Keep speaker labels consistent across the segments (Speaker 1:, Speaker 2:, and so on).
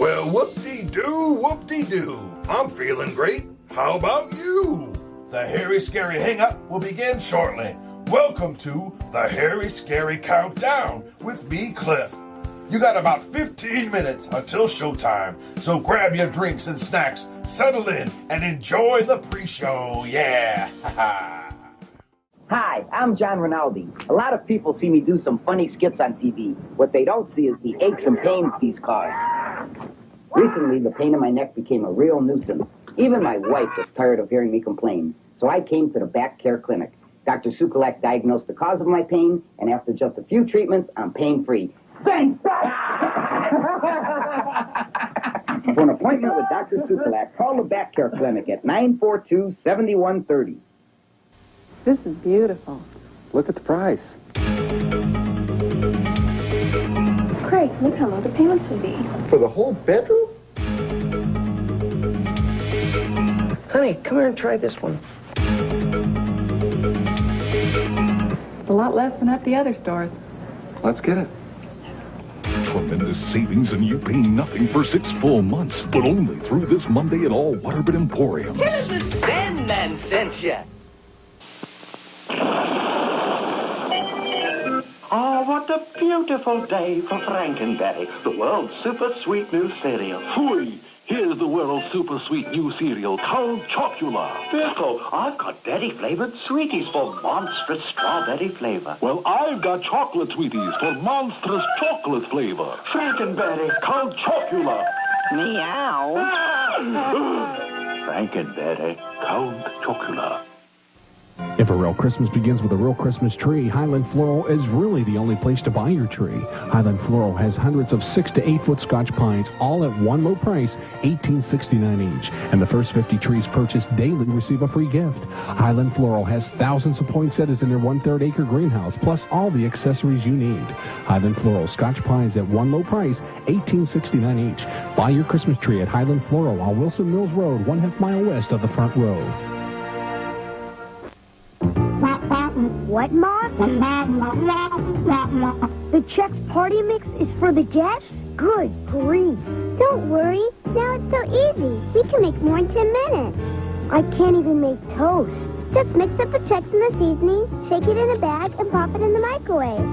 Speaker 1: Well, whoop-de-doo. I'm feeling great. How about you? The Hairy Scary Hangout will begin shortly. Welcome to the Hairy Scary Countdown with me, Cliff. You got about 15 minutes until showtime, so grab your drinks and snacks, settle in, and enjoy the pre-show. Yeah!
Speaker 2: Hi, I'm John Rinaldi. A lot of people see me do some funny skits on TV. What they don't see is the aches and pains these cause. Recently, the pain in my neck became a real nuisance. Even my wife was tired of hearing me complain. So I came to the back care clinic. Dr. Sukulak diagnosed the cause of my pain, and after just a few treatments, I'm pain-free. Thanks! For an appointment with Dr. Sukulak, call the back care clinic at 942-7130.
Speaker 3: This is beautiful.
Speaker 4: Look at the price.
Speaker 3: Craig, look how low the payments would be.
Speaker 4: For the whole bedroom? Honey, come here and try this one.
Speaker 3: A lot less than at the other stores.
Speaker 4: Let's get it.
Speaker 5: Tremendous savings and you pay nothing for 6 full months, but only through this Monday at all Waterbed Emporiums.
Speaker 6: Here's the Sandman sent you.
Speaker 7: Oh, what a beautiful day for Frankenberry, the world's super sweet new cereal.
Speaker 8: Phooey! Here's the world's super sweet new cereal called Chocula.
Speaker 7: Birko, I've got berry-flavored sweeties for monstrous strawberry flavor.
Speaker 8: Well, I've got chocolate sweeties for monstrous chocolate flavor.
Speaker 7: Frankenberry.
Speaker 8: Called Chocula.
Speaker 7: Meow.
Speaker 8: Frankenberry. Called Chocula.
Speaker 9: If a real Christmas begins with a real Christmas tree, Highland Floral is really the only place to buy your tree. Highland Floral has hundreds of 6 to 8 foot Scotch pines, all at one low price, $18.69 each. And the first 50 trees purchased daily receive a free gift. Highland Floral has thousands of poinsettias in their 1/3 acre greenhouse, plus all the accessories you need. Highland Floral Scotch pines at one low price, $18.69 each. Buy your Christmas tree at Highland Floral on Wilson Mills Road, 1/2 mile west of the front road.
Speaker 10: What, Ma? The Chex Party Mix is for the guests? Good grief. Don't worry. Now it's so easy. We can make more in 10 minutes. I can't even make toast. Just mix up the Chex and the seasoning, shake it in a bag, and pop it in the microwave.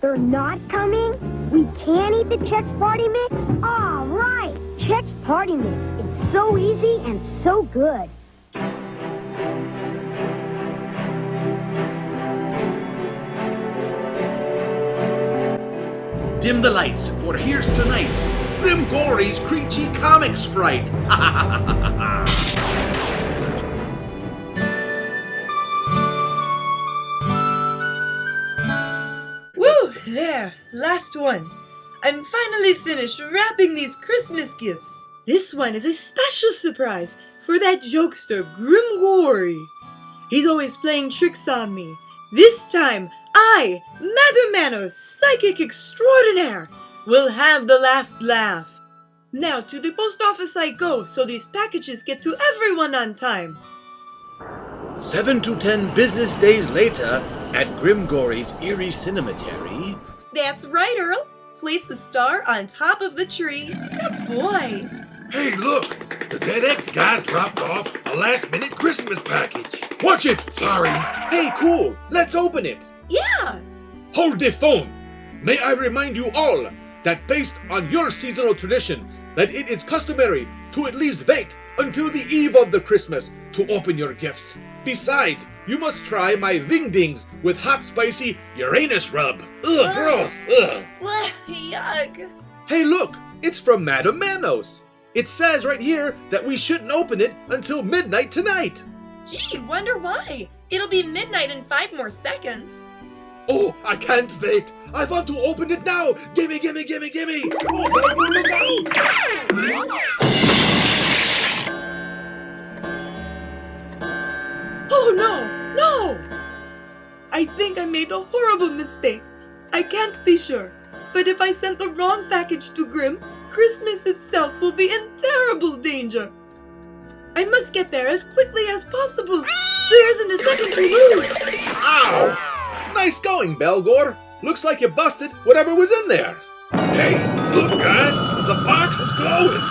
Speaker 10: They're not coming? We can't eat the Chex Party Mix? All right. Chex Party Mix. It's so easy and so good.
Speaker 11: Dim the lights, for here's tonight's Grim Gory's Creechy Comics Fright.
Speaker 12: Woo! There, last one. I'm finally finished wrapping these Christmas gifts. This one is a special surprise for that jokester Grim Gory. He's always playing tricks on me. This time, I, Madame Manos, psychic extraordinaire, will have the last laugh. Now to the post office I go so these packages get to everyone on time.
Speaker 11: 7 to 10 business days later at Grim Gory's eerie cemetery.
Speaker 12: That's right, Earl. Place the star on top of the tree. Good boy.
Speaker 1: Hey, look! The DedX guy dropped off a last-minute Christmas package. Watch it! Sorry.
Speaker 11: Hey, cool. Let's open it.
Speaker 12: Yeah.
Speaker 1: Hold the phone. May I remind you all that based on your seasonal tradition, that it is customary to at least wait until the eve of the Christmas to open your gifts. Besides, you must try my Wingdings with hot spicy Uranus rub. Ugh, gross. Ugh.
Speaker 12: Well, yuck.
Speaker 11: Hey, look. It's from Madame Manos. It says right here that we shouldn't open it until midnight tonight.
Speaker 12: Gee, wonder why. It'll be midnight in 5 more seconds.
Speaker 1: Oh, I can't wait. I want to open it now. Gimme, gimme, gimme, gimme. Oh, Belvoir, look out.
Speaker 12: Oh, no, no. I think I made a horrible mistake. I can't be sure. But if I sent the wrong package to Grim, Christmas itself will be in terrible danger. I must get there as quickly as possible. There isn't a second to lose.
Speaker 11: Ow! Nice going, Belgor. Looks like you busted whatever was in there. Hey, look guys, the box is glowing.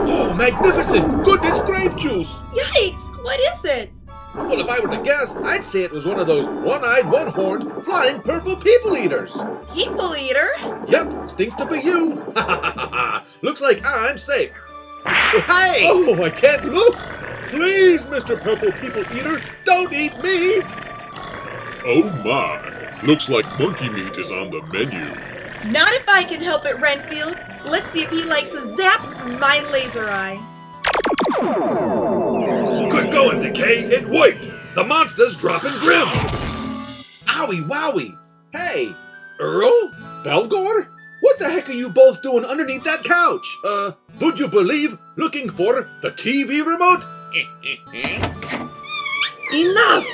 Speaker 11: Oh, magnificent! Goodness grape juice!
Speaker 12: Yikes! What is it?
Speaker 11: Well, if I were to guess, I'd say it was one of those one-eyed, one-horned, flying purple people eaters.
Speaker 12: People eater?
Speaker 11: Yep, stinks to be you. Looks like I'm safe. Hey! Oh, I can't look! Please, Mr. Purple People Eater, don't eat me!
Speaker 13: Oh my, looks like monkey meat is on the menu.
Speaker 12: Not if I can help it, Renfield. Let's see if he likes a zap from my laser eye.
Speaker 11: Good going, Decay, and wait! The monster's dropping grim! Owie wowie! Hey, Earl? Belgor? What the heck are you both doing underneath that couch? Would you believe looking for the TV remote?
Speaker 12: Enough!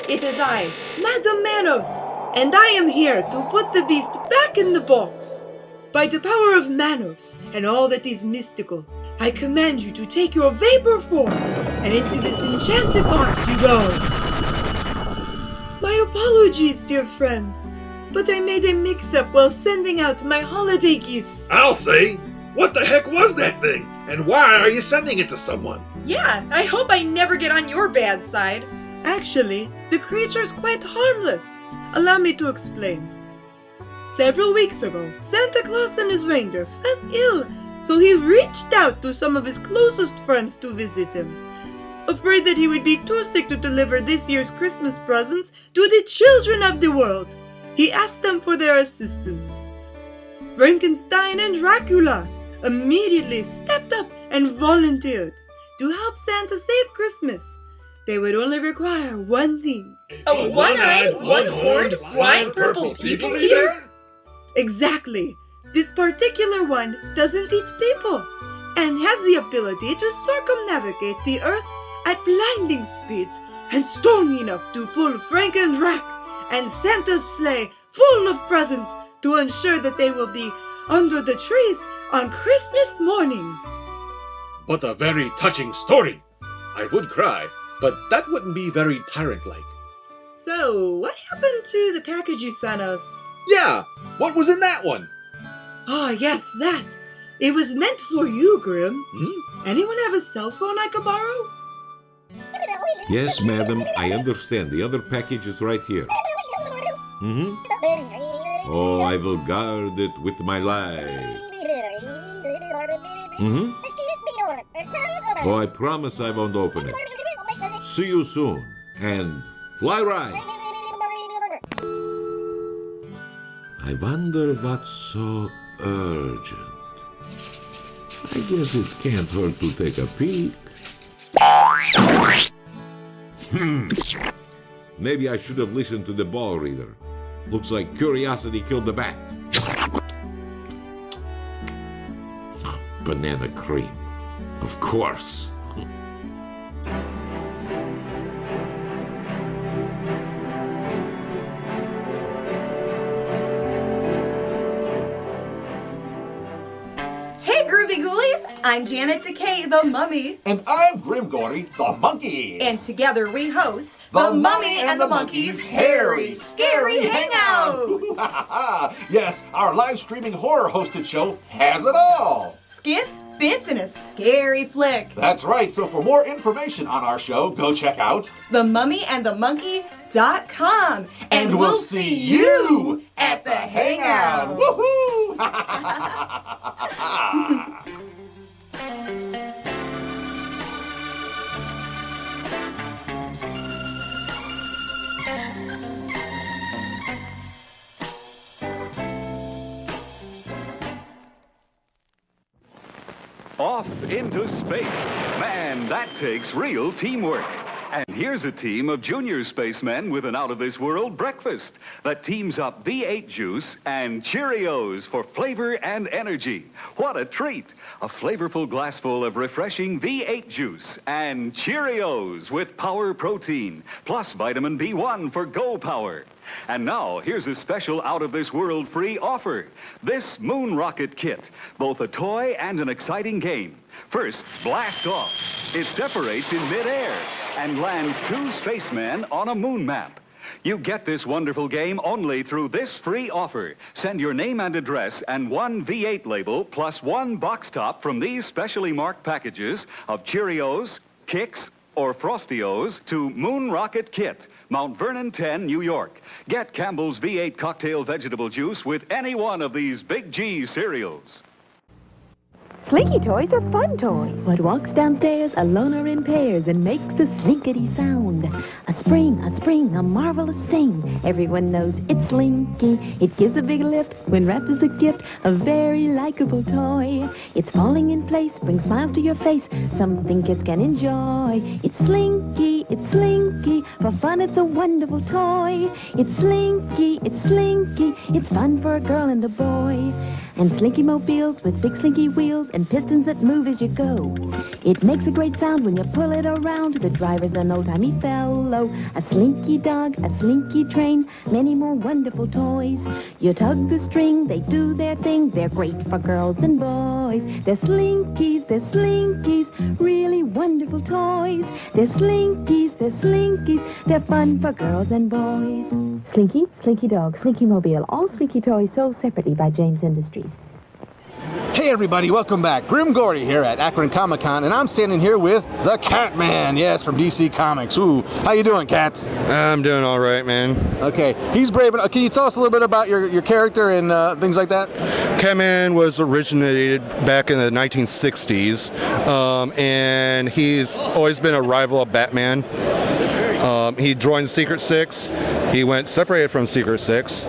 Speaker 12: It is I, Madame Manos, and I am here to put the beast back in the box. By the power of Manos and all that is mystical, I command you to take your vapor form, and into this enchanted box you go. My apologies, dear friends, but I made a mix-up while sending out my holiday gifts.
Speaker 11: I'll say! What the heck was that thing? And why are you sending it to someone?
Speaker 12: Yeah, I hope I never get on your bad side. Actually, the creature's quite harmless. Allow me to explain. Several weeks ago, Santa Claus and his reindeer fell ill, so he reached out to some of his closest friends to visit him. Afraid that he would be too sick to deliver this year's Christmas presents to the children of the world, he asked them for their assistance. Frankenstein and Dracula immediately stepped up and volunteered to help Santa save Christmas. They would only require one thing.
Speaker 11: A one-eyed, one-horned, flying purple people eater?
Speaker 12: Exactly. This particular one doesn't eat people and has the ability to circumnavigate the Earth at blinding speeds and strong enough to pull Frank and Drac and Santa's sleigh full of presents to ensure that they will be under the trees on Christmas morning.
Speaker 11: What a very touching story. I would cry, but that wouldn't be very tyrant-like.
Speaker 12: So, what happened to the package you sent us?
Speaker 11: Yeah, what was in that one?
Speaker 12: Ah, yes, that. It was meant for you, Grim. Anyone have a cell phone I could borrow?
Speaker 14: Yes, madam, I understand. The other package is right here. Oh, I will guard it with my life. Oh, I promise I won't open it. See you soon, and fly right. I wonder what's so urgent. I guess it can't hurt to take a peek. Maybe I should have listened to the ball reader. Looks like curiosity killed the bat. Banana cream. Of course.
Speaker 12: Hey, Groovy Ghoulies! I'm Janet Decay, the Mummy.
Speaker 1: And I'm Grimgory, the Monkey.
Speaker 12: And together we host the Mummy and the Monkey's Hairy Scary Hangout!
Speaker 1: Yes, our live streaming horror hosted show has it all.
Speaker 12: Skits, bits, and a scary flick.
Speaker 1: That's right, so for more information on our show, go check out
Speaker 12: themummyandthemonkey.com.
Speaker 1: And we'll see you
Speaker 12: at the Hangout.
Speaker 1: Woohoo!
Speaker 8: Off into space. Man, that takes real teamwork. And here's a team of junior spacemen with an out-of-this-world breakfast that teams up V8 juice and Cheerios for flavor and energy. What a treat! A flavorful glassful of refreshing V8 juice and Cheerios with power protein, plus vitamin B1 for Go Power. And now, here's a special out-of-this-world free offer. This Moon Rocket Kit, both a toy and an exciting game. First, blast off. It separates in midair and lands 2 spacemen on a moon map. You get this wonderful game only through this free offer. Send your name and address and one V8 label plus one box top from these specially marked packages of Cheerios, Kicks, or Frosty-Os to Moon Rocket Kit, Mount Vernon 10, New York. Get Campbell's V8 cocktail vegetable juice with any one of these Big G cereals.
Speaker 15: Slinky toys are fun toys. What walks downstairs alone or in pairs and makes a slinkity sound? A spring, a marvelous thing. Everyone knows it's Slinky. It gives a big lift when wrapped as a gift, a very likable toy. It's falling in place, brings smiles to your face, something kids can enjoy. It's Slinky, it's Slinky. For fun, it's a wonderful toy. It's Slinky, it's fun for a girl and a boy. And Slinky mobiles with big slinky wheels and pistons that move as you go. It makes a great sound when you pull it around. The driver's an old-timey fellow. A slinky dog, a slinky train, many more wonderful toys. You tug the string, they do their thing. They're great for girls and boys. They're slinkies, really wonderful toys. They're slinkies, they're fun for girls and boys.
Speaker 16: Slinky, Slinky Dog, Slinky Mobile, all Slinky toys sold separately by James Industries.
Speaker 17: Hey everybody, welcome back. Grim Gordy here at Akron Comic-Con, and I'm standing here with the Catman, yes, from DC Comics. Ooh, how you doing, Cats?
Speaker 18: I'm doing all right, man.
Speaker 17: Okay, he's brave enough. Can you tell us a little bit about your character and things like that?
Speaker 18: Catman was originated back in the 1960s, and he's always been a rival of Batman. He joined Secret Six. He went separated from Secret Six,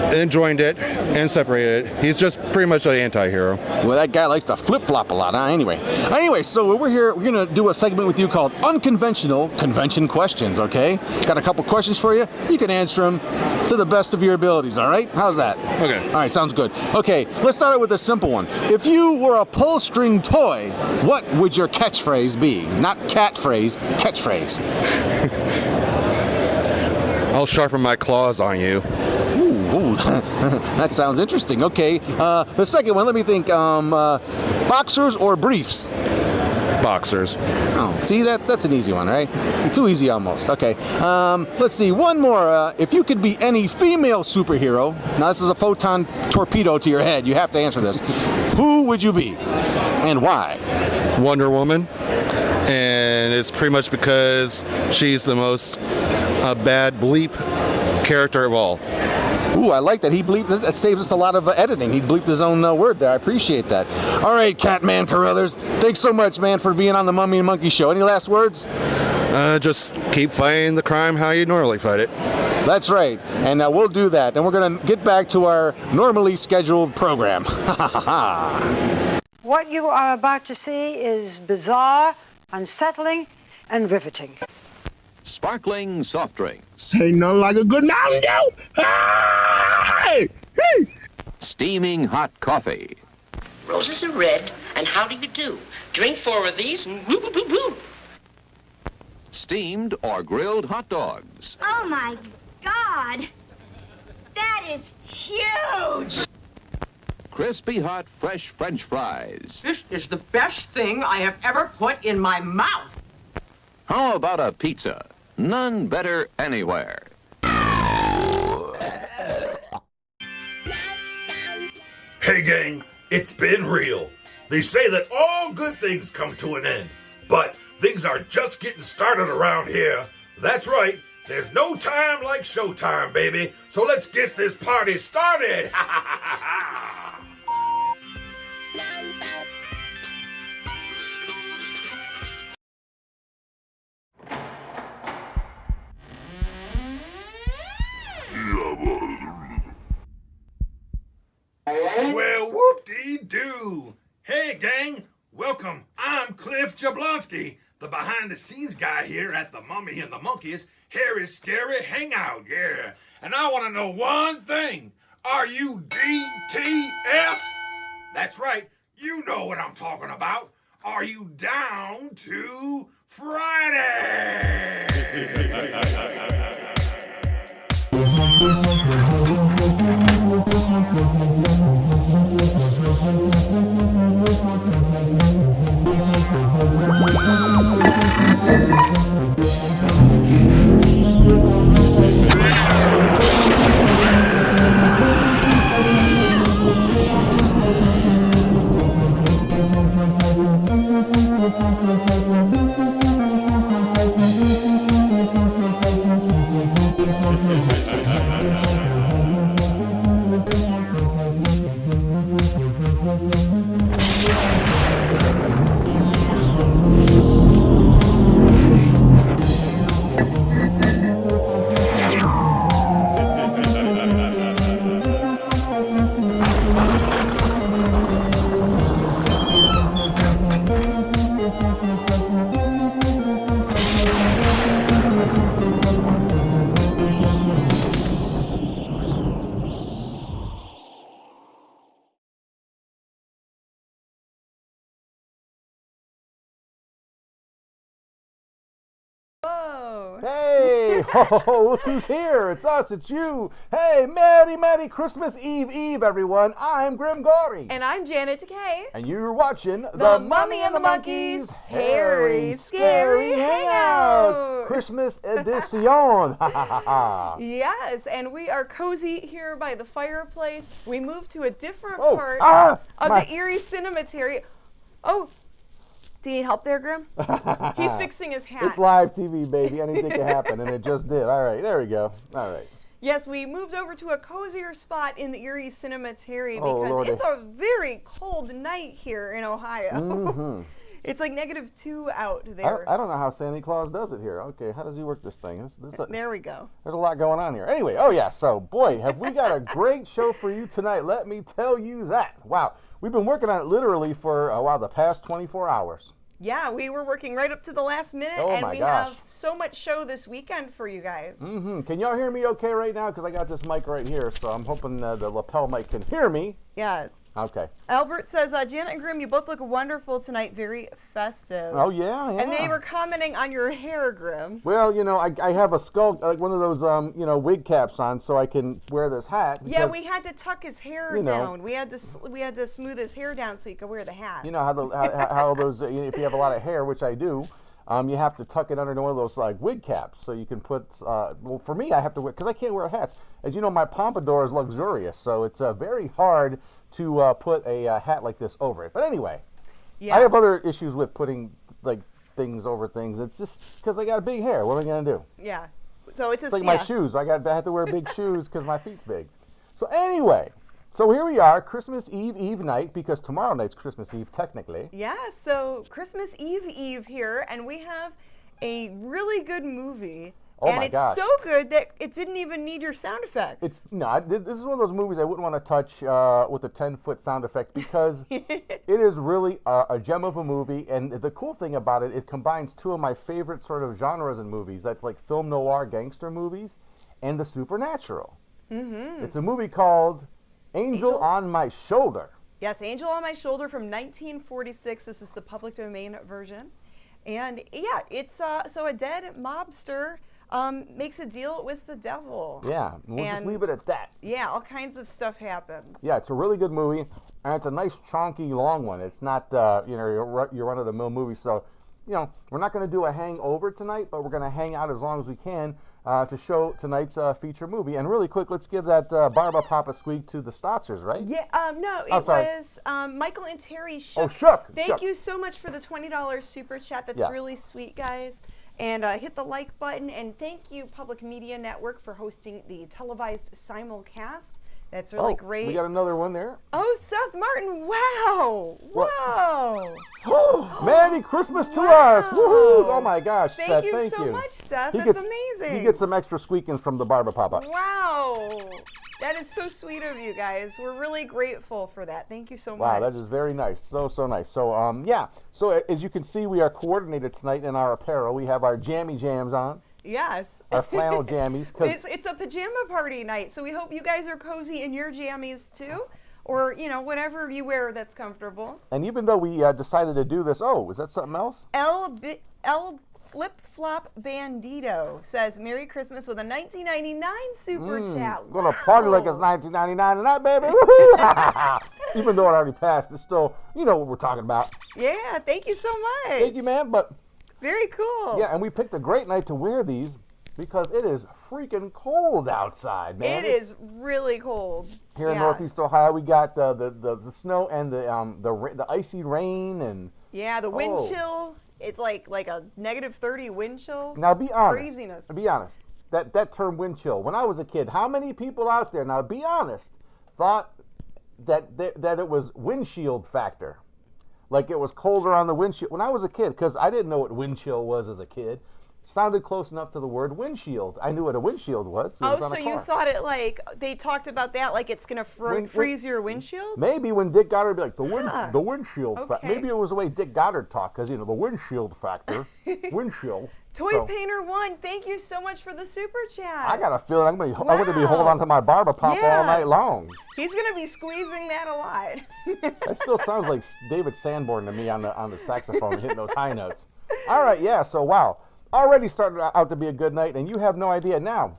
Speaker 18: then joined it and separated it. He's just pretty much an anti-hero.
Speaker 17: Well, that guy likes to flip-flop a lot, huh? Anyway, so we're here. We're going to do a segment with you called Unconventional Convention Questions, okay? Got a couple questions for you. You can answer them to the best of your abilities, all right? How's that?
Speaker 18: Okay.
Speaker 17: All right, sounds good. Okay, let's start out with a simple one. If you were a pull-string toy, what would your catchphrase be? Not catphrase, catchphrase.
Speaker 18: I'll sharpen my claws on you.
Speaker 17: Ooh, that sounds interesting. Okay, the second one, let me think. Boxers or briefs?
Speaker 18: Boxers.
Speaker 17: Oh, see, that's an easy one, right? Too easy almost. Okay, let's see. One more. If you could be any female superhero, now this is a photon torpedo to your head. You have to answer this. Who would you be, and why?
Speaker 18: Wonder Woman, and it's pretty much because she's the most bad bleep character of all.
Speaker 17: Ooh, I like that. He bleeped. That saves us a lot of editing. He bleeped his own word there. I appreciate that. All right, Catman Carruthers. Thanks so much, man, for being on the Mummy and Monkey Show. Any last words?
Speaker 18: Just keep fighting the crime how you normally fight it.
Speaker 17: That's right. And we'll do that. And we're going to get back to our normally scheduled program.
Speaker 19: What you are about to see is bizarre, unsettling, and riveting.
Speaker 20: Sparkling soft drinks.
Speaker 21: Ain't nothing like a good Mountain Dew. Hey! Hey!
Speaker 20: Steaming hot coffee.
Speaker 22: Roses are red, and how do you do? Drink 4 of these and whoop, whoop, whoop, whoop.
Speaker 20: Steamed or grilled hot dogs.
Speaker 10: Oh my God! That is huge!
Speaker 20: Crispy hot fresh French fries.
Speaker 23: This is the best thing I have ever put in my mouth.
Speaker 20: How about a pizza? None better anywhere.
Speaker 1: Hey gang, it's been real. They say that all good things come to an end, but things are just getting started around here. That's right, there's no time like showtime, baby. So let's get this party started. Well, whoop-dee-doo. Hey, gang. Welcome. I'm Cliff Jablonski, the behind-the-scenes guy here at the Mummy and the Monkey's Hairy Scary Hangout, yeah. And I want to know one thing. Are you DTF? That's right. You know what I'm talking about. Are you down to Friday?
Speaker 17: Hey, ho, look who's here. It's us, it's you. Hey, Merry Christmas Eve, everyone. I'm Grim Gory.
Speaker 2: And I'm Janet Takei.
Speaker 17: And you're watching
Speaker 2: The Mummy and the Monkey's Hairy Scary Hangout.
Speaker 17: Christmas edition.
Speaker 2: Yes, and we are cozy here by the fireplace. We moved to a different part of the Erie Cemetery. Oh, do you need help there, Grim? He's fixing his hat.
Speaker 17: It's live TV, baby. Anything can happen, and it just did. All right, there we go. All right.
Speaker 2: Yes, we moved over to a cozier spot in the Erie Cemetery because it's a very cold night here in Ohio.
Speaker 17: Mm-hmm.
Speaker 2: It's like -2 out there.
Speaker 17: I don't know how Santa Claus does it here. Okay, how does he work this thing?
Speaker 2: There we go.
Speaker 17: There's a lot going on here. Anyway, so boy, have we got a great show for you tonight. Let me tell you that. Wow. We've been working on it literally for, the past 24 hours.
Speaker 2: Yeah, we were working right up to the last minute, and we have so much show this weekend for you guys.
Speaker 17: Mm-hmm. Can y'all hear me okay right now? Because I got this mic right here, so I'm hoping the lapel mic can hear me.
Speaker 2: Yes.
Speaker 17: Okay.
Speaker 2: Albert says, Janet and Grim, you both look wonderful tonight, very festive.
Speaker 17: Oh, yeah.
Speaker 2: And they were commenting on your hair, Grim.
Speaker 17: Well, I have a skull, like one of those, wig caps on, so I can wear this hat.
Speaker 2: Yeah, we had to tuck his hair down. We had to smooth his hair down so he could wear the hat.
Speaker 17: You know how those, if you have a lot of hair, which I do, you have to tuck it under one of those wig caps, so you can put. Well, for me, I have to wear because I can't wear hats. As you know, my pompadour is luxurious, so it's very hard to put a hat like this over it. But anyway, I have other issues with putting things over things. It's just because I got big hair. What am I gonna do?
Speaker 2: Yeah. So it's just
Speaker 17: like my shoes. I have to wear big shoes because my feet's big. So anyway. So here we are, Christmas Eve night, because tomorrow night's Christmas Eve, technically.
Speaker 2: Yeah, so Christmas Eve here, and we have a really good movie.
Speaker 17: Oh
Speaker 2: and
Speaker 17: my
Speaker 2: it's
Speaker 17: gosh.
Speaker 2: so good that it didn't even need your sound effects.
Speaker 17: This is one of those movies I wouldn't want to touch with a 10-foot sound effect because it is really a gem of a movie. And the cool thing about it, it combines two of my favorite sort of genres in movies. That's like film noir gangster movies and the supernatural. Mm-hmm. It's a movie called Angel on My Shoulder.
Speaker 2: Yes, Angel on My Shoulder from 1946. This is the public domain version. And yeah, it's so a dead mobster makes a deal with the devil.
Speaker 17: Yeah, we'll just leave it at that.
Speaker 2: Yeah, all kinds of stuff happens.
Speaker 17: Yeah, it's a really good movie, and it's a nice, chunky, long one. It's not, your run-of-the-mill movie. So, we're not going to do a hangover tonight, but we're going to hang out as long as we can to show tonight's feature movie. And really quick, let's give that Barba Papa Squeak to the Stotzers, right?
Speaker 2: Yeah, no, it was Michael and Terry Shook.
Speaker 17: Oh, Shook.
Speaker 2: Thank you so much for the $20 super chat. That's really sweet, guys. And hit the like button. And thank you, Public Media Network, for hosting the televised simulcast. That's really great.
Speaker 17: We got another one there.
Speaker 2: Oh, Seth Martin. Wow. Wow.
Speaker 17: Merry Christmas to us. Woohoo. Oh, my gosh, Seth. Thank you
Speaker 2: so much, Seth. That's amazing.
Speaker 17: He gets some extra squeakings from the Barba Papa.
Speaker 2: Wow. That is so sweet of you guys. We're really grateful for that. Thank you so much.
Speaker 17: Wow, that is very nice. So nice. So, So, as you can see, we are coordinated tonight in our apparel. We have our jammy jams on.
Speaker 2: Yes.
Speaker 17: Our flannel jammies.
Speaker 2: It's a pajama party night, so we hope you guys are cozy in your jammies too, or whatever you wear that's comfortable.
Speaker 17: And even though we decided to do this, is that something else?
Speaker 2: L Flip Flop Bandito says Merry Christmas with a 1999 super chat.
Speaker 17: We're gonna party like it's 1999 tonight, baby. Even though it already passed, it's still what we're talking about.
Speaker 2: Yeah, thank you so much.
Speaker 17: Thank you, man. But
Speaker 2: very cool.
Speaker 17: Yeah, and we picked a great night to wear these because it is freaking cold outside, man.
Speaker 2: It is really cold.
Speaker 17: Here in Northeast Ohio, we got the snow and the icy rain and
Speaker 2: the wind chill. It's like a -30 wind chill.
Speaker 17: Now be honest.
Speaker 2: Craziness.
Speaker 17: Be honest. That term wind chill. When I was a kid, how many people out there, now be honest, thought that it was windshield factor? Like it was colder on the windshield. When I was a kid, because I didn't know what wind chill was as a kid, sounded close enough to the word windshield. I knew what a windshield was.
Speaker 2: So you thought it they talked about that like it's going to freeze your windshield?
Speaker 17: Maybe when Dick Goddard would be like, the windshield factor. Maybe it was the way Dick Goddard talked, because, the windshield factor, windshield.
Speaker 2: Toy Painter 1, thank you so much for the super chat.
Speaker 17: I got a feeling I'm going to be holding on to my Barba Papa all night long.
Speaker 2: He's going to be squeezing that a lot.
Speaker 17: That still sounds like David Sanborn to me on the saxophone hitting those high notes. All right, so wow. already started out to be a good night, and you have no idea. Now,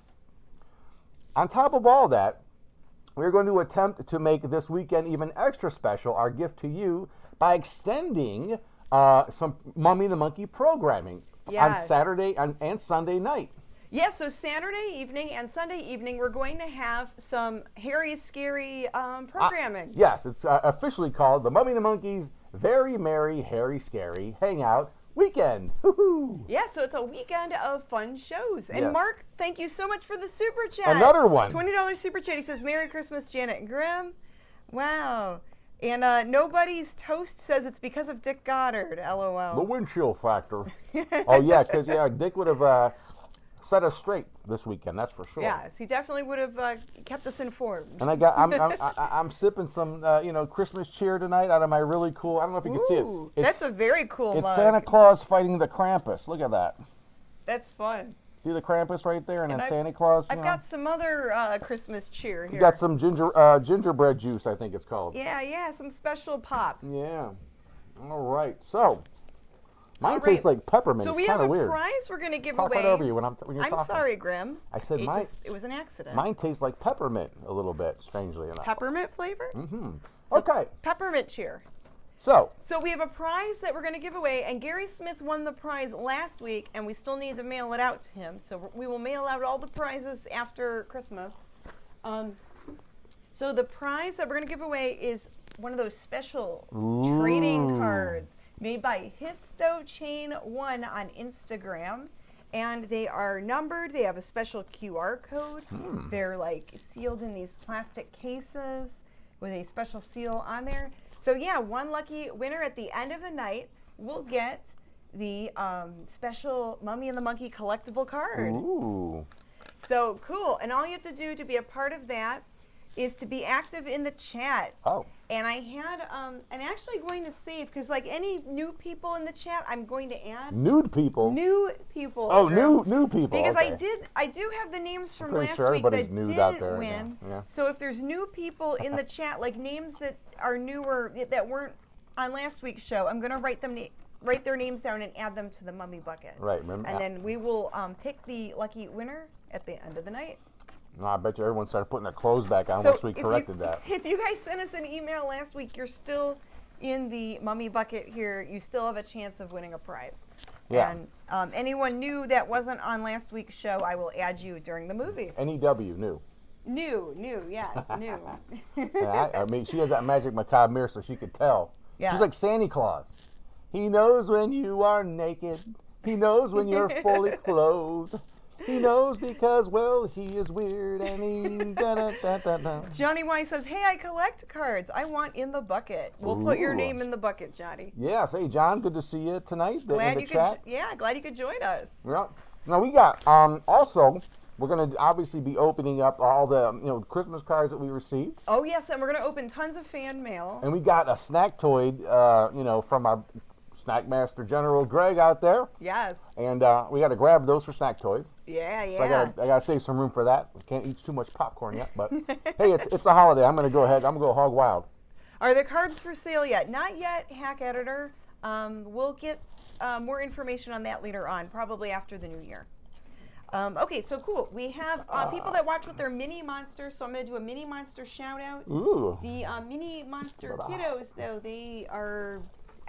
Speaker 17: on top of all that, we're going to attempt to make this weekend even extra special, our gift to you, by extending some Mummy and the Monkey programming on Saturday and Sunday night.
Speaker 2: Yeah, so Saturday evening and Sunday evening, we're going to have some hairy, scary programming.
Speaker 17: Yes, it's officially called the Mummy and the Monkey's Very Merry, Hairy, Scary Hangout Weekend. Woo-hoo.
Speaker 2: Yeah, so it's a weekend of fun shows. And
Speaker 17: Yes.
Speaker 2: Mark, thank you so much for the super chat.
Speaker 17: Another one.
Speaker 2: $20 super chat. He says, Merry Christmas, Janet Grimm. Wow. And Nobody's Toast says it's because of Dick Goddard, LOL.
Speaker 17: The windshield factor. Oh, yeah, because Dick would have set us straight this weekend, that's for sure.
Speaker 2: Yes, he definitely would have kept us informed.
Speaker 17: And I'm sipping some Christmas cheer tonight out of my really cool. I don't know if you can see it.
Speaker 2: That's a very cool
Speaker 17: It's
Speaker 2: mug.
Speaker 17: Santa Claus fighting the Krampus. Look at that.
Speaker 2: That's fun.
Speaker 17: See the Krampus right there, and then
Speaker 2: I've-
Speaker 17: Santa Claus.
Speaker 2: I've got some other Christmas cheer here.
Speaker 17: You got some gingerbread juice, I think it's called.
Speaker 2: Yeah, some special pop.
Speaker 17: Yeah. All right. So mine
Speaker 2: All
Speaker 17: tastes
Speaker 2: right.
Speaker 17: like peppermint.
Speaker 2: So
Speaker 17: it's
Speaker 2: we
Speaker 17: kind
Speaker 2: have
Speaker 17: of
Speaker 2: a
Speaker 17: weird.
Speaker 2: prize we're going to give
Speaker 17: Talk
Speaker 2: away.
Speaker 17: right over you when you're
Speaker 2: I'm
Speaker 17: talking.
Speaker 2: sorry, Grim.
Speaker 17: I said
Speaker 2: It was an accident.
Speaker 17: Mine tastes like peppermint a little bit, strangely enough.
Speaker 2: Peppermint flavor?
Speaker 17: Mm-hmm.
Speaker 2: So
Speaker 17: Okay.
Speaker 2: Peppermint cheer.
Speaker 17: So
Speaker 2: we have a prize that we're going to give away, and Gary Smith won the prize last week, and we still need to mail it out to him. So we will mail out all the prizes after Christmas. So the prize that we're going to give away is one of those special trading cards made by HistoChain1 on Instagram. And they are numbered. They have a special QR code. They're like sealed in these plastic cases with a special seal on there. So yeah, one lucky winner at the end of the night will get the special Mummy and the Monkey collectible card.
Speaker 17: Ooh.
Speaker 2: So cool. And all you have to do to be a part of that is to be active in the chat.
Speaker 17: Oh.
Speaker 2: And I had, I'm actually going to save, because like any new people in the chat, I'm going to add.
Speaker 17: Nude people?
Speaker 2: New people.
Speaker 17: Oh, new people.
Speaker 2: Because
Speaker 17: okay.
Speaker 2: I do have the names from
Speaker 17: pretty
Speaker 2: last
Speaker 17: sure
Speaker 2: week that
Speaker 17: everybody's nude out
Speaker 2: didn't
Speaker 17: there right
Speaker 2: win.
Speaker 17: now. Yeah.
Speaker 2: So if there's new people in the chat, like names that are newer, that weren't on last week's show, I'm going to write their names down and add them to the Mummy bucket.
Speaker 17: Right. Remember.
Speaker 2: And then we will pick the lucky winner at the end of the night.
Speaker 17: No, I bet you everyone started putting their clothes back on
Speaker 2: So
Speaker 17: once we corrected that.
Speaker 2: If you guys sent us an email last week, you're still in the Mummy bucket here. You still have a chance of winning a prize.
Speaker 17: Yeah.
Speaker 2: And anyone new that wasn't on last week's show, I will add you during the movie.
Speaker 17: NEW, new.
Speaker 2: New, yes, new.
Speaker 17: Yeah, I mean, she has that magic macabre mirror so she could tell.
Speaker 2: Yeah.
Speaker 17: She's like Santa Claus. He knows when you are naked. He knows when you're fully clothed. He knows because, well, he is weird and he da-da-da-da-da.
Speaker 2: Johnny Y says, hey, I collect cards. I want in the bucket. We'll put your
Speaker 17: Ooh.
Speaker 2: name in the bucket, Johnny.
Speaker 17: Yes. Hey, John, good to see you tonight in the chat.
Speaker 2: Glad you could join us.
Speaker 17: Yeah. Now, we got, also, we're going to obviously be opening up all the, Christmas cards that we received.
Speaker 2: Oh, yes, and we're going to open tons of fan mail.
Speaker 17: And we got a snacktoid, from our Snack Master General Greg out there.
Speaker 2: Yes.
Speaker 17: And we got to grab those for snack toys.
Speaker 2: Yeah.
Speaker 17: So I gotta save some room for that. We can't eat too much popcorn yet, but hey, it's a holiday. I'm gonna go ahead. I'm gonna go hog wild.
Speaker 2: Are the cards for sale yet? Not yet, Hack Editor. We'll get more information on that later on, probably after the new year. Okay, so cool. We have people that watch with their mini monsters, so I'm going to do a mini monster shout out.
Speaker 17: Ooh.
Speaker 2: The mini monster kiddos, though, they are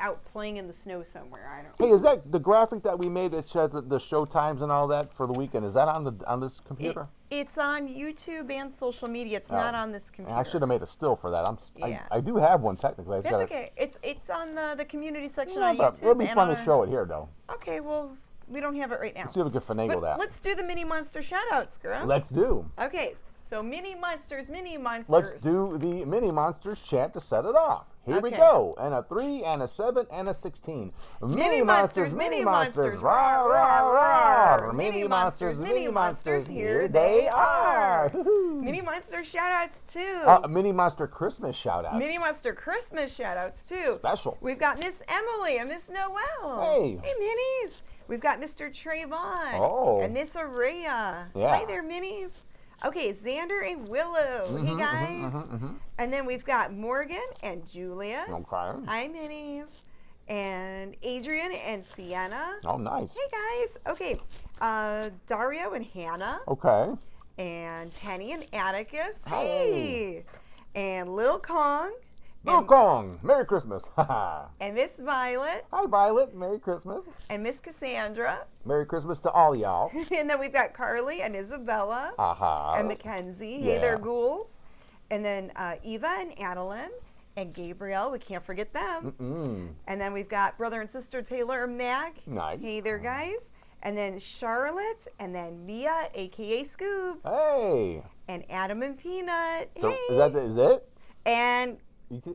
Speaker 2: out playing in the snow somewhere. I don't know.
Speaker 17: Hey, is that the graphic that we made that shows the show times and all that for the weekend? Is that on this computer?
Speaker 2: It's on YouTube and social media. It's not on this computer.
Speaker 17: I should have made a still for that.
Speaker 2: Yeah.
Speaker 17: I do have one technically.
Speaker 2: That's okay. It's on the community section
Speaker 17: Yeah,
Speaker 2: on
Speaker 17: but
Speaker 2: YouTube.
Speaker 17: it'll be
Speaker 2: and
Speaker 17: fun to
Speaker 2: on
Speaker 17: show it here, though.
Speaker 2: Okay, well, we don't have it right now.
Speaker 17: Let's see if we can finagle that.
Speaker 2: Let's do the mini monster shout outs, girl.
Speaker 17: Let's do.
Speaker 2: Okay, so mini monsters.
Speaker 17: Let's do the mini monsters chant to set it off. Here we
Speaker 2: Okay.
Speaker 17: go. And a 3 and a 7 and a 16. Mini monsters, rah, rah, rah. Mini monsters, here they are.
Speaker 2: Mini monster shout outs too.
Speaker 17: Mini monster Christmas shout outs.
Speaker 2: Mini monster Christmas shout outs too.
Speaker 17: Special.
Speaker 2: We've got Miss Emily and Miss Noelle.
Speaker 17: Hey.
Speaker 2: Hey, minis. We've got Mr. Trayvon.
Speaker 17: Oh.
Speaker 2: And Miss Araya.
Speaker 17: Yeah.
Speaker 2: Hi there, minis. Okay, Xander and Willow. Hey, guys. And then we've got Morgan and Julia.
Speaker 17: Okay.
Speaker 2: Hi, minis. and Adrian and Sienna.
Speaker 17: Oh, nice.
Speaker 2: Hey, guys. Okay. Dario and Hannah.
Speaker 17: Okay.
Speaker 2: And Penny and Atticus.
Speaker 17: Hey.
Speaker 2: And Lil Kong.
Speaker 17: Lil Kong. Merry Christmas.
Speaker 2: And Miss Violet.
Speaker 17: Hi, Violet. Merry Christmas.
Speaker 2: And Miss Cassandra.
Speaker 17: Merry Christmas to all y'all.
Speaker 2: And then we've got Carly and Isabella. And Mackenzie. Hey there, ghouls. And then Eva and Adeline. And Gabriel. We can't forget them. And then we've got brother and sister Taylor and Mac.
Speaker 17: Nice.
Speaker 2: Hey there, guys. And then Charlotte, and then Mia, a.k.a. Scoob.
Speaker 17: Hey.
Speaker 2: And Adam and Peanut.
Speaker 17: So,
Speaker 2: hey.
Speaker 17: Is it?
Speaker 2: And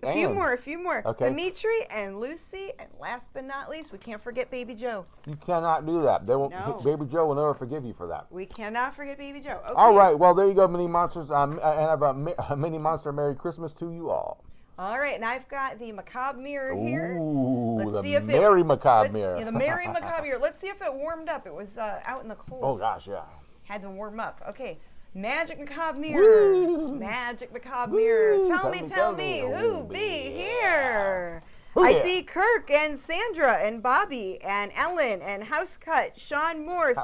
Speaker 2: a few more.
Speaker 17: Okay.
Speaker 2: Dimitri and Lucy, and last but not least, we can't forget Baby Joe.
Speaker 17: You cannot do that. They won't.
Speaker 2: No.
Speaker 17: Baby Joe will never forgive you for that.
Speaker 2: We cannot forget Baby Joe. Okay.
Speaker 17: All right. Well, there you go, Mini Monsters. And have a Mini Monster Merry Christmas to you all.
Speaker 2: All right, and I've got the macabre mirror here.
Speaker 17: Ooh,
Speaker 2: Let's
Speaker 17: the
Speaker 2: see if
Speaker 17: Merry Macabre mirror.
Speaker 2: Yeah, the Merry Macabre mirror. Let's see if it warmed up. It was out in the cold.
Speaker 17: Oh, gosh, yeah.
Speaker 2: Had to warm up. Okay, Magic Macabre mirror.
Speaker 17: Woo.
Speaker 2: Magic Macabre mirror. Tell me, who be here? I see Kirk and Sandra and Bobby and Ellen and Housecut, Sean Morse,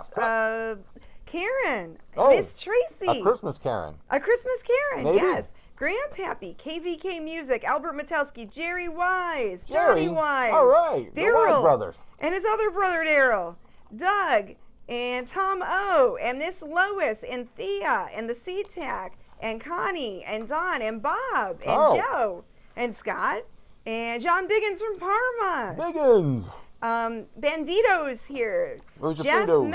Speaker 2: Karen, Miss Tracy.
Speaker 17: A Christmas Karen.
Speaker 2: A Christmas Karen,
Speaker 17: Maybe.
Speaker 2: yes. Grandpappy, KVK Music, Albert Metelsky, Jerry Wise, Johnny Wise.
Speaker 17: All right. The Wise
Speaker 2: Daryl.
Speaker 17: brothers.
Speaker 2: And his other brother, Daryl. Doug and Tom O. And Miss Lois and Thea and the SeaTac and Connie and Don and Bob and Joe and Scott and John Biggins from Parma.
Speaker 17: Biggins.
Speaker 2: Bandito's here.
Speaker 17: Where's your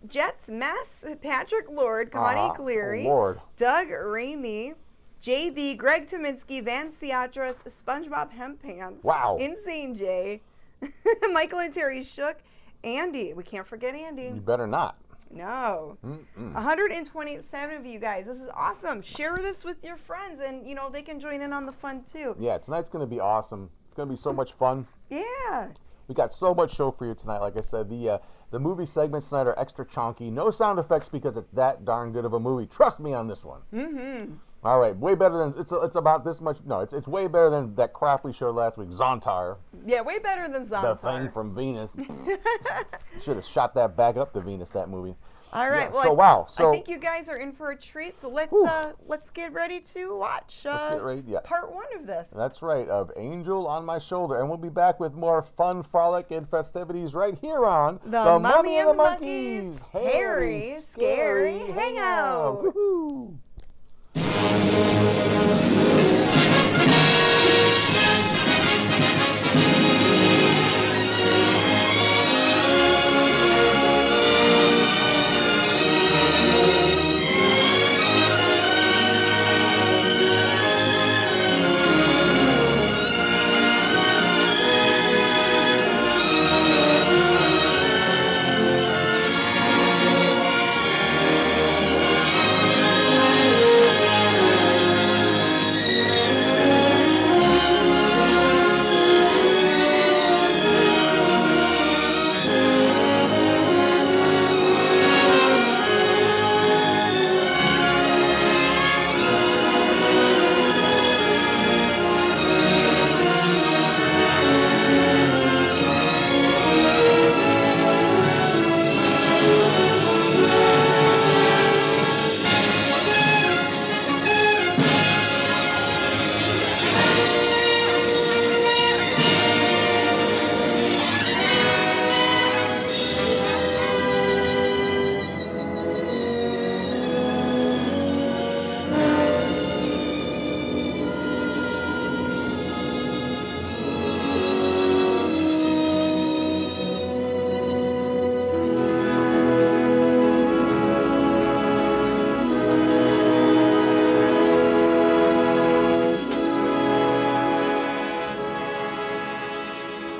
Speaker 2: Jets Mess, Patrick Lord, Connie Cleary,
Speaker 17: Lord.
Speaker 2: Doug Ramey, JB, Greg Tominski, Van Ciatras, SpongeBob Hempants.
Speaker 17: Wow.
Speaker 2: Insane Jay. Michael and Terry Shook. Andy. We can't forget Andy.
Speaker 17: You better not.
Speaker 2: No. 127 of you guys. This is awesome. Share this with your friends and, they can join in on the fun too.
Speaker 17: Yeah, tonight's going to be awesome. It's going to be so much fun.
Speaker 2: Yeah.
Speaker 17: We got so much show for you tonight. Like I said, the movie segments tonight are extra chonky. No sound effects because it's that darn good of a movie. Trust me on this one.
Speaker 2: Mm-hmm.
Speaker 17: All right, way better than it's about this much. No, it's way better than that crap we showed last week, Zontar.
Speaker 2: Yeah, way better than Zontar.
Speaker 17: The thing from Venus. Should have shot that back up to Venus, that movie.
Speaker 2: All right.
Speaker 17: Yeah,
Speaker 2: well,
Speaker 17: so
Speaker 2: I think you guys are in for a treat. So let's get ready to watch part 1 of this.
Speaker 17: That's right, of Angel on My Shoulder, and we'll be back with more fun, frolic, and festivities right here on
Speaker 2: the Mummy and the Monkeys Harry Scary Hangout.
Speaker 17: Woohoo!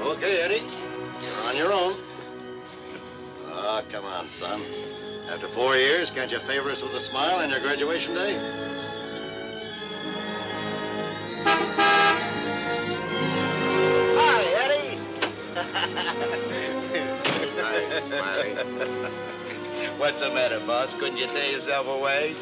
Speaker 3: Okay, Eddie. You're on your own. Oh, come on, son. After 4 years, can't you favor us with a smile on your graduation day? Hi, Eddie. Hi, Smiley. What's the matter, boss? Couldn't you tear yourself away?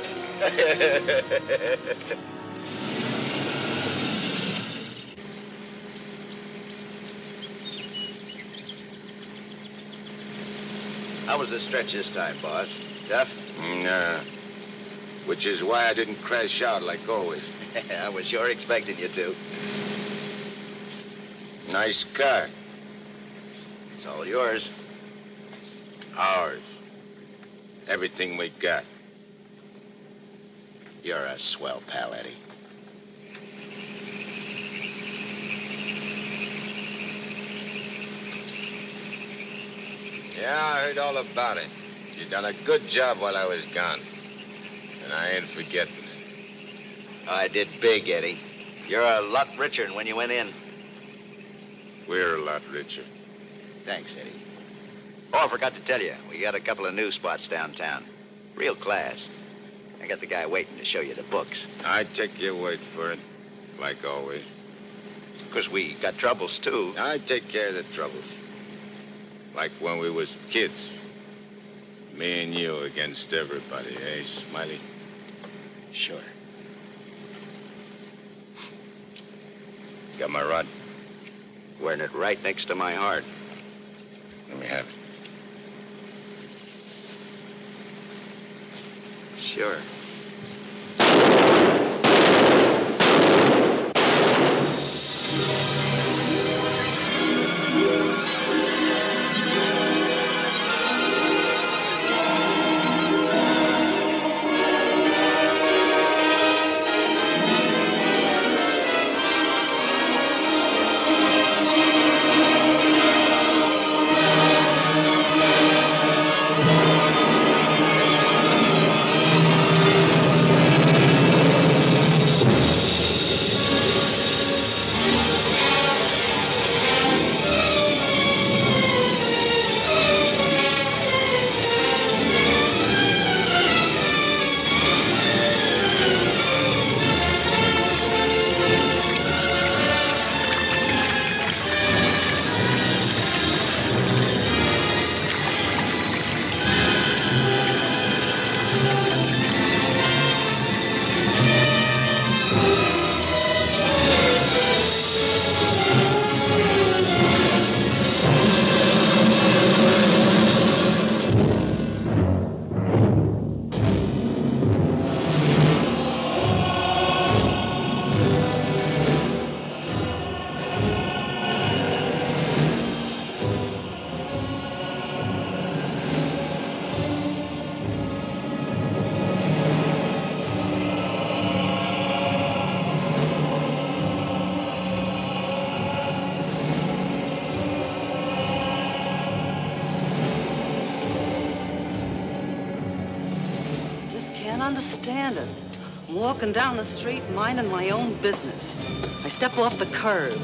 Speaker 3: How was the stretch this time, boss? Tough?
Speaker 4: Nah. Which is why I didn't crash out like always.
Speaker 3: I was sure expecting you to.
Speaker 4: Nice car.
Speaker 3: It's all yours.
Speaker 4: Ours. Everything we got.
Speaker 3: You're a swell pal, Eddie.
Speaker 4: Yeah, I heard all about it. You done a good job while I was gone. And I ain't forgetting it.
Speaker 3: I did big, Eddie. You're a lot richer than when you went in.
Speaker 4: We're a lot richer.
Speaker 3: Thanks, Eddie. Oh, I forgot to tell you. We got a couple of new spots downtown. Real class. I got the guy waiting to show you the books.
Speaker 4: I take your word for it, like always.
Speaker 3: Of course, we got troubles, too.
Speaker 4: I take care of the troubles. Like when we was kids. Me and you against everybody, eh, Smiley?
Speaker 3: Sure.
Speaker 4: Got my rod?
Speaker 3: Wearing it right next to my heart.
Speaker 4: Let me have it.
Speaker 3: Sure.
Speaker 5: Understand it. I'm walking down the street, minding my own business. I step off the curb.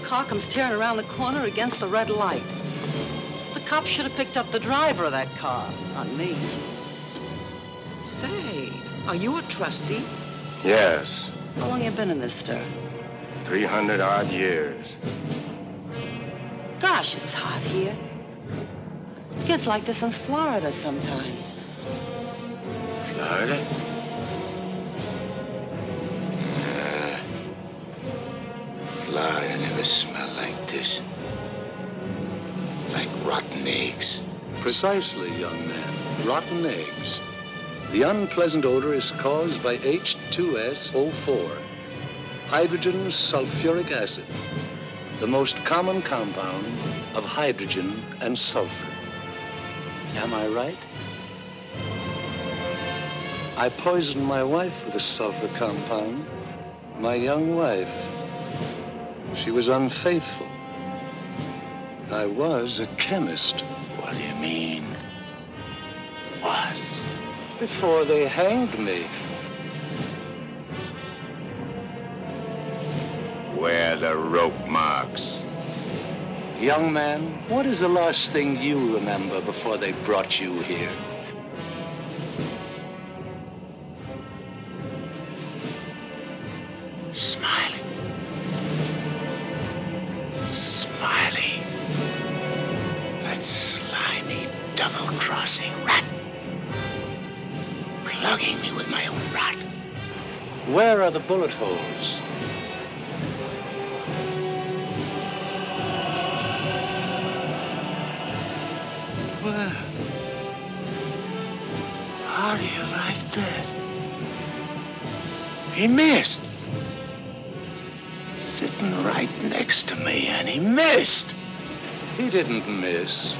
Speaker 5: Car comes tearing around the corner against the red light. The cop should have picked up the driver of that car, not me.
Speaker 23: Say, are you a trustee?
Speaker 4: Yes.
Speaker 5: How long you been in this stir?
Speaker 4: 300-odd years.
Speaker 5: Gosh, it's hot here. It gets like this in Florida sometimes.
Speaker 4: Florida? Florida never smelled like this. Like rotten eggs.
Speaker 6: Precisely, young man. Rotten eggs. The unpleasant odor is caused by H2SO4, hydrogen sulfuric acid, the most common compound of hydrogen and sulfur. Am I right? I poisoned my wife with a sulfur compound. My young wife. She was unfaithful. I was a chemist.
Speaker 4: What do you mean? Was?
Speaker 6: Before they hanged me.
Speaker 4: Where are the rope marks?
Speaker 6: Young man, what is the last thing you remember before they brought you here?
Speaker 4: Smiley. Smiley. That slimy, double-crossing rat. Plugging me with my own rod.
Speaker 6: Where are the bullet holes?
Speaker 4: Well,
Speaker 21: How do you like that? He missed. Sitting right next to me, and he missed.
Speaker 6: He didn't miss.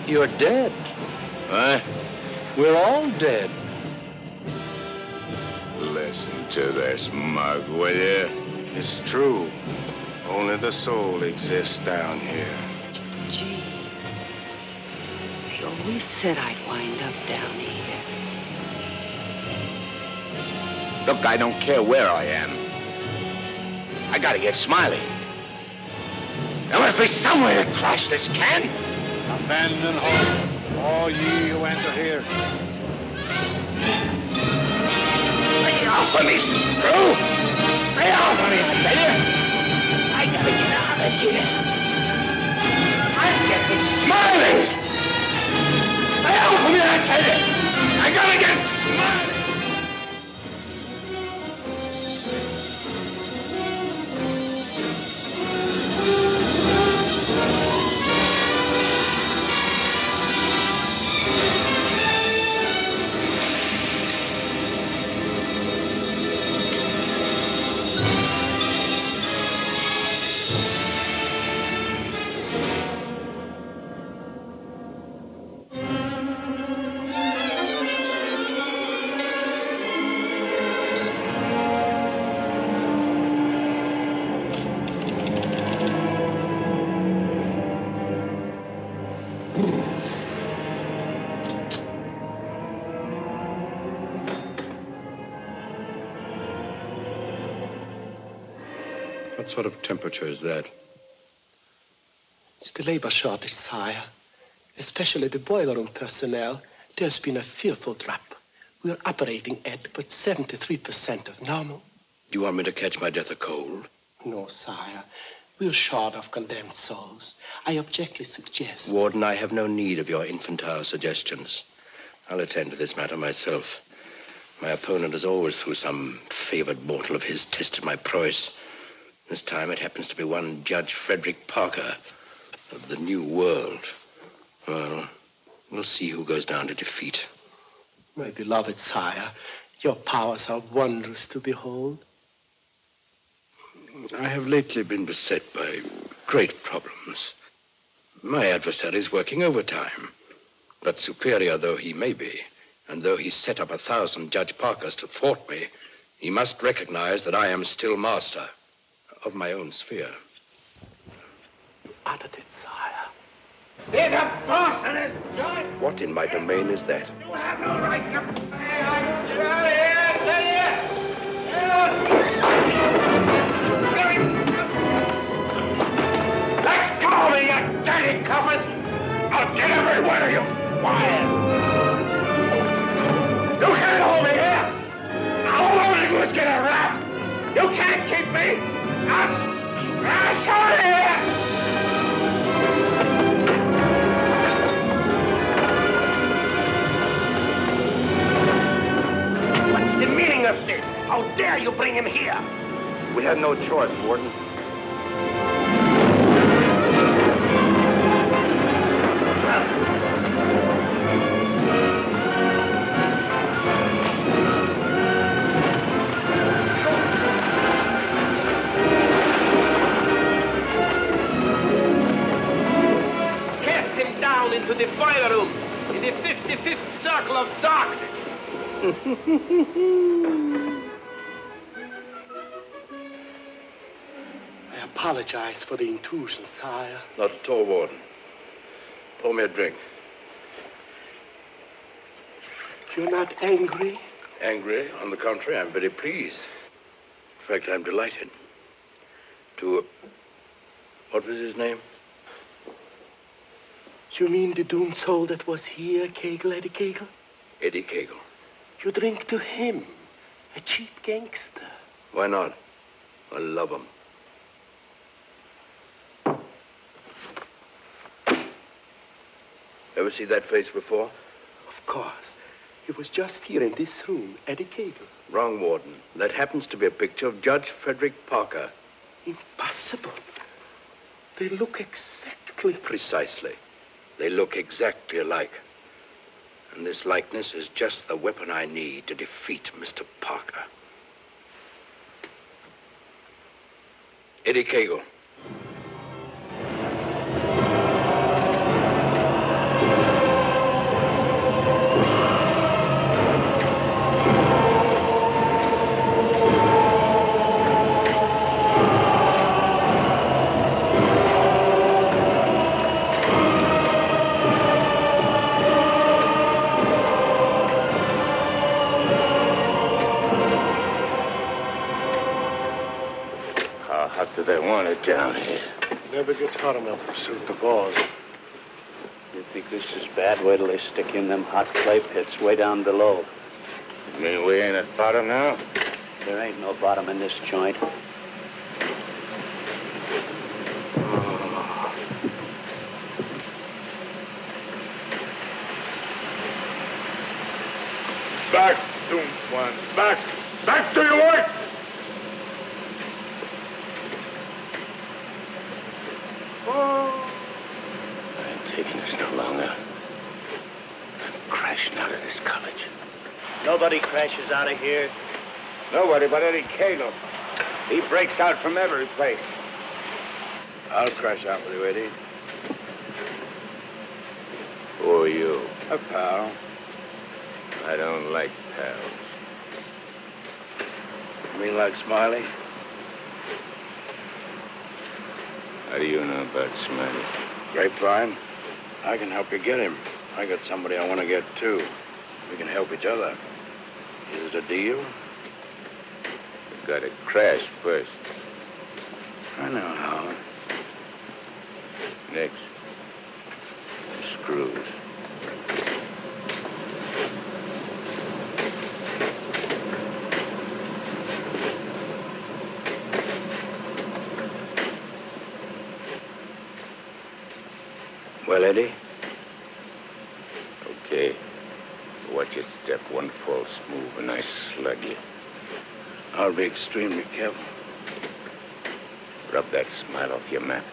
Speaker 6: You're dead.
Speaker 21: What?
Speaker 6: We're all dead.
Speaker 4: Listen to this mug, will you?
Speaker 21: It's true. Only the soul exists down here.
Speaker 5: Gee, they always said I'd wind up down here.
Speaker 21: Look, I don't care where I am. I gotta get Smiley. There must be somewhere to crash this can.
Speaker 6: Abandon hope, all ye who enter here.
Speaker 21: Lay off of me, screw! Lay off of me, I tell you! I gotta get out of here. I'm getting Smiley! Lay off of me, I tell you! I gotta get Smiley! What sort of temperature is that?
Speaker 7: It's the labor shortage, sire. Especially the boiler room personnel. There's been a fearful drop. We're operating at but 73% of normal.
Speaker 21: Do you want me to catch my death of cold?
Speaker 7: No, sire. We're short of condemned souls. I objectly suggest...
Speaker 21: Warden, I have no need of your infantile suggestions. I'll attend to this matter myself. My opponent has always, through some favored mortal of his, tested my prowess. This time it happens to be one Judge Frederick Parker of the New World. Well, we'll see who goes down to defeat.
Speaker 7: My beloved sire, your powers are wondrous to behold.
Speaker 21: I have lately been beset by great problems. My adversary is working overtime. But superior though he may be, and though he set up 1,000 Judge Parkers to thwart me, he must recognize that I am still master of my own sphere.
Speaker 7: Uttered it, sire.
Speaker 21: See the boss and his judge! What in my domain is that? You have no right to... Get out of here, I tell you! Let go of me, you dirty coppers! I'll get every one of you fired! You can't hold me here! All I'm gonna do is get a rat! You can't keep me! I'm trash out of here! What's the meaning of this? How dare you bring him here? We had no choice, Warden.
Speaker 7: Into the boiler room, in the 55th circle of darkness. I apologize for the intrusion, sire.
Speaker 21: Not at all, Warden. Pour me a drink.
Speaker 7: You're not angry?
Speaker 21: Angry? On the contrary, I'm very pleased. In fact, I'm delighted. What was his name?
Speaker 7: You mean the doomed soul that was here, Kegel, Eddie Kegel?
Speaker 21: Eddie Kegel.
Speaker 7: You drink to him, a cheap gangster.
Speaker 21: Why not? I love him. Ever see that face before?
Speaker 7: Of course. He was just here in this room, Eddie Kegel.
Speaker 21: Wrong, Warden. That happens to be a picture of Judge Frederick Parker.
Speaker 7: Impossible. They look exactly...
Speaker 21: Precisely. They look exactly alike. And this likeness is just the weapon I need to defeat Mr. Parker. Eddie Cagle.
Speaker 4: Do they want it down here?
Speaker 9: Never gets hot enough to suit the boss.
Speaker 11: You think this is bad? Wait till they stick you in them hot clay pits way down below.
Speaker 4: You mean we ain't at bottom now?
Speaker 11: There ain't no bottom in this joint.
Speaker 4: Back, doomed ones. Back! Back to your work! I ain't taking this no longer. I'm crashing out of this college.
Speaker 11: Nobody crashes out of here.
Speaker 4: Nobody but Eddie Cagle. He breaks out from every place.
Speaker 21: I'll crash out with you, Eddie.
Speaker 4: Who are you?
Speaker 21: A pal.
Speaker 4: I don't like pals.
Speaker 21: You mean like Smiley?
Speaker 4: How do you know about Smiley?
Speaker 21: Grapevine. I can help you get him. I got somebody I want to get, too. We can help each other. Is it a deal?
Speaker 4: You gotta crash first.
Speaker 21: I know how.
Speaker 4: Next. Screws.
Speaker 21: Well, Eddie?
Speaker 4: Okay. Watch your step. One false move and I slug you.
Speaker 21: I'll be extremely careful.
Speaker 4: Rub that smile off your map.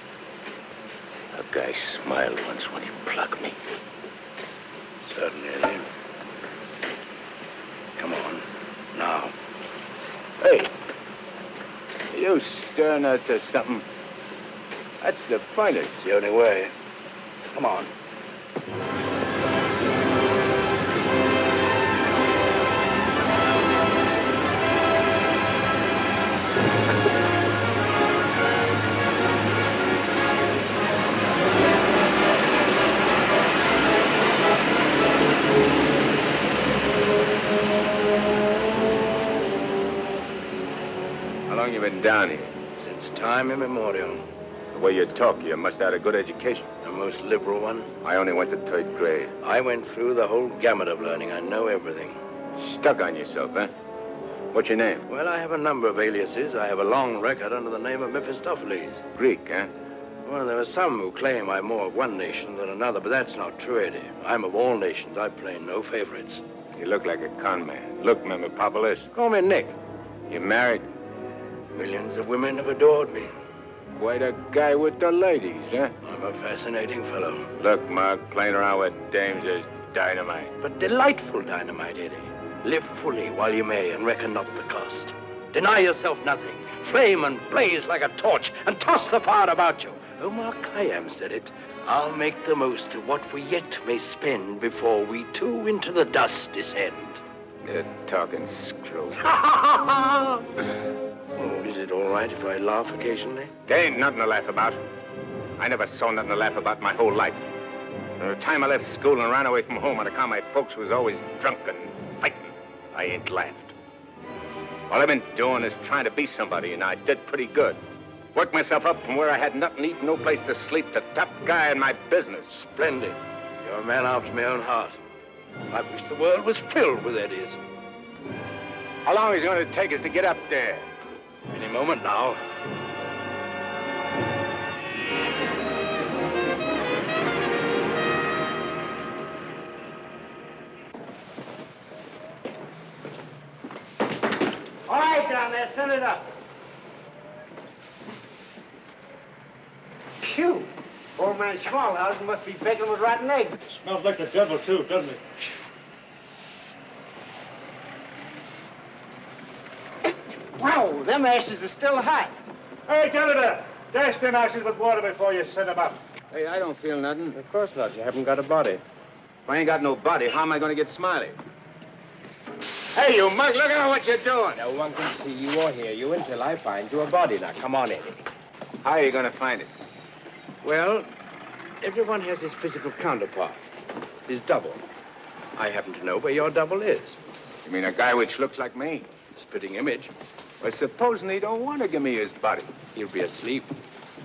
Speaker 4: A guy smiled once when he plugged me.
Speaker 21: Certainly, Eddie. Come on. Now.
Speaker 4: Hey! You stirring us to something? That's the finest.
Speaker 21: It's the only way. Come on.
Speaker 4: How long you been down here?
Speaker 21: Since time immemorial.
Speaker 4: The way you talk, you must have had a good education.
Speaker 21: The most liberal one.
Speaker 4: I only went to 3rd grade.
Speaker 21: I went through the whole gamut of learning. I know everything.
Speaker 4: Stuck on yourself, huh? What's your name?
Speaker 21: Well, I have a number of aliases. I have a long record under the name of Mephistopheles.
Speaker 4: Greek, huh?
Speaker 21: Well, there are some who claim I'm more of one nation than another, but that's not true, Eddie. I'm of all nations. I play no favorites.
Speaker 4: You look like a con man. Look, Mephistopheles.
Speaker 21: Call me Nick.
Speaker 4: You married?
Speaker 21: Millions of women have adored me.
Speaker 4: Quite a guy with the ladies, huh?
Speaker 21: I'm a fascinating fellow.
Speaker 4: Look, Mark, playing around with dames is dynamite.
Speaker 21: But delightful dynamite, Eddie. Live fully while you may and reckon not the cost. Deny yourself nothing. Flame and blaze like a torch and toss the fire about you. Omar Khayyam said it. I'll make the most of what we yet may spend before we too into the dust descend.
Speaker 4: You're talking screw.
Speaker 21: Oh, is it all right if I laugh occasionally?
Speaker 4: There ain't nothing to laugh about. I never saw nothing to laugh about my whole life. From the time I left school and ran away from home on account my folks was always drunk and fighting, I ain't laughed. All I've been doing is trying to be somebody, and I did pretty good. Worked myself up from where I had nothing to eat, no place to sleep, to top guy in my business.
Speaker 21: Splendid. You're a man after my own heart. I wish the world was filled with Eddies.
Speaker 4: How long is it going to take us to get up there?
Speaker 21: Any moment now.
Speaker 11: All right, down there, send it up. Phew. Old man Smallhouse must be baking with rotten eggs.
Speaker 9: Smells like the devil, too, doesn't it?
Speaker 11: Wow, them ashes are still hot.
Speaker 4: Hey, janitor, dash them ashes with water before you send them up.
Speaker 12: Hey, I don't feel nothing. Of course not. You haven't got a body.
Speaker 4: If I ain't got no body, how am I going to get Smiley? Hey, you mug, look at what you're doing.
Speaker 12: No one can see you or hear you until I find you a body. Now, come on, Eddie.
Speaker 4: How are you going to find it?
Speaker 12: Well, everyone has his physical counterpart, his double. I happen to know where your double is.
Speaker 4: You mean a guy which looks like me?
Speaker 12: Spitting image.
Speaker 4: Well, supposing he don't want to give me his body.
Speaker 12: He'll be asleep.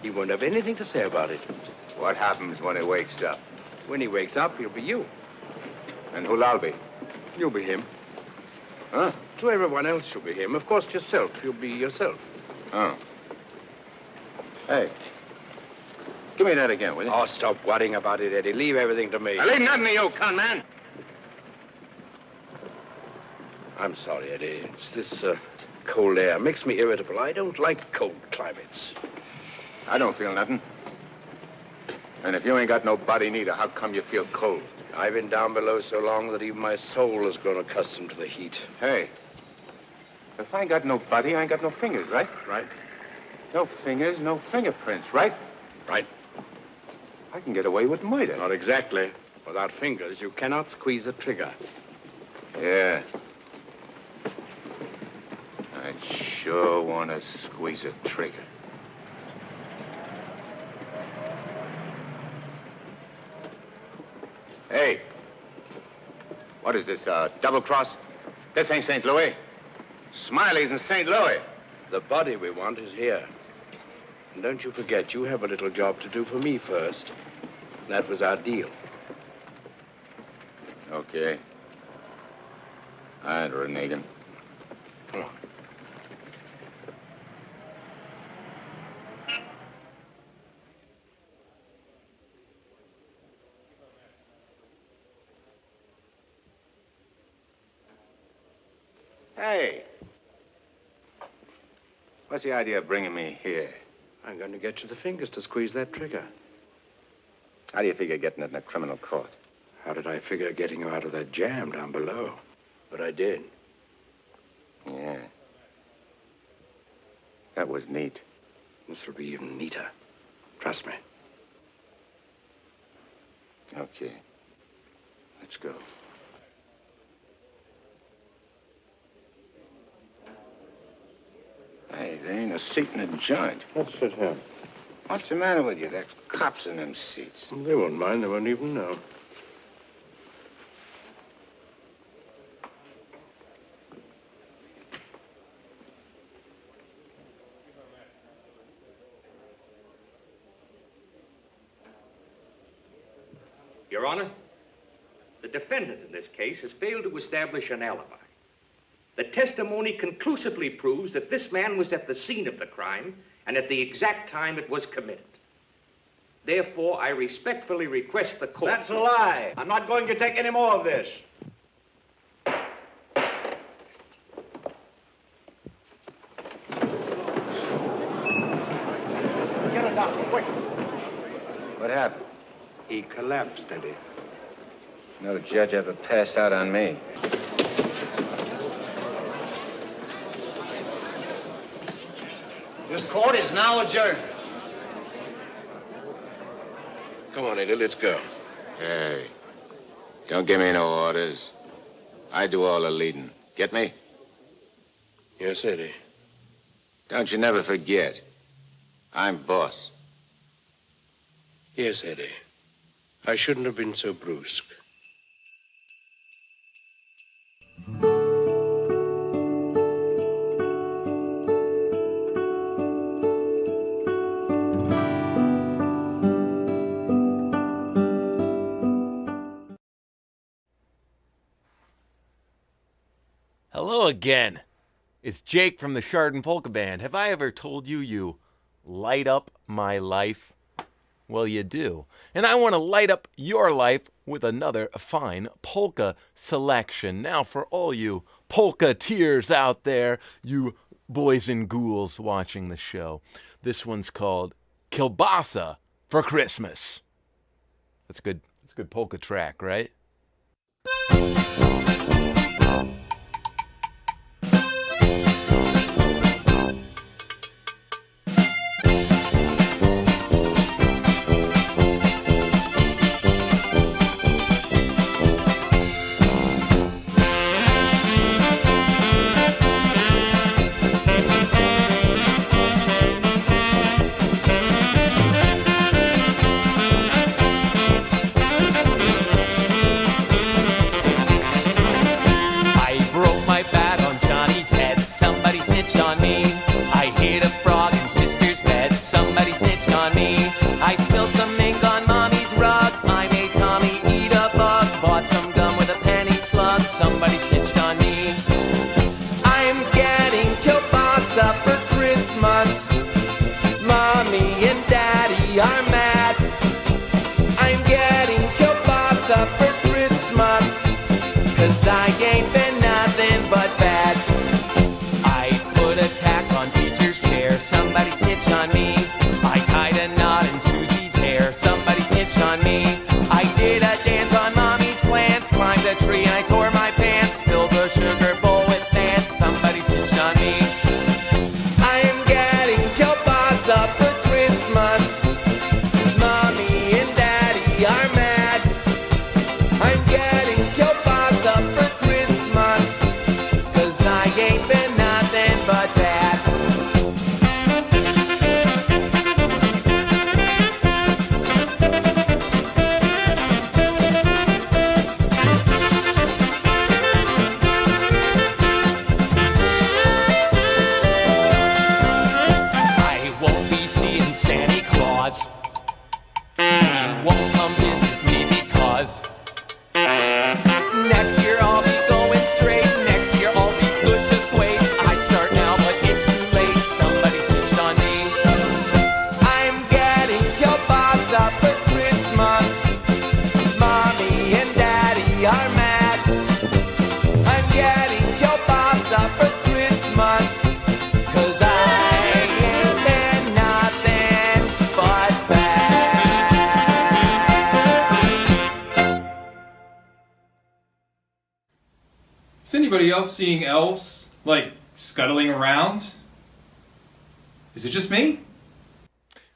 Speaker 12: He won't have anything to say about it.
Speaker 4: What happens when he wakes up?
Speaker 12: When he wakes up, he'll be you.
Speaker 4: And who'll I be?
Speaker 12: You'll be him.
Speaker 4: Huh?
Speaker 12: To everyone else, you'll be him. Of course, yourself. You'll be yourself.
Speaker 4: Oh. Hey. Give me that again, will you?
Speaker 12: Oh, stop worrying about it, Eddie. Leave everything to me.
Speaker 4: I leave nothing to you, con man.
Speaker 12: I'm sorry, Eddie. It's this cold air. Makes me irritable. I don't like cold climates.
Speaker 4: I don't feel nothing. And if you ain't got no body neither, how come you feel cold?
Speaker 12: I've been down below so long that even my soul has grown accustomed to the heat.
Speaker 4: Hey, if I ain't got no body, I ain't got no fingers, right?
Speaker 12: Right.
Speaker 4: No fingers, no fingerprints, right?
Speaker 12: Right.
Speaker 4: I can get away with murder.
Speaker 12: Not exactly. Without fingers, you cannot squeeze a trigger.
Speaker 4: Yeah. I'd sure want to squeeze a trigger. Hey, what is this, double cross? This ain't St. Louis. Smiley's in St. Louis.
Speaker 12: The body we want is here. And don't you forget, you have a little job to do for me first. That was our deal.
Speaker 4: Okay. All right, Renegan.
Speaker 12: Oh.
Speaker 4: Hey. What's the idea of bringing me here?
Speaker 12: I'm going to get you the fingers to squeeze that trigger.
Speaker 4: How do you figure getting it in a criminal court?
Speaker 12: How did I figure getting you out of that jam down below? But I did.
Speaker 4: Yeah. That was neat.
Speaker 12: This will be even neater. Trust me.
Speaker 4: Okay. Let's go. Hey, there ain't a seat in the joint.
Speaker 12: Let's sit here.
Speaker 4: What's the matter with you? There's cops in them seats.
Speaker 12: They won't mind. They won't even know.
Speaker 13: Your Honor, the defendant in this case has failed to establish an alibi. The testimony conclusively proves that this man was at the scene of the crime and at the exact time it was committed. Therefore, I respectfully request the court...
Speaker 11: That's a lie. I'm not going to take any more of this.
Speaker 12: Get a doctor, quick.
Speaker 4: What happened?
Speaker 12: He collapsed, Eddie.
Speaker 4: No judge ever passed out on me.
Speaker 11: This court is now adjourned.
Speaker 21: Come on, Eddie, let's go.
Speaker 4: Hey, don't give me no orders. I do all the leading. Get me?
Speaker 21: Yes, Eddie.
Speaker 4: Don't you never forget. I'm boss.
Speaker 21: Yes, Eddie. I shouldn't have been so brusque.
Speaker 14: Hello again. It's Jake from the Chardon Polka Band. Have I ever told you you light up my life? Well, you do. And I want to light up your life with another fine polka selection. Now, for all you polka-teers out there, you boys and ghouls watching the show, this one's called Kielbasa for Christmas. That's good. That's a good polka track, right?
Speaker 8: bought some gum with a penny slug. Somebody snitched on me. I'm getting kielbasa for Christmas. Mommy and Daddy are mad. I'm getting kielbasa for Christmas, 'cause I ain't been nothing but bad. I put a tack on teacher's chair. Somebody snitched on me. I tied a knot in Susie's hair. Somebody snitched on me. I did a dance on Mommy's plants. Climbed a tree and I tore my pants. Filled a sugar bowl with pants. Somebody snitched on me. I am getting kielbasa for Christmas. Mommy and Daddy are mad. I'm getting kielbasa for Christmas, 'cause I ain't been nothing but bad. I won't be seeing Santa Claus. He won't come visit me because next year I'll be going straight. Next year I'll be good, just wait. I'd start now, but it's too late. Somebody snitched on me. I'm getting kielbasa for Christmas. Mommy and Daddy are mad. I'm getting kielbasa for Christmas, 'cause I ain't been nothing but bad.
Speaker 15: Is anybody else seeing elves, like, scuttling around? Is it just me?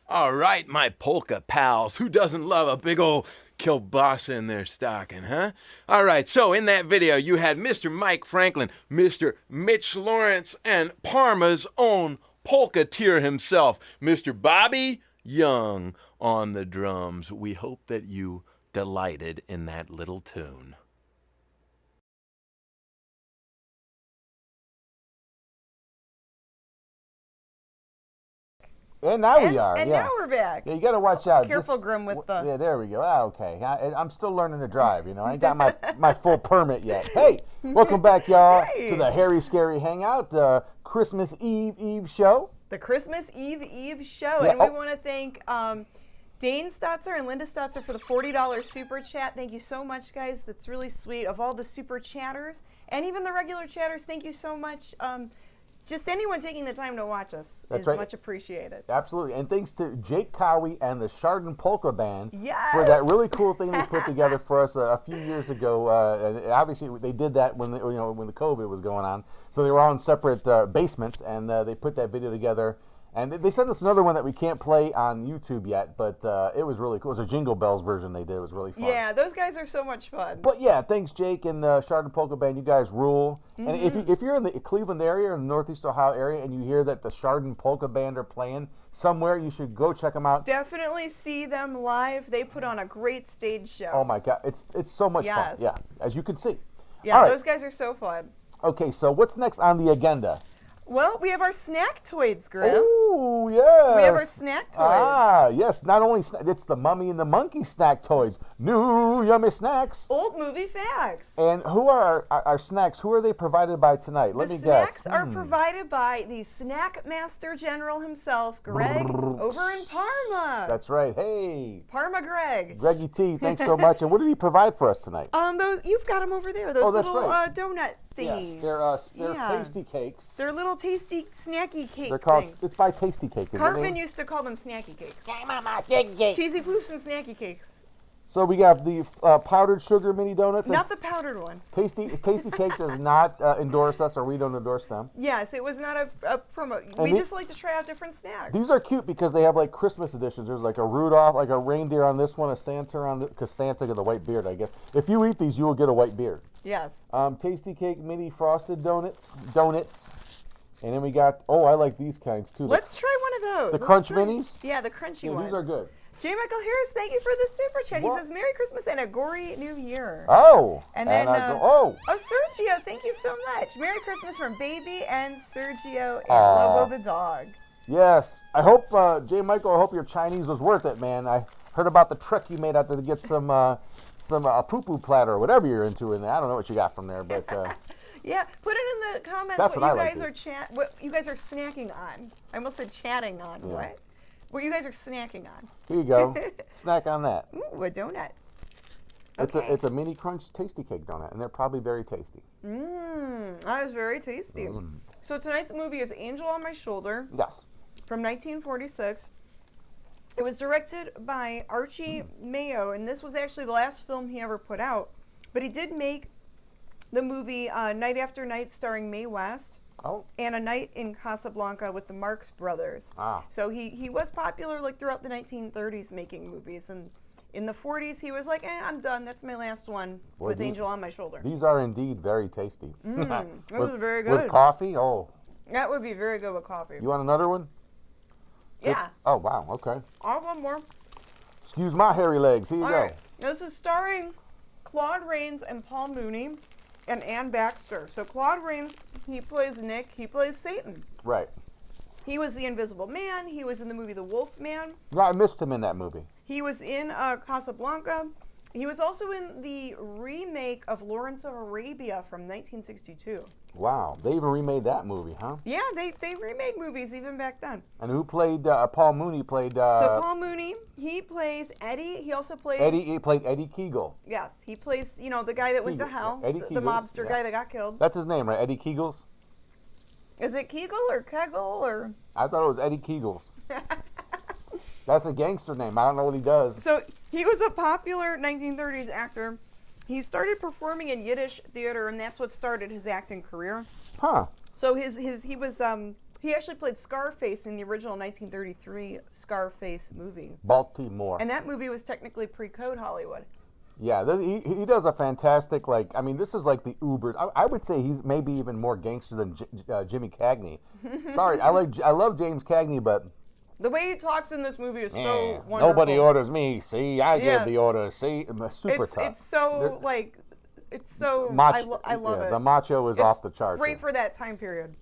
Speaker 14: All right, my polka pals. Who doesn't love a big old kielbasa in their stocking, huh? All right, so in that video, you had Mr. Mike Franklin, Mr. Mitch Lawrence, and Parma's own polka-teer himself, Mr. Bobby Young, on the drums. We hope that you delighted in that little tune.
Speaker 17: And now we are.
Speaker 2: And
Speaker 17: yeah.
Speaker 2: now we're back.
Speaker 17: Yeah, you got to watch out.
Speaker 2: Careful, Grim, with the...
Speaker 17: Yeah, there we go. Ah, okay. I'm still learning to drive, you know. I ain't got my full permit yet. Hey, welcome back, y'all, to the Harry Scary Hangout, Christmas Eve show.
Speaker 2: The Christmas Eve show.
Speaker 17: Yeah.
Speaker 2: And we want to thank Dane Stotzer and Linda Stotzer for the $40 super chat. Thank you so much, guys. That's really sweet. Of all the super chatters and even the regular chatters, thank you so much. Just anyone taking the time to watch us is much appreciated.
Speaker 17: Absolutely. And thanks to Jake Cowie and the Chardon Polka Band
Speaker 2: Yes!
Speaker 17: for that really cool thing they put together for us a few years ago. And obviously, they did that when when the COVID was going on. So they were all in separate basements, and they put that video together. And they sent us another one that we can't play on YouTube yet, but it was really cool. It was a Jingle Bells version they did. It was really fun.
Speaker 2: Yeah, those guys are so much fun.
Speaker 17: But yeah, thanks, Jake and Chardon Polka Band. You guys rule. And if you're in the Cleveland area or the Northeast Ohio area and you hear that the Chardon Polka Band are playing somewhere, you should go check them out.
Speaker 2: Definitely see them live. They put on a great stage show.
Speaker 17: Oh my God, it's so much fun. Yeah, as you can see.
Speaker 2: Yeah,
Speaker 17: all right.
Speaker 2: Those guys are so fun.
Speaker 17: Okay, so what's next on the agenda?
Speaker 2: Well, we have our snack toys, Grim.
Speaker 17: Oh, yes.
Speaker 2: We have our snack toys.
Speaker 17: Ah, yes. Not only it's the Mummy and the Monkey snack toys. New yummy snacks.
Speaker 2: Old movie facts.
Speaker 17: And who are our snacks? Who are they provided by tonight? Let me guess.
Speaker 2: The snacks are provided by the Snack Master General himself, Greg, over in Parma.
Speaker 17: That's right. Hey.
Speaker 2: Parma Greg.
Speaker 17: Greggy T, thanks so much. And what did he provide for us tonight?
Speaker 2: Those you've got them over there. Those little donut thingies.
Speaker 17: Yes, they're tasty cakes.
Speaker 2: They're little tasty snacky cake
Speaker 17: They're called.
Speaker 2: things.
Speaker 17: It's by Tasty Cake.
Speaker 2: Cartman used to call them snacky cakes. Cheesy poofs and snacky cakes.
Speaker 17: So we got the powdered sugar mini donuts.
Speaker 2: Not the powdered one.
Speaker 17: Tasty Cake does not endorse us, or we don't endorse them.
Speaker 2: Yes, it was not a promo. We just like to try out different snacks.
Speaker 17: These are cute because they have like Christmas editions. There's like a Rudolph, like a reindeer on this one, a Santa on this, because Santa got the white beard, I guess. If you eat these, you will get a white beard.
Speaker 2: Yes.
Speaker 17: Tasty Cake mini frosted donuts. And then we got, I like these kinds too.
Speaker 2: Let's try one of those.
Speaker 17: The Crunch Minis?
Speaker 2: Yeah, the crunchy ones.
Speaker 17: These are good.
Speaker 2: J. Michael Harris, thank you for the super chat. He says, Merry Christmas and a gory new year.
Speaker 17: Oh.
Speaker 2: And then, Sergio, thank you so much. Merry Christmas from Baby and Sergio and Lobo the dog.
Speaker 17: Yes. I hope, J. Michael, I hope your Chinese was worth it, man. I heard about the trick you made out there to get some some a poo-poo platter or whatever you're into in there. I don't know what you got from there, but
Speaker 2: yeah, put it in the comments
Speaker 17: That's
Speaker 2: what
Speaker 17: what
Speaker 2: you
Speaker 17: I
Speaker 2: guys
Speaker 17: like
Speaker 2: are what you guys are snacking on. I almost said chatting on.
Speaker 17: Yeah.
Speaker 2: What you guys are snacking on.
Speaker 17: here you go. Snack on that.
Speaker 2: Ooh, a donut.
Speaker 17: It's a mini crunch tasty cake donut, and they're probably very tasty.
Speaker 2: That is very tasty. So tonight's movie is Angel on My Shoulder.
Speaker 17: Yes.
Speaker 2: From 1946. It was directed by Archie Mayo, and this was actually the last film he ever put out. But he did make the movie Night After Night starring Mae West.
Speaker 17: Oh.
Speaker 2: And A Night in Casablanca with the Marx Brothers.
Speaker 17: Ah.
Speaker 2: So he was popular like throughout the 1930s making movies, and in the 40s he was like, I'm done. That's my last one with Angel on My Shoulder.
Speaker 17: These are indeed very tasty.
Speaker 2: That was very good.
Speaker 17: With coffee? Oh.
Speaker 2: That would be very good with coffee.
Speaker 17: You want another one?
Speaker 2: Yeah.
Speaker 17: Oh, wow. Okay.
Speaker 2: I'll have one more.
Speaker 17: Excuse my hairy legs. Here you
Speaker 2: All
Speaker 17: go.
Speaker 2: right. This is starring Claude Rains and Paul Mooney and Ann Baxter. So Claude Rains, he plays Nick. He plays Satan.
Speaker 17: Right.
Speaker 2: He was the Invisible Man. He was in the movie The Wolf Man.
Speaker 17: Yeah, I missed him in that movie.
Speaker 2: He was in Casablanca. He was also in the remake of Lawrence of Arabia from 1962.
Speaker 17: Wow. They even remade that movie, huh?
Speaker 2: Yeah, they remade movies even back then.
Speaker 17: And who played, Paul Mooney played...
Speaker 2: So Paul Mooney, he plays Eddie. He also plays...
Speaker 17: He played Eddie Kegel.
Speaker 2: Yes, he plays, the guy that went to hell.
Speaker 17: Eddie
Speaker 2: the mobster guy that got killed.
Speaker 17: That's his name, right? Eddie Kegels?
Speaker 2: Is it Kegel or Kegel or...
Speaker 17: I thought it was Eddie Kegels. That's a gangster name. I don't know what he does.
Speaker 2: So he was a popular 1930s actor. He started performing in Yiddish theater, and that's what started his acting career.
Speaker 17: Huh.
Speaker 2: So he actually played Scarface in the original 1933 Scarface movie.
Speaker 17: Baltimore.
Speaker 2: And that movie was technically pre-code Hollywood.
Speaker 17: Yeah, he does a fantastic, this is like the Uber. I would say he's maybe even more gangster than Jimmy Cagney. Sorry, I love James Cagney, but...
Speaker 2: The way he talks in this movie is so wonderful.
Speaker 17: Nobody orders me. See, I give the order. See, super tough.
Speaker 2: It's so I love it.
Speaker 17: The macho is off the charts.
Speaker 2: Great for that time period.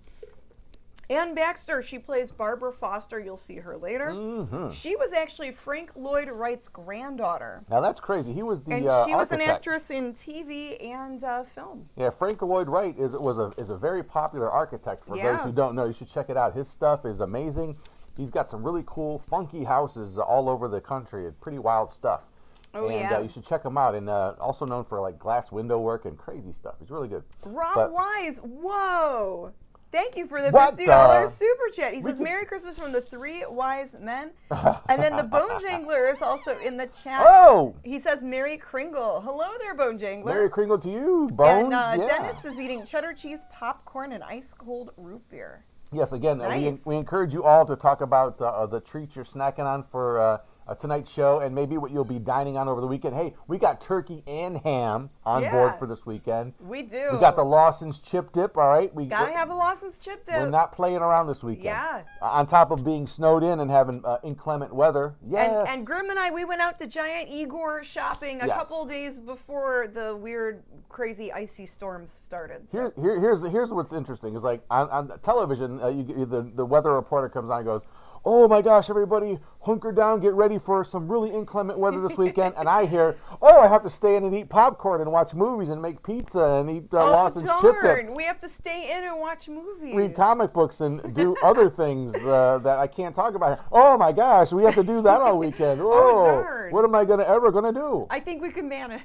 Speaker 2: Ann Baxter, she plays Barbara Foster. You'll see her later.
Speaker 17: Mm-hmm.
Speaker 2: She was actually Frank Lloyd Wright's granddaughter.
Speaker 17: Now that's crazy. He was the
Speaker 2: and she was an actress in TV and film.
Speaker 17: Yeah, Frank Lloyd Wright is a very popular architect. For those who don't know, you should check it out. His stuff is amazing. He's got some really cool, funky houses all over the country. It's pretty wild stuff.
Speaker 2: Oh,
Speaker 17: and you should check him out. And also known for glass window work and crazy stuff. He's really good.
Speaker 2: Rob Wise, whoa! Thank you for the $50 super chat. He says, Merry Christmas from the 3 wise men. And then the Bone Jangler is also in the chat.
Speaker 17: Oh!
Speaker 2: He says, Merry Kringle. Hello there, Bone Jangler.
Speaker 17: Merry Kringle to you, Bones.
Speaker 2: And Dennis is eating cheddar cheese, popcorn, and ice cold root beer.
Speaker 17: Yes, again,
Speaker 2: nice.
Speaker 17: we encourage you all to talk about the treats you're snacking on for tonight's show and maybe what you'll be dining on over the weekend. Hey, we got turkey and ham on board for this weekend.
Speaker 2: We do.
Speaker 17: We got the Lawson's chip dip, all right? We
Speaker 2: gotta have the Lawson's chip dip.
Speaker 17: We're not playing around this weekend.
Speaker 2: Yeah.
Speaker 17: On top of being snowed in and having inclement weather. Yes.
Speaker 2: And Grim and I, we went out to Giant Igor shopping a couple days before the weird, crazy, icy storms started. So.
Speaker 17: Here's what's interesting is on television, the weather reporter comes on and goes, oh my gosh, everybody hunker down, get ready for some really inclement weather this weekend. And I hear, I have to stay in and eat popcorn and watch movies and make pizza and eat Lawson's chip dip.
Speaker 2: We have to stay in and watch movies.
Speaker 17: Read comic books and do other things that I can't talk about here. Oh my gosh, we have to do that all weekend.
Speaker 2: Darn.
Speaker 17: What am I ever going to do?
Speaker 2: I think we can manage.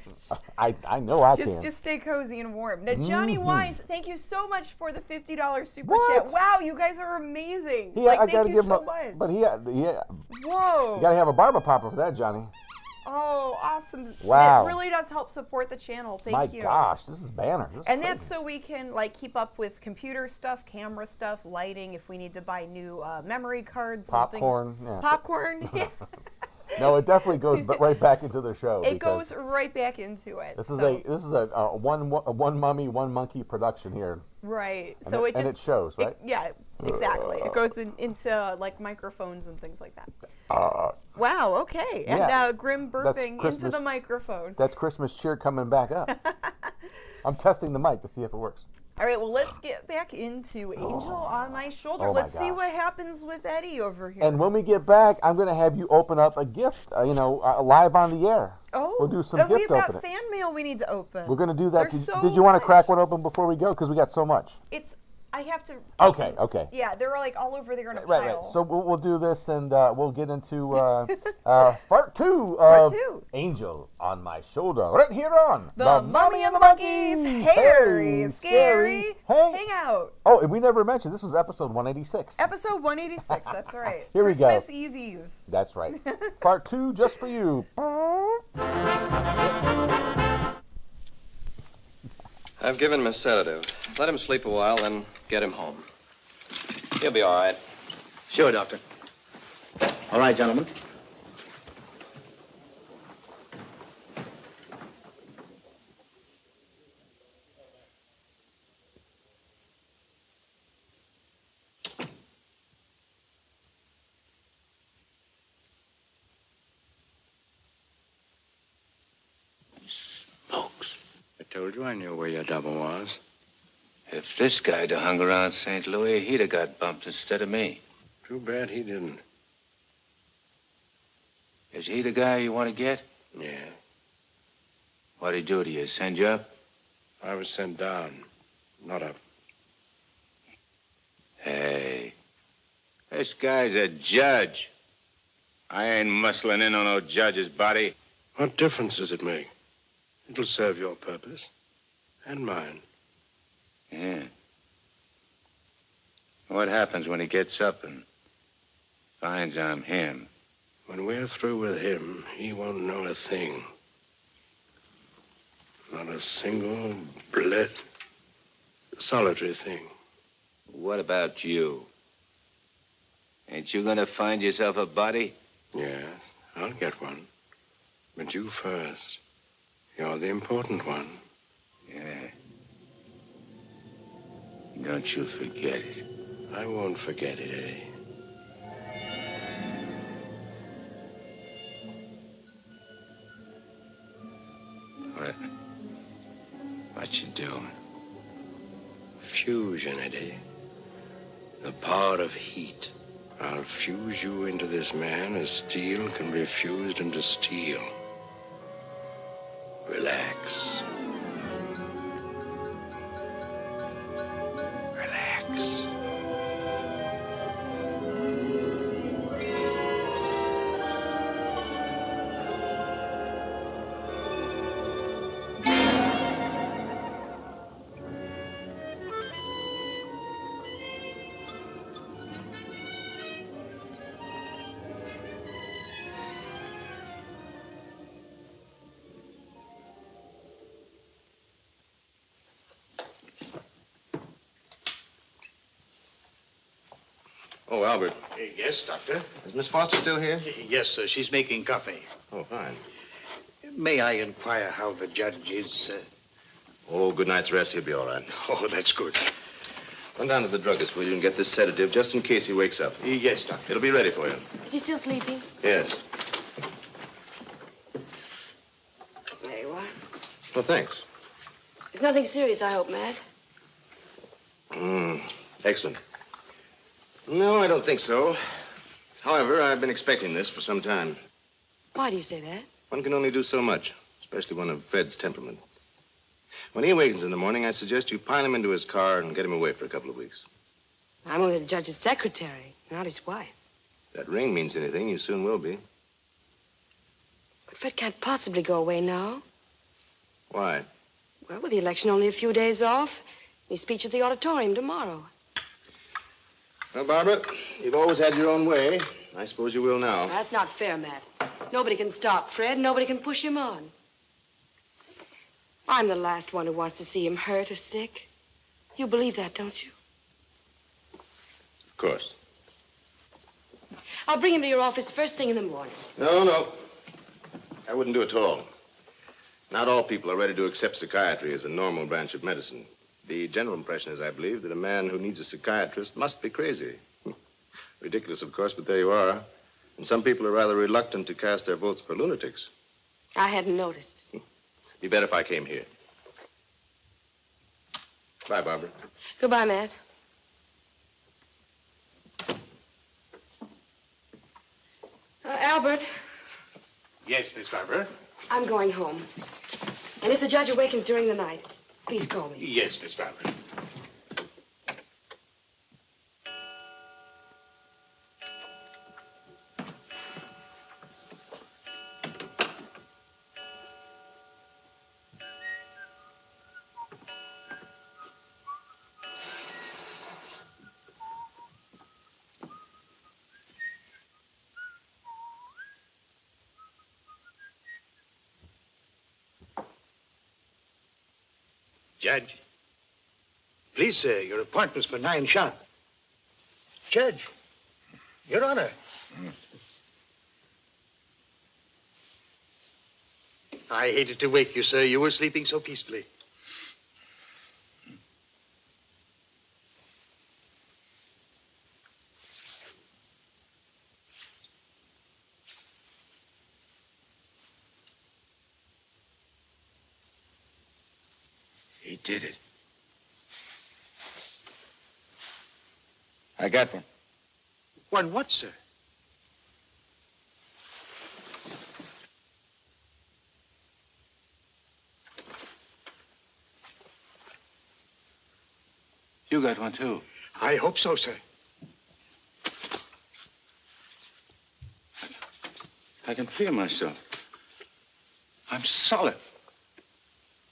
Speaker 17: I know I can.
Speaker 2: Just stay cozy and warm. Now, Johnny Wise, thank you so much for the $50 super chat. Wow, you guys are amazing. Thank you so much.
Speaker 17: But
Speaker 2: whoa.
Speaker 17: You gotta have a barber popper for that, Johnny.
Speaker 2: Oh, awesome.
Speaker 17: Wow.
Speaker 2: It really does help support the channel. Thank you.
Speaker 17: My gosh, this is banner.
Speaker 2: That's so we can keep up with computer stuff, camera stuff, lighting, if we need to buy new memory cards.
Speaker 17: Popcorn.
Speaker 2: And things.
Speaker 17: Yeah.
Speaker 2: Popcorn. Yeah.
Speaker 17: No, it definitely goes right back into the show.
Speaker 2: It goes right back into it.
Speaker 17: This is a one mummy, one monkey production here.
Speaker 2: Right.
Speaker 17: And
Speaker 2: so
Speaker 17: it shows, right?
Speaker 2: Yeah, exactly. It goes into microphones and things like that. Wow. Okay. And Grim burping into the microphone.
Speaker 17: That's Christmas cheer coming back up. I'm testing the mic to see if it works.
Speaker 2: All right, well, let's get back into Angel on My Shoulder.
Speaker 17: Oh my
Speaker 2: Let's see
Speaker 17: gosh.
Speaker 2: what happens with Eddie over here.
Speaker 17: And when we get back, I'm going to have you open up a gift, live on the air.
Speaker 2: Oh,
Speaker 17: we'll do some
Speaker 2: and
Speaker 17: gift
Speaker 2: we've got
Speaker 17: opening.
Speaker 2: fan mail we need to open.
Speaker 17: We're going to do that.
Speaker 2: There's
Speaker 17: Did you want to crack one open before we go? Because we got so much.
Speaker 2: I have to.
Speaker 17: Okay.
Speaker 2: Yeah, they're like all over there in a pile.
Speaker 17: Right. So we'll do this, and we'll get into part 2 of Angel on My Shoulder, right here on
Speaker 2: The Mummy and the Monkeys Hairy Scary Hangout.
Speaker 17: Oh, and we never mentioned this was episode 186.
Speaker 2: Episode 186. That's right.
Speaker 17: Here we go.
Speaker 2: Christmas Eve.
Speaker 17: That's right. Part 2 just for you.
Speaker 16: I've given him a sedative. Let him sleep a while, then get him home. He'll be all right.
Speaker 21: Sure, Doctor. All right, gentlemen.
Speaker 11: I told you I knew where your double was.
Speaker 4: If this guy'd have hung around St. Louis, he'd have got bumped instead of me.
Speaker 11: Too bad he didn't.
Speaker 4: Is he the guy you want to get?
Speaker 11: Yeah.
Speaker 4: What'd he do to you? Send you up?
Speaker 11: I was sent down, not up.
Speaker 4: Hey, this guy's a judge. I ain't muscling in on no judge's body.
Speaker 11: What difference does it make? It'll serve your purpose. And mine.
Speaker 4: Yeah. What happens when he gets up and finds I'm him?
Speaker 11: When we're through with him, he won't know a thing. Not a single solitary thing.
Speaker 4: What about you? Ain't you gonna find yourself a body?
Speaker 11: Yeah, I'll get one. But you first. You're the important one.
Speaker 4: Yeah. Don't you forget it.
Speaker 11: I won't forget it, Eddie.
Speaker 4: What you doing?
Speaker 11: Fusion, Eddie. The power of heat. I'll fuse you into this man as steel can be fused into steel. Relax. Relax.
Speaker 3: Oh, Albert.
Speaker 18: Yes, Doctor?
Speaker 3: Is Miss Foster still here?
Speaker 18: Yes, sir. She's making coffee.
Speaker 3: Oh, fine.
Speaker 18: May I inquire how the judge is?
Speaker 3: Oh, good night's rest. He'll be all right.
Speaker 18: Oh, that's good.
Speaker 3: Run down to the druggist, will you, and get this sedative just in case he wakes up.
Speaker 18: Yes, Doctor.
Speaker 3: It'll be ready for you.
Speaker 19: Is he still sleeping?
Speaker 3: Yes.
Speaker 19: There you are.
Speaker 3: Well, thanks.
Speaker 19: It's nothing serious, I hope, Matt.
Speaker 3: Excellent. No, I don't think so. However, I've been expecting this for some time.
Speaker 19: Why do you say that?
Speaker 3: One can only do so much, especially one of Fred's temperament. When he awakens in the morning, I suggest you pile him into his car and get him away for a couple of weeks.
Speaker 19: I'm only the judge's secretary, not his wife.
Speaker 3: If that ring means anything, you soon will be.
Speaker 19: But Fred can't possibly go away now.
Speaker 3: Why?
Speaker 19: Well, with the election only a few days off, his speech at the auditorium tomorrow.
Speaker 3: Well, Barbara, you've always had your own way. I suppose you will now.
Speaker 19: That's not fair, Matt. Nobody can stop Fred. Nobody can push him on. I'm the last one who wants to see him hurt or sick. You believe that, don't you?
Speaker 3: Of course.
Speaker 19: I'll bring him to your office first thing in the morning.
Speaker 3: No. I wouldn't do it at all. Not all people are ready to accept psychiatry as a normal branch of medicine. The general impression is, I believe, that a man who needs a psychiatrist must be crazy. Ridiculous, of course, but there you are. And some people are rather reluctant to cast their votes for lunatics.
Speaker 19: I hadn't noticed.
Speaker 3: Be better if I came here. Bye, Barbara.
Speaker 19: Goodbye, Matt. Albert,
Speaker 18: Yes, Miss Barbara.
Speaker 19: I'm going home. And if the judge awakens during the night, please call me.
Speaker 18: Yes, Miss Barbara.
Speaker 10: Judge. Please, sir, your appointment's for 9 sharp. Judge. Your Honor. I hated to wake you, sir. You were sleeping so peacefully.
Speaker 11: He did it. I got one.
Speaker 10: One what, sir?
Speaker 11: You got one, too.
Speaker 10: I hope so, sir.
Speaker 11: I can feel myself. I'm solid.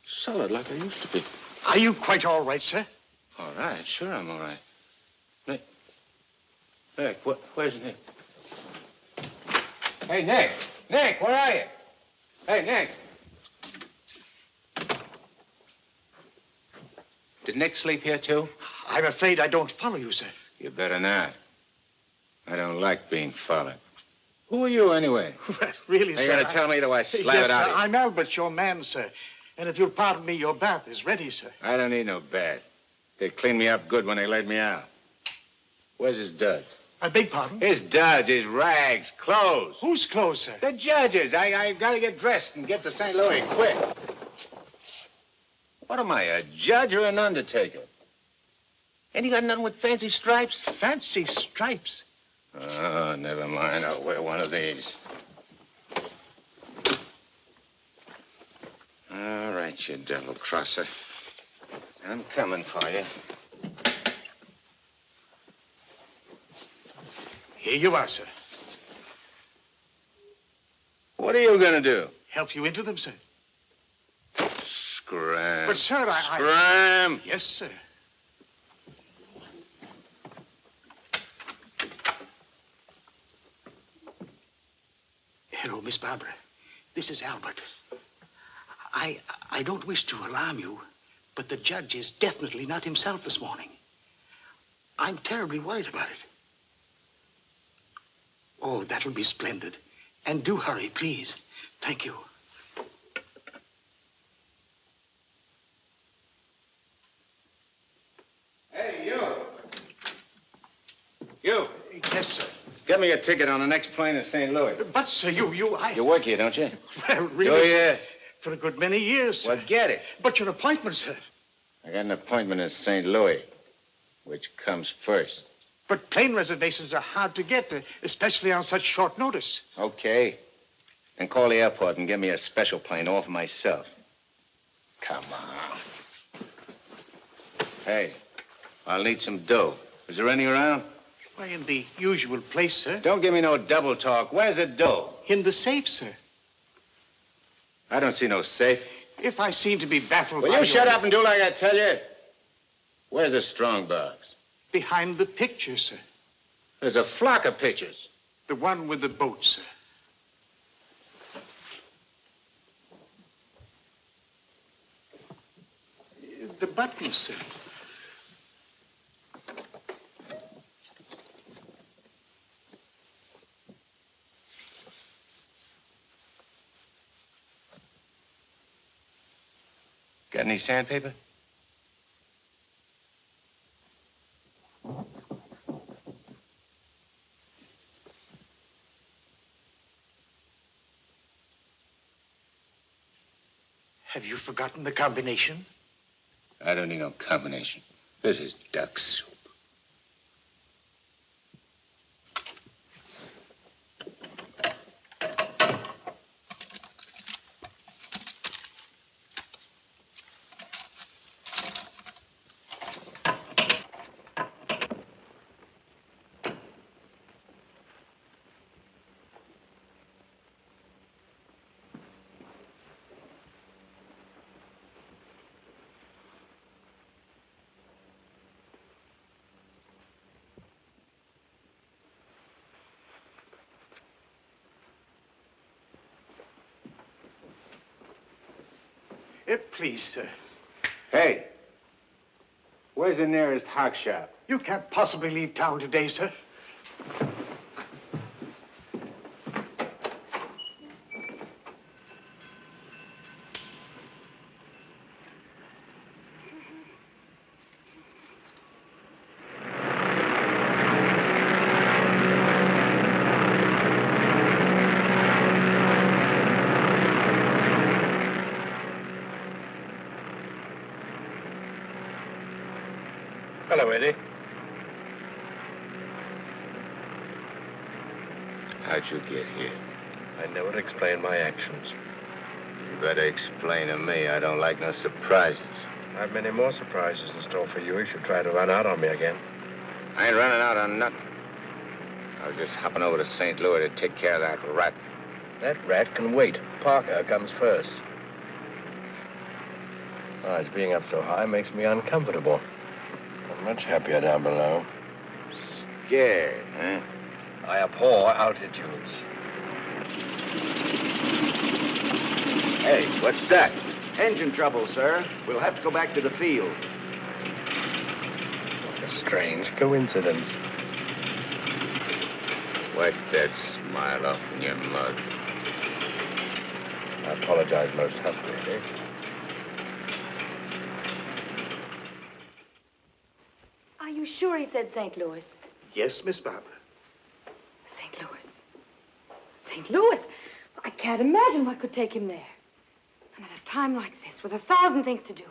Speaker 11: Solid like I used to be.
Speaker 10: Are you quite all right, sir?
Speaker 11: All right, sure I'm all right. Nick, where's Nick? Hey, Nick! Nick, where are you? Hey, Nick! Did Nick sleep here, too?
Speaker 10: I'm afraid I don't follow you, sir.
Speaker 11: You better not. I don't like being followed. Who are you, anyway?
Speaker 10: Really,
Speaker 11: Are you
Speaker 10: sir?
Speaker 11: going to tell me the way I slap
Speaker 10: Yes,
Speaker 11: it out
Speaker 10: sir.
Speaker 11: of you?
Speaker 10: I'm Albert, your man, sir. And if you'll pardon me, your bath is ready, sir.
Speaker 11: I don't need no bath. They cleaned me up good when they laid me out. Where's his duds?
Speaker 10: I beg pardon?
Speaker 11: His duds, his rags, clothes.
Speaker 10: Whose clothes, sir?
Speaker 11: The judge's. I got to get dressed and get to St. Louis quick. What am I, a judge or an undertaker? Ain't you got nothing with fancy stripes?
Speaker 10: Fancy stripes?
Speaker 11: Oh, never mind. I'll wear one of these. All right, you devil crosser. I'm coming for you.
Speaker 10: Here you are, sir.
Speaker 11: What are you going to do?
Speaker 10: Help you into them, sir.
Speaker 11: Scram.
Speaker 10: But, sir,
Speaker 11: Scram.
Speaker 10: Yes, sir. Hello, Miss Barbara. This is Albert. I don't wish to alarm you, but the judge is definitely not himself this morning. I'm terribly worried about it. Oh, that'll be splendid. And do hurry, please. Thank you.
Speaker 11: Hey, you. You.
Speaker 10: Yes, sir.
Speaker 11: Get me a ticket on the next plane to St. Louis.
Speaker 10: But, sir,
Speaker 11: You work here, don't you?
Speaker 10: Well, really,
Speaker 11: Oh, yeah.
Speaker 10: for a good many years, sir.
Speaker 11: Well, get it.
Speaker 10: But your appointment, sir.
Speaker 11: I got an appointment in St. Louis. Which comes first?
Speaker 10: But plane reservations are hard to get, especially on such short notice.
Speaker 11: Okay. Then call the airport and get me a special plane all for myself. Come on. Hey, I'll need some dough. Is there any around?
Speaker 10: Why, in the usual place, sir.
Speaker 11: Don't give me no double talk. Where's the dough?
Speaker 10: In the safe, sir.
Speaker 11: I don't see no safe.
Speaker 10: If I seem to be baffled
Speaker 11: Will
Speaker 10: by
Speaker 11: you shut up and do like I tell you? Where's the strong box?
Speaker 10: Behind the picture, sir.
Speaker 11: There's a flock of pictures.
Speaker 10: The one with the boat, sir. The button, sir.
Speaker 11: Got any sandpaper?
Speaker 10: Have you forgotten the combination?
Speaker 11: I don't need no combination. This is duck soup.
Speaker 10: Please, sir.
Speaker 4: Hey, where's the nearest hock shop?
Speaker 10: You can't possibly leave town today, sir.
Speaker 16: Hello, Eddie.
Speaker 11: How'd you get here?
Speaker 16: I never explain my actions.
Speaker 11: You better explain to me. I don't like no surprises.
Speaker 16: I have many more surprises in store for you if you try to run out on me again.
Speaker 11: I ain't running out on nothing. I was just hopping over to St. Louis to take care of that rat.
Speaker 16: That rat can wait. Parker comes first. Oh, being up so high makes me uncomfortable. I'm much happier down below.
Speaker 11: Scared, huh?
Speaker 16: I abhor altitudes.
Speaker 1: Hey, what's that? Engine trouble, sir. We'll have to go back to the field.
Speaker 16: What a strange coincidence.
Speaker 11: Wipe that smile off in your mug.
Speaker 16: I apologize most humbly, Eddie.
Speaker 19: Are you sure he said St. Louis?
Speaker 10: Yes, Miss Barbara.
Speaker 19: St. Louis. St. Louis? I can't imagine what could take him there. And at a time like this, with 1,000 things to do.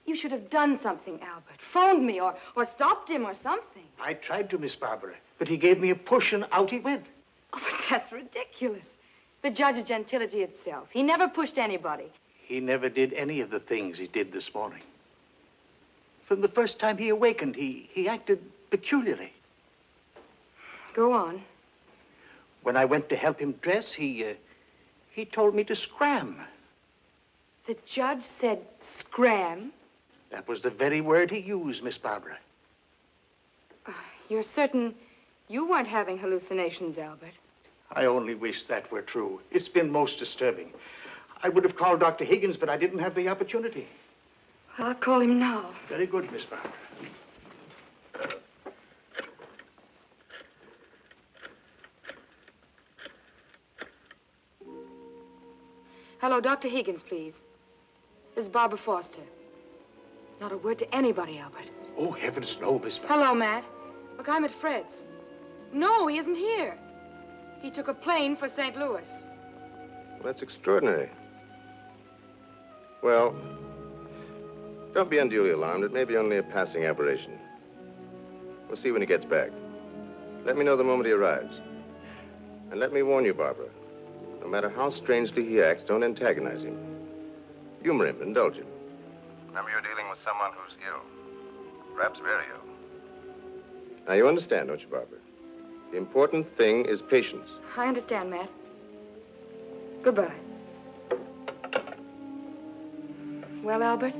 Speaker 19: You should have done something, Albert. Phoned me or stopped him or something.
Speaker 10: I tried to, Miss Barbara, but he gave me a push and out he went.
Speaker 19: Oh, but that's ridiculous. The judge is gentility itself. He never pushed anybody.
Speaker 10: He never did any of the things he did this morning. From the first time he awakened, he acted peculiarly.
Speaker 19: Go on.
Speaker 10: When I went to help him dress, he told me to scram.
Speaker 19: The judge said scram?
Speaker 10: That was the very word he used, Miss Barbara.
Speaker 19: You're certain you weren't having hallucinations, Albert?
Speaker 10: I only wish that were true. It's been most disturbing. I would have called Dr. Higgins, but I didn't have the opportunity.
Speaker 19: I'll call him now.
Speaker 10: Very good, Miss Barbara.
Speaker 19: Hello, Dr. Higgins, please. This is Barbara Foster. Not a word to anybody, Albert.
Speaker 10: Oh, heavens, no, Miss Barbara.
Speaker 19: Hello, Matt. Look, I'm at Fred's. No, he isn't here. He took a plane for St. Louis.
Speaker 3: Well, that's extraordinary. Well, don't be unduly alarmed. It may be only a passing aberration. We'll see when he gets back. Let me know the moment he arrives. And let me warn you, Barbara, no matter how strangely he acts, don't antagonize him. Humor him, indulge him. Remember, you're dealing with someone who's ill. Perhaps very ill. Now, you understand, don't you, Barbara? The important thing is patience.
Speaker 19: I understand, Matt. Goodbye. Well, Albert,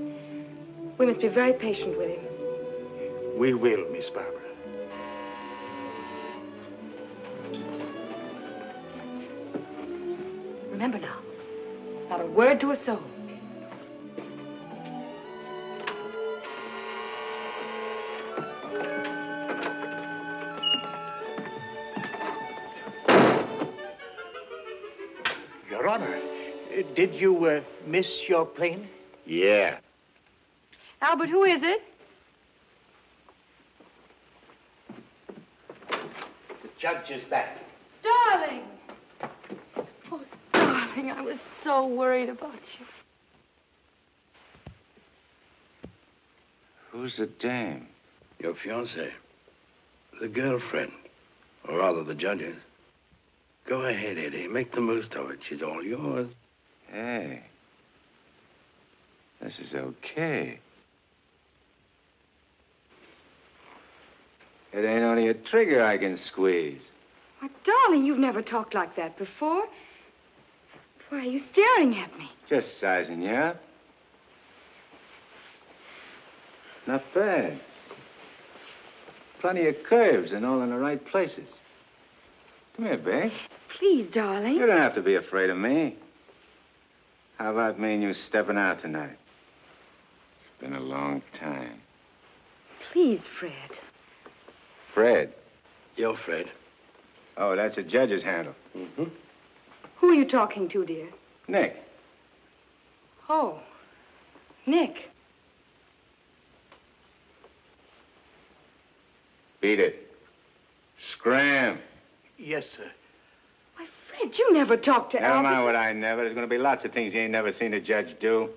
Speaker 19: we must be very patient with him.
Speaker 10: We will, Miss Barbara.
Speaker 19: Remember now, not a word to a soul.
Speaker 10: Your Honor, did you miss your plane?
Speaker 11: Yeah.
Speaker 19: Albert, who is it?
Speaker 10: The judge is back.
Speaker 19: Darling! Oh, darling, I was so worried about you.
Speaker 11: Who's the dame?
Speaker 21: Your fiancée. The girlfriend. Or rather, the judge's. Go ahead, Eddie. Make the most of it. She's all yours.
Speaker 11: Hey. This is okay. It ain't only a trigger I can squeeze.
Speaker 19: Why, darling, you've never talked like that before. Why are you staring at me?
Speaker 11: Just sizing you up. Not bad. Plenty of curves and all in the right places. Come here, babe.
Speaker 19: Please, darling.
Speaker 11: You don't have to be afraid of me. How about me and you stepping out tonight? It's been a long time.
Speaker 19: Please, Fred.
Speaker 11: Fred?
Speaker 21: You're Fred.
Speaker 11: Oh, that's a judge's handle.
Speaker 21: Mm-hmm.
Speaker 19: Who are you talking to, dear?
Speaker 11: Nick.
Speaker 19: Oh, Nick.
Speaker 11: Beat it. Scram.
Speaker 10: Yes, sir.
Speaker 19: Why, Fred, you never talked to
Speaker 11: Never
Speaker 19: Albert.
Speaker 11: mind what I never. There's going to be lots of things you ain't never seen a judge do.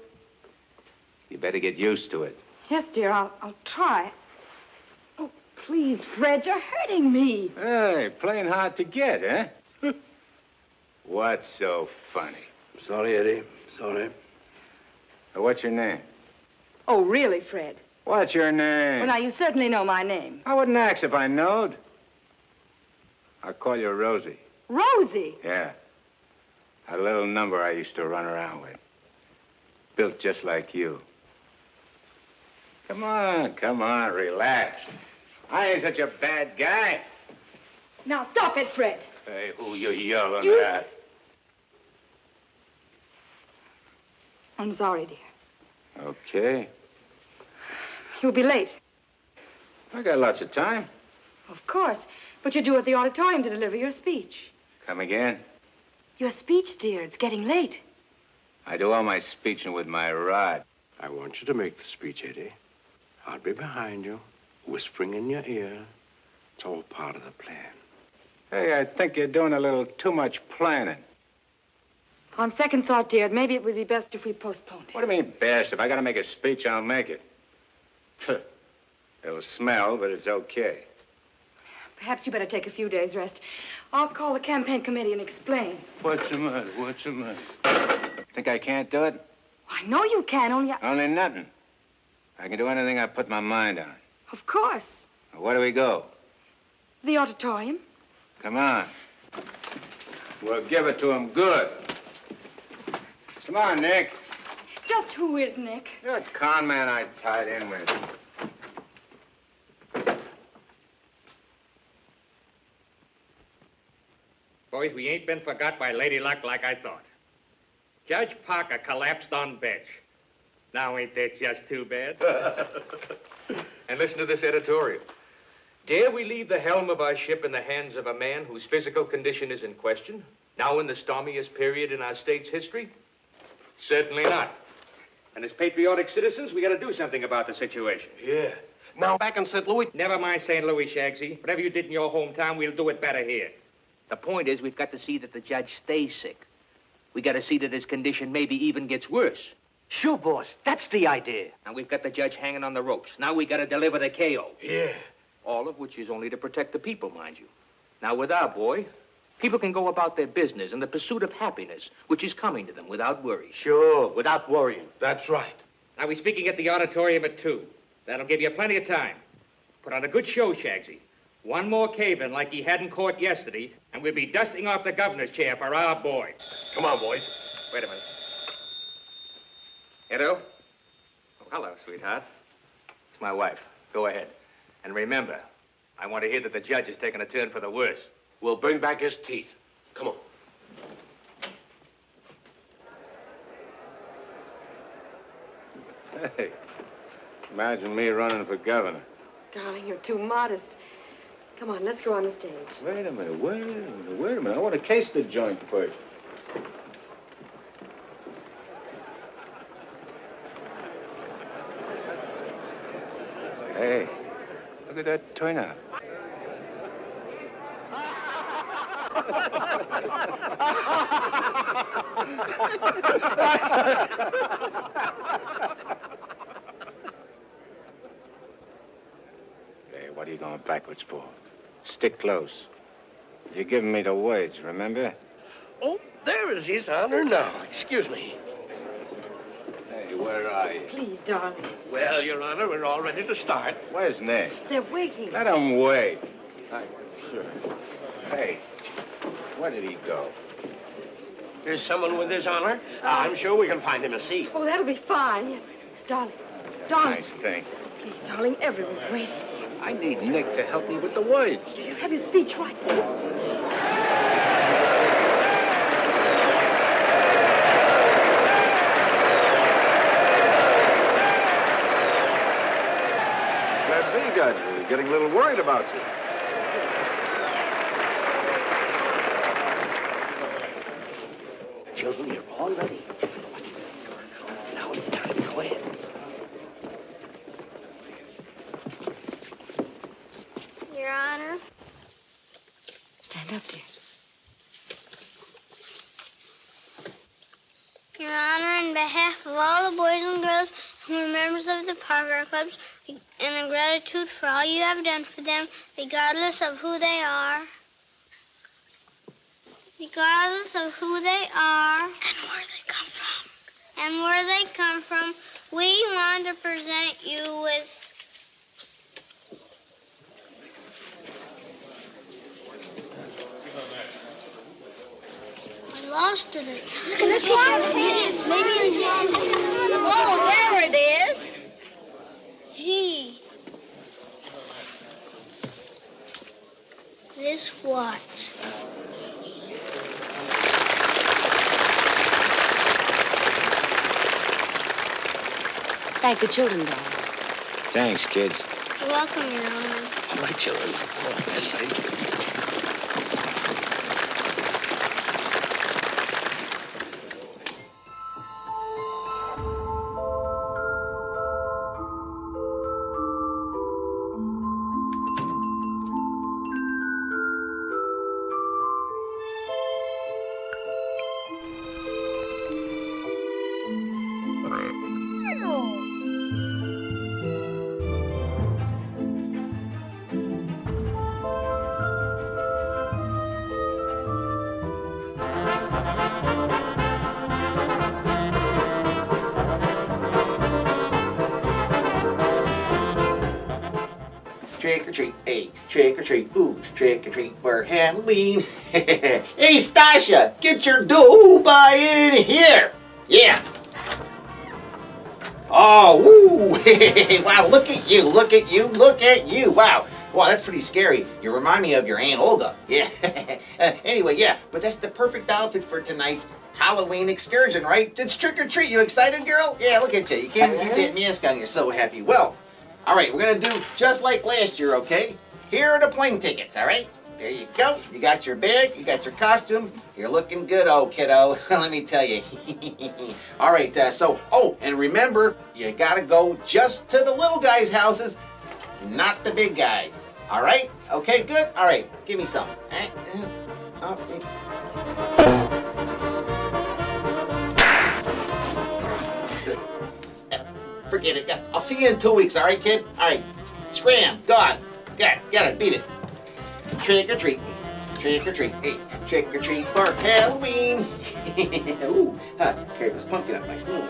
Speaker 11: You better get used to it.
Speaker 19: Yes, dear, I'll try. Oh, please, Fred, you're hurting me.
Speaker 11: Hey, playing hard to get, eh? What's so funny?
Speaker 21: Sorry, Eddie. Sorry.
Speaker 11: What's your name?
Speaker 19: Oh, really, Fred?
Speaker 11: What's your name?
Speaker 19: Well, now, you certainly know my name.
Speaker 11: I wouldn't ask if I knowed. I'll call you Rosie.
Speaker 19: Rosie?
Speaker 11: Yeah. A little number I used to run around with. Built just like you. Come on, relax. I ain't such a bad guy.
Speaker 19: Now, stop it, Fred.
Speaker 11: Hey, who you yelling
Speaker 19: You-
Speaker 11: at?
Speaker 19: I'm sorry, dear.
Speaker 11: Okay.
Speaker 19: You'll be late.
Speaker 11: I got lots of time.
Speaker 19: Of course. But you're due at the auditorium to deliver your speech.
Speaker 11: Come again?
Speaker 19: Your speech, dear. It's getting late.
Speaker 11: I do all my speeching with my rod.
Speaker 21: I want you to make the speech, Eddie. I'll be behind you, whispering in your ear. It's all part of the plan.
Speaker 11: Hey, I think you're doing a little too much planning.
Speaker 19: On second thought, dear, maybe it would be best if we postponed it.
Speaker 11: What do you mean, best? If I gotta make a speech, I'll make it. It'll smell, but it's okay.
Speaker 19: Perhaps you better take a few days' rest. I'll call the campaign committee and explain.
Speaker 11: What's the matter? What's the matter? Think I can't do it?
Speaker 19: I know you can, only
Speaker 11: Only nothing. I can do anything I put my mind on.
Speaker 19: Of course.
Speaker 11: Where do we go?
Speaker 19: The auditorium.
Speaker 11: Come on. We'll give it to him good. Come on, Nick.
Speaker 19: Just who is Nick?
Speaker 11: You're a con man I tied in with.
Speaker 13: Boys, we ain't been forgot by Lady Luck like I thought. Judge Parker collapsed on bench. Now ain't that just too bad? And listen to this editorial. Dare we leave the helm of our ship in the hands of a man whose physical condition is in question, now in the stormiest period in our state's history? Certainly not. And as patriotic citizens, we gotta do something about the situation.
Speaker 9: Yeah. Now, back in St. Louis...
Speaker 13: Never mind St. Louis, Shagsy. Whatever you did in your hometown, we'll do it better here.
Speaker 20: The point is, we've got to see that the judge stays sick. We got to see that his condition maybe even gets worse.
Speaker 18: Sure, boss. That's the idea.
Speaker 20: And we've got the judge hanging on the ropes. Now we got to deliver the KO.
Speaker 9: Yeah.
Speaker 20: All of which is only to protect the people, mind you. Now, with our boy, people can go about their business in the pursuit of happiness, which is coming to them without worry.
Speaker 18: Sure, without worrying.
Speaker 9: That's right.
Speaker 13: Now, we're speaking at the auditorium at 2. That'll give you plenty of time. Put on a good show, Shagsy. One more cave-in like he had in court yesterday, and we'll be dusting off the governor's chair for our boy.
Speaker 9: Come on, boys.
Speaker 13: Wait a minute. Edo? Oh, hello, sweetheart. It's my wife. Go ahead. And remember, I want to hear that the judge is taking a turn for the worse.
Speaker 9: We'll bring back his teeth. Come on.
Speaker 11: Hey, imagine me running for governor.
Speaker 19: Darling, you're too modest. Come on, let's go on the stage.
Speaker 11: Wait a minute. I want to case the joint first. Hey, look at that turnout. going backwards for? Stick close. You're giving me the words, remember?
Speaker 18: Oh, there is His Honor now. Excuse me.
Speaker 11: Hey, where are you?
Speaker 19: Please, darling.
Speaker 18: Well, Your Honor, we're all ready to start.
Speaker 11: Where's Nick?
Speaker 19: They're waiting.
Speaker 11: Let him wait. Sure. Hey, where did he go?
Speaker 18: There's someone with His Honor. I'm sure we can find him a seat.
Speaker 19: Oh, that'll be fine. Yes. Darling. Darling.
Speaker 11: Nice thing.
Speaker 19: Please, darling, everyone's waiting.
Speaker 11: I need Nick to help me with the words.
Speaker 19: Do you have your speech right?
Speaker 1: Glad to see you, Judge. We're getting a little worried about you.
Speaker 18: Children, you're all ready. Now it's time to go in.
Speaker 5: Your Honor.
Speaker 19: Stand up, dear.
Speaker 5: Your Honor, on behalf of all the boys and girls who are members of the Parker Clubs, and in gratitude for all you have done for them, regardless of who they are. Regardless of who they are. And where they come from. And where they come from, we want to present you with... I lost it. Look at this one. Maybe it's wrong. Oh, there it is. Gee. This what?
Speaker 19: Thank the children, darling.
Speaker 11: Thanks, kids.
Speaker 5: You're welcome, Your Honor.
Speaker 18: All right, children. Thank you.
Speaker 22: Trick or treat, hey, trick or treat, ooh, trick or treat for Halloween. Hey, Stasha, get your dough by in here. Yeah. Oh, woo. Wow, look at you, look at you, look at you. Wow. Wow, that's pretty scary. You remind me of your Aunt Olga. Yeah. Anyway, yeah, but that's the perfect outfit for tonight's Halloween excursion, right? It's trick or treat. You excited, girl? Yeah, look at you. You can't keep that mask on. You're so happy. Well, all right, we're going to do just like last year, okay? Here are the plane tickets, all right? There you go. You got your bag. You got your costume. You're looking good, oh, kiddo. Let me tell you. All right, oh, and remember, you got to go just to the little guys' houses, not the big guys. All right? Okay, good? All right, give me some. Forget it. I'll see you in 2 weeks, all right, kid? All right. Scram. God. Got it. Beat it. Trick or treat. Trick or treat. Hey, trick or treat for Halloween. Ooh. Carry this pumpkin up my sleeve.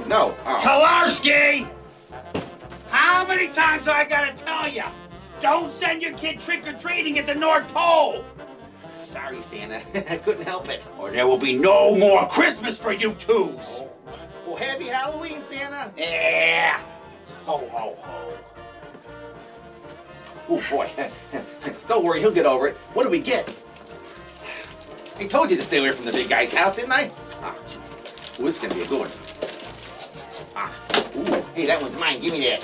Speaker 22: No. Oh.
Speaker 12: Talarski! How many times do I gotta tell you? Don't send your kid trick-or-treating at the North Pole!
Speaker 22: Sorry, Santa. I couldn't help it.
Speaker 12: Or there will be no more Christmas for you twos!
Speaker 22: Oh. Well, happy Halloween, Santa!
Speaker 12: Yeah! Ho, ho, ho.
Speaker 22: Oh, boy. Don't worry, he'll get over it. What do we get? I told you to stay away from the big guy's house, didn't I? Oh, jeez. Ooh, this is gonna be a good one. Ooh, hey, that one's mine. Give me that.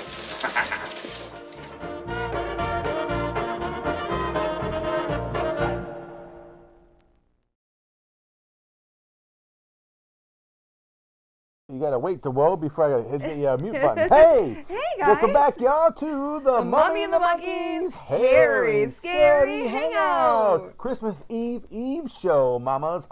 Speaker 17: You gotta wait to whoa before I hit the mute button. Hey!
Speaker 2: Hey, guys!
Speaker 17: Welcome back, y'all, to the
Speaker 2: Mummy and the Monkey's Hairy Scary Hangout.
Speaker 17: Christmas Eve show, mamas.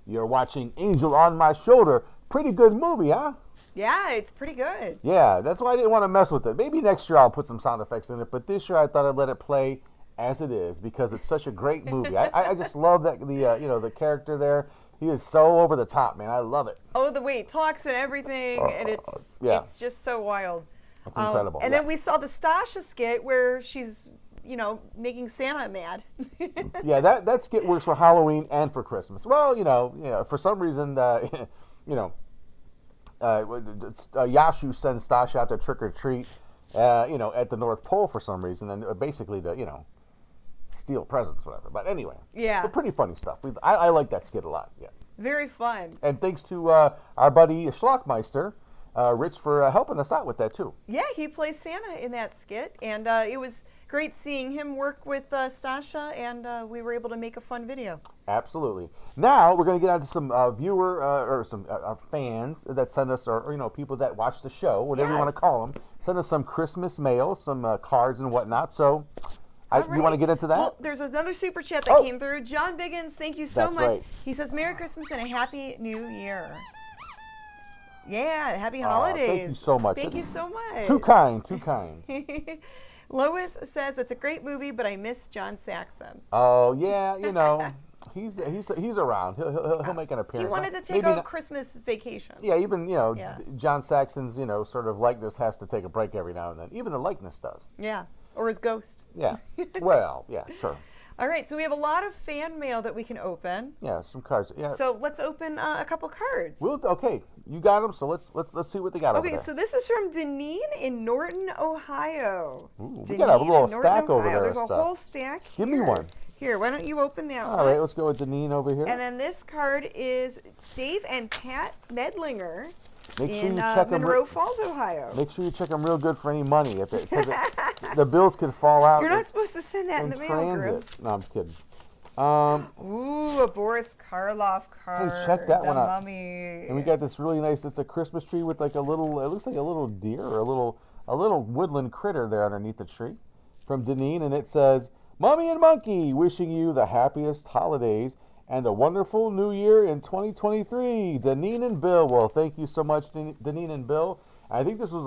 Speaker 17: You're watching Angel on My Shoulder. Pretty good movie, huh?
Speaker 2: Yeah, it's pretty good.
Speaker 17: Yeah, that's why I didn't want to mess with it. Maybe next year I'll put some sound effects in it, but this year I thought I'd let it play as it is because it's such a great movie. I just love that the character there. He is so over the top, man. I love it.
Speaker 2: Oh, the way he talks and everything, and it's just so wild.
Speaker 17: It's incredible.
Speaker 2: And then we saw the Stasha skit where she's making Santa mad.
Speaker 17: Yeah, that skit works for Halloween and for Christmas. Well, for some reason, Yashu sends Stasha out to trick or treat, at the North Pole for some reason, and basically to, steal presents, whatever. But anyway,
Speaker 2: yeah,
Speaker 17: but pretty funny stuff. I like that skit a lot. Yeah,
Speaker 2: very fun.
Speaker 17: And thanks to our buddy Schlockmeister, Rich, for helping us out with that too.
Speaker 2: Yeah, he plays Santa in that skit, and it was great seeing him work with Stasha, and we were able to make a fun video.
Speaker 17: Absolutely. Now we're going to get on to some or some fans that send us, or people that watch the show, whatever you want to call them, send us some Christmas mail, some cards and whatnot. So, you want to get into that?
Speaker 2: Well, there's another super chat that came through. John Biggins, thank you so much.
Speaker 17: Right.
Speaker 2: He says, "Merry Christmas and a Happy New Year." Yeah, happy holidays.
Speaker 17: Thank you so much.
Speaker 2: Thank you so much.
Speaker 17: Too kind, too kind.
Speaker 2: Lois says it's a great movie, but I miss John Saxon.
Speaker 17: Oh yeah, he's around. He'll make an appearance.
Speaker 2: He wanted to take a Christmas vacation.
Speaker 17: Yeah, even John Saxon's sort of likeness has to take a break every now and then. Even the likeness does.
Speaker 2: Yeah, or his ghost.
Speaker 17: Yeah. Well, yeah, sure.
Speaker 2: All right, so we have a lot of fan mail that we can open.
Speaker 17: Yeah, some cards. Yeah.
Speaker 2: So let's open a couple cards.
Speaker 17: Okay, you got them. So let's see what they got over there.
Speaker 2: Okay, so this is from Deneen in Norton, Ohio.
Speaker 17: Ooh, we got a little stack over there.
Speaker 2: There's a whole stack.
Speaker 17: Give me one.
Speaker 2: Here, why don't you open that one?
Speaker 17: All right, let's go with Deneen over here.
Speaker 2: And then this card is Dave and Pat Medlinger in Monroe Falls, Ohio.
Speaker 17: Make sure you check them real good for any money, because the bills could fall out.
Speaker 2: You're not supposed to send that in the mail, Grim.
Speaker 17: No, I'm just kidding.
Speaker 2: Ooh, a Boris Karloff card.
Speaker 17: Hey, check that one out.
Speaker 2: Mummy.
Speaker 17: And we got this really nice. It's a Christmas tree with like it looks like a little deer or a little woodland critter there underneath the tree, from Deneen, and it says, "Mummy and Monkey, wishing you the happiest holidays and a wonderful new year in 2023. Deneen and Bill." Well, thank you so much, Deneen and Bill. I think this was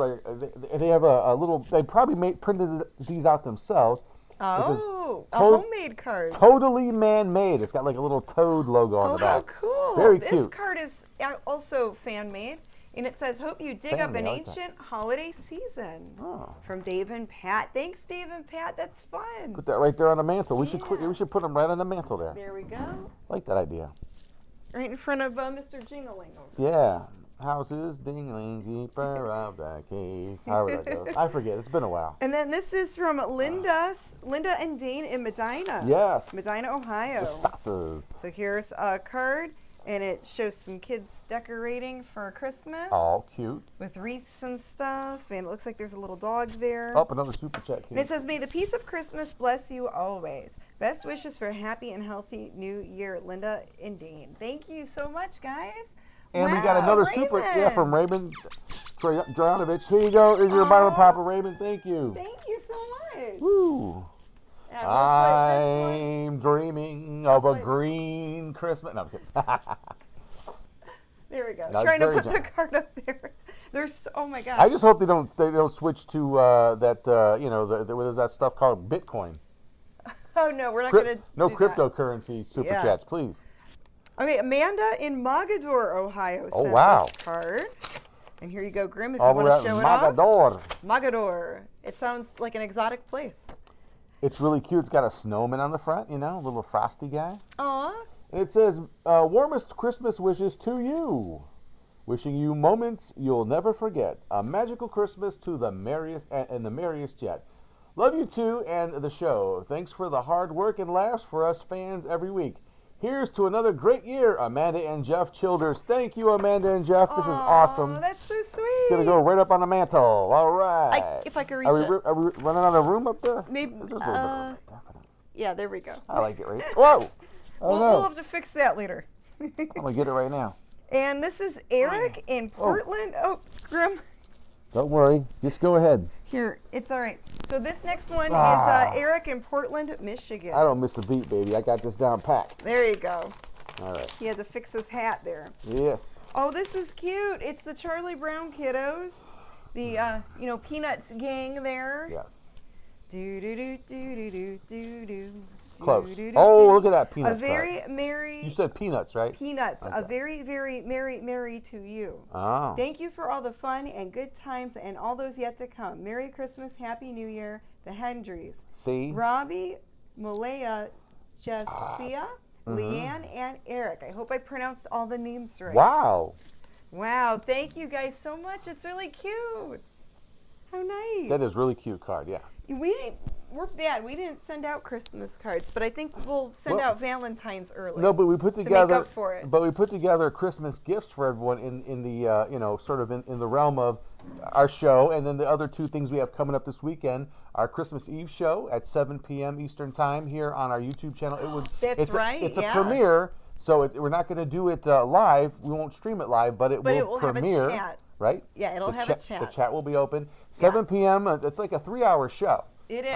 Speaker 17: they have a little. They probably printed these out themselves.
Speaker 2: Oh, a homemade card.
Speaker 17: Totally man-made. It's got like a little toad logo on the back.
Speaker 2: Oh, how cool!
Speaker 17: Very cute.
Speaker 2: This card is also fan-made, and it says, "Hope you dig up an ancient holiday season."
Speaker 17: Oh.
Speaker 2: From Dave and Pat. Thanks, Dave and Pat. That's fun.
Speaker 17: Put that right there on the mantle. We should put them right on the mantle there.
Speaker 2: There we go.
Speaker 17: I like that idea.
Speaker 2: Right in front of Mr. Jingling.
Speaker 17: Yeah. Houses dingling deeper out the caves. However that goes. I forget. It's been a while.
Speaker 2: And then this is from Linda and Dane in Medina.
Speaker 17: Yes.
Speaker 2: Medina, Ohio.
Speaker 17: The Statzes.
Speaker 2: So here's a card, and it shows some kids decorating for Christmas.
Speaker 17: All cute.
Speaker 2: With wreaths and stuff, and it looks like there's a little dog there.
Speaker 17: Oh, another super chat.
Speaker 2: And it says, "May the peace of Christmas bless you always. Best wishes for a happy and healthy new year, Linda and Dane." Thank you so much, guys.
Speaker 17: And we got another super, from Raymond Dronovich. Here you go. Is your Bible Papa, Raymond? Thank you.
Speaker 2: Thank you so much.
Speaker 17: Woo. I'm dreaming of a green Christmas. No, I'm kidding.
Speaker 2: There we go. Trying to put the card up there. There's, oh my gosh.
Speaker 17: I just hope they don't switch to what is that stuff called Bitcoin?
Speaker 2: Oh no, we're not going to.
Speaker 17: No cryptocurrency super chats, please.
Speaker 2: Okay, Amanda in Mogador, Ohio sent this card. And here you go, Grim, if you want to show it off. Mogador. It sounds like an exotic place.
Speaker 17: It's really cute. It's got a snowman on the front, a little frosty guy.
Speaker 2: Aw.
Speaker 17: And it says, "Warmest Christmas wishes to you. Wishing you moments you'll never forget. A magical Christmas to the merriest and the merriest yet. Love you too and the show. Thanks for the hard work and laughs for us fans every week. Here's to another great year, Amanda and Jeff Childers." Thank you, Amanda and Jeff. This is awesome.
Speaker 2: That's so sweet.
Speaker 17: It's going to go right up on the mantle. All right.
Speaker 2: If I could reach it.
Speaker 17: Are we running out of room up there?
Speaker 2: Maybe. Yeah, there we go.
Speaker 17: I like it right. Whoa. Oh,
Speaker 2: we'll have to fix that later.
Speaker 17: I'm going to get it right now.
Speaker 2: And this is Eric in Portland. Oh, Grim.
Speaker 17: Don't worry. Just go ahead.
Speaker 2: Here, it's all right. So this next one is Eric in Portland, Michigan.
Speaker 17: I don't miss a beat, baby. I got this down pat.
Speaker 2: There you go.
Speaker 17: All right.
Speaker 2: He had to fix his hat there.
Speaker 17: Yes.
Speaker 2: Oh, this is cute. It's the Charlie Brown kiddos. The, Peanuts gang there.
Speaker 17: Yes.
Speaker 2: Do-do-do-do-do-do-do.
Speaker 17: Close. Oh, look at that Peanuts
Speaker 2: A very
Speaker 17: card.
Speaker 2: merry...
Speaker 17: You said Peanuts, right?
Speaker 2: Peanuts.
Speaker 17: Okay.
Speaker 2: A very, very merry to you.
Speaker 17: Oh.
Speaker 2: Thank you for all the fun and good times and all those yet to come. Merry Christmas, Happy New Year, the Hendrys.
Speaker 17: See?
Speaker 2: Robbie, Malaya, Jessia, Leanne, and Eric. I hope I pronounced all the names right.
Speaker 17: Wow.
Speaker 2: Wow, thank you guys so much. It's really cute. How nice.
Speaker 17: That is really cute card, yeah.
Speaker 2: We're bad. We didn't send out Christmas cards, but I think we'll send out Valentine's early.
Speaker 17: No, but we put together.
Speaker 2: To make up for it.
Speaker 17: But we put together Christmas gifts for everyone in the sort of in the realm of our show, and then the other two things we have coming up this weekend: our Christmas Eve show at 7 p.m. Eastern Time here on our YouTube channel. It's a premiere, so we're not going to do it live. We won't stream it live, but it will premiere.
Speaker 2: Have a chat.
Speaker 17: Right?
Speaker 2: Yeah, it'll have a chat.
Speaker 17: The chat will be open 7 p.m. It's like a 3-hour show.
Speaker 2: It is.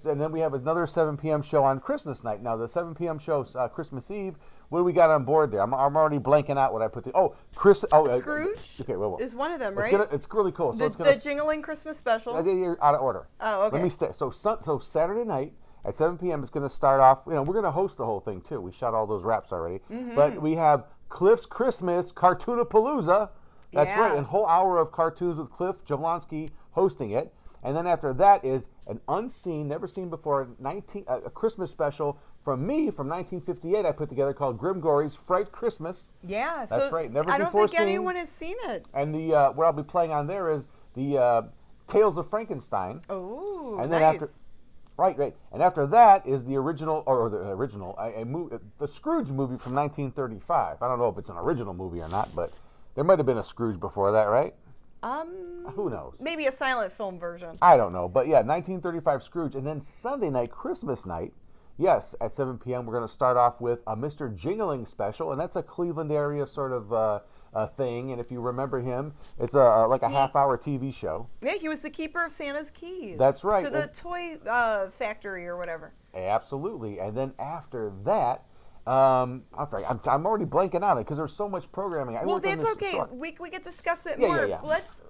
Speaker 17: And then we have another 7 p.m. show on Christmas night. Now, the 7 p.m. show, Christmas Eve, what do we got on board there? I'm already blanking out what I put there.
Speaker 2: Scrooge is one of them, right?
Speaker 17: It's really cool.
Speaker 2: The Jingling Christmas Special.
Speaker 17: You're out of order.
Speaker 2: Oh, okay.
Speaker 17: Let me stay. So Saturday night at 7 p.m. is going to start off. We're going to host the whole thing, too. We shot all those raps already.
Speaker 2: Mm-hmm.
Speaker 17: But we have Cliff's Christmas Cartoonapalooza. That's right, a whole hour of cartoons with Cliff Jablonski hosting it. And then after that is an unseen, never seen before, a Christmas special from me from 1958 I put together called Grim Gory's Fright Christmas.
Speaker 2: Yeah,
Speaker 17: that's right, never
Speaker 2: I
Speaker 17: before
Speaker 2: don't think
Speaker 17: seen.
Speaker 2: anyone has seen it.
Speaker 17: And what I'll be playing on there is the Tales of Frankenstein.
Speaker 2: Oh,
Speaker 17: and then
Speaker 2: nice.
Speaker 17: Right. And after that is the original, the Scrooge movie from 1935. I don't know if it's an original movie or not, but there might have been a Scrooge before that, right? Who knows?
Speaker 2: Maybe a silent film version.
Speaker 17: I don't know. But yeah, 1935 Scrooge. And then Sunday night, Christmas night, yes, at 7 p.m., we're going to start off with a Mr. Jingling special. And that's a Cleveland area sort of thing. And if you remember him, it's like a half-hour TV show.
Speaker 2: Yeah, he was the keeper of Santa's keys.
Speaker 17: That's right.
Speaker 2: To the toy factory or whatever.
Speaker 17: Absolutely. And then after that, I'm already blanking on it because there's so much programming.
Speaker 2: Well, that's okay. We can discuss it more.
Speaker 17: Yeah.
Speaker 2: Let's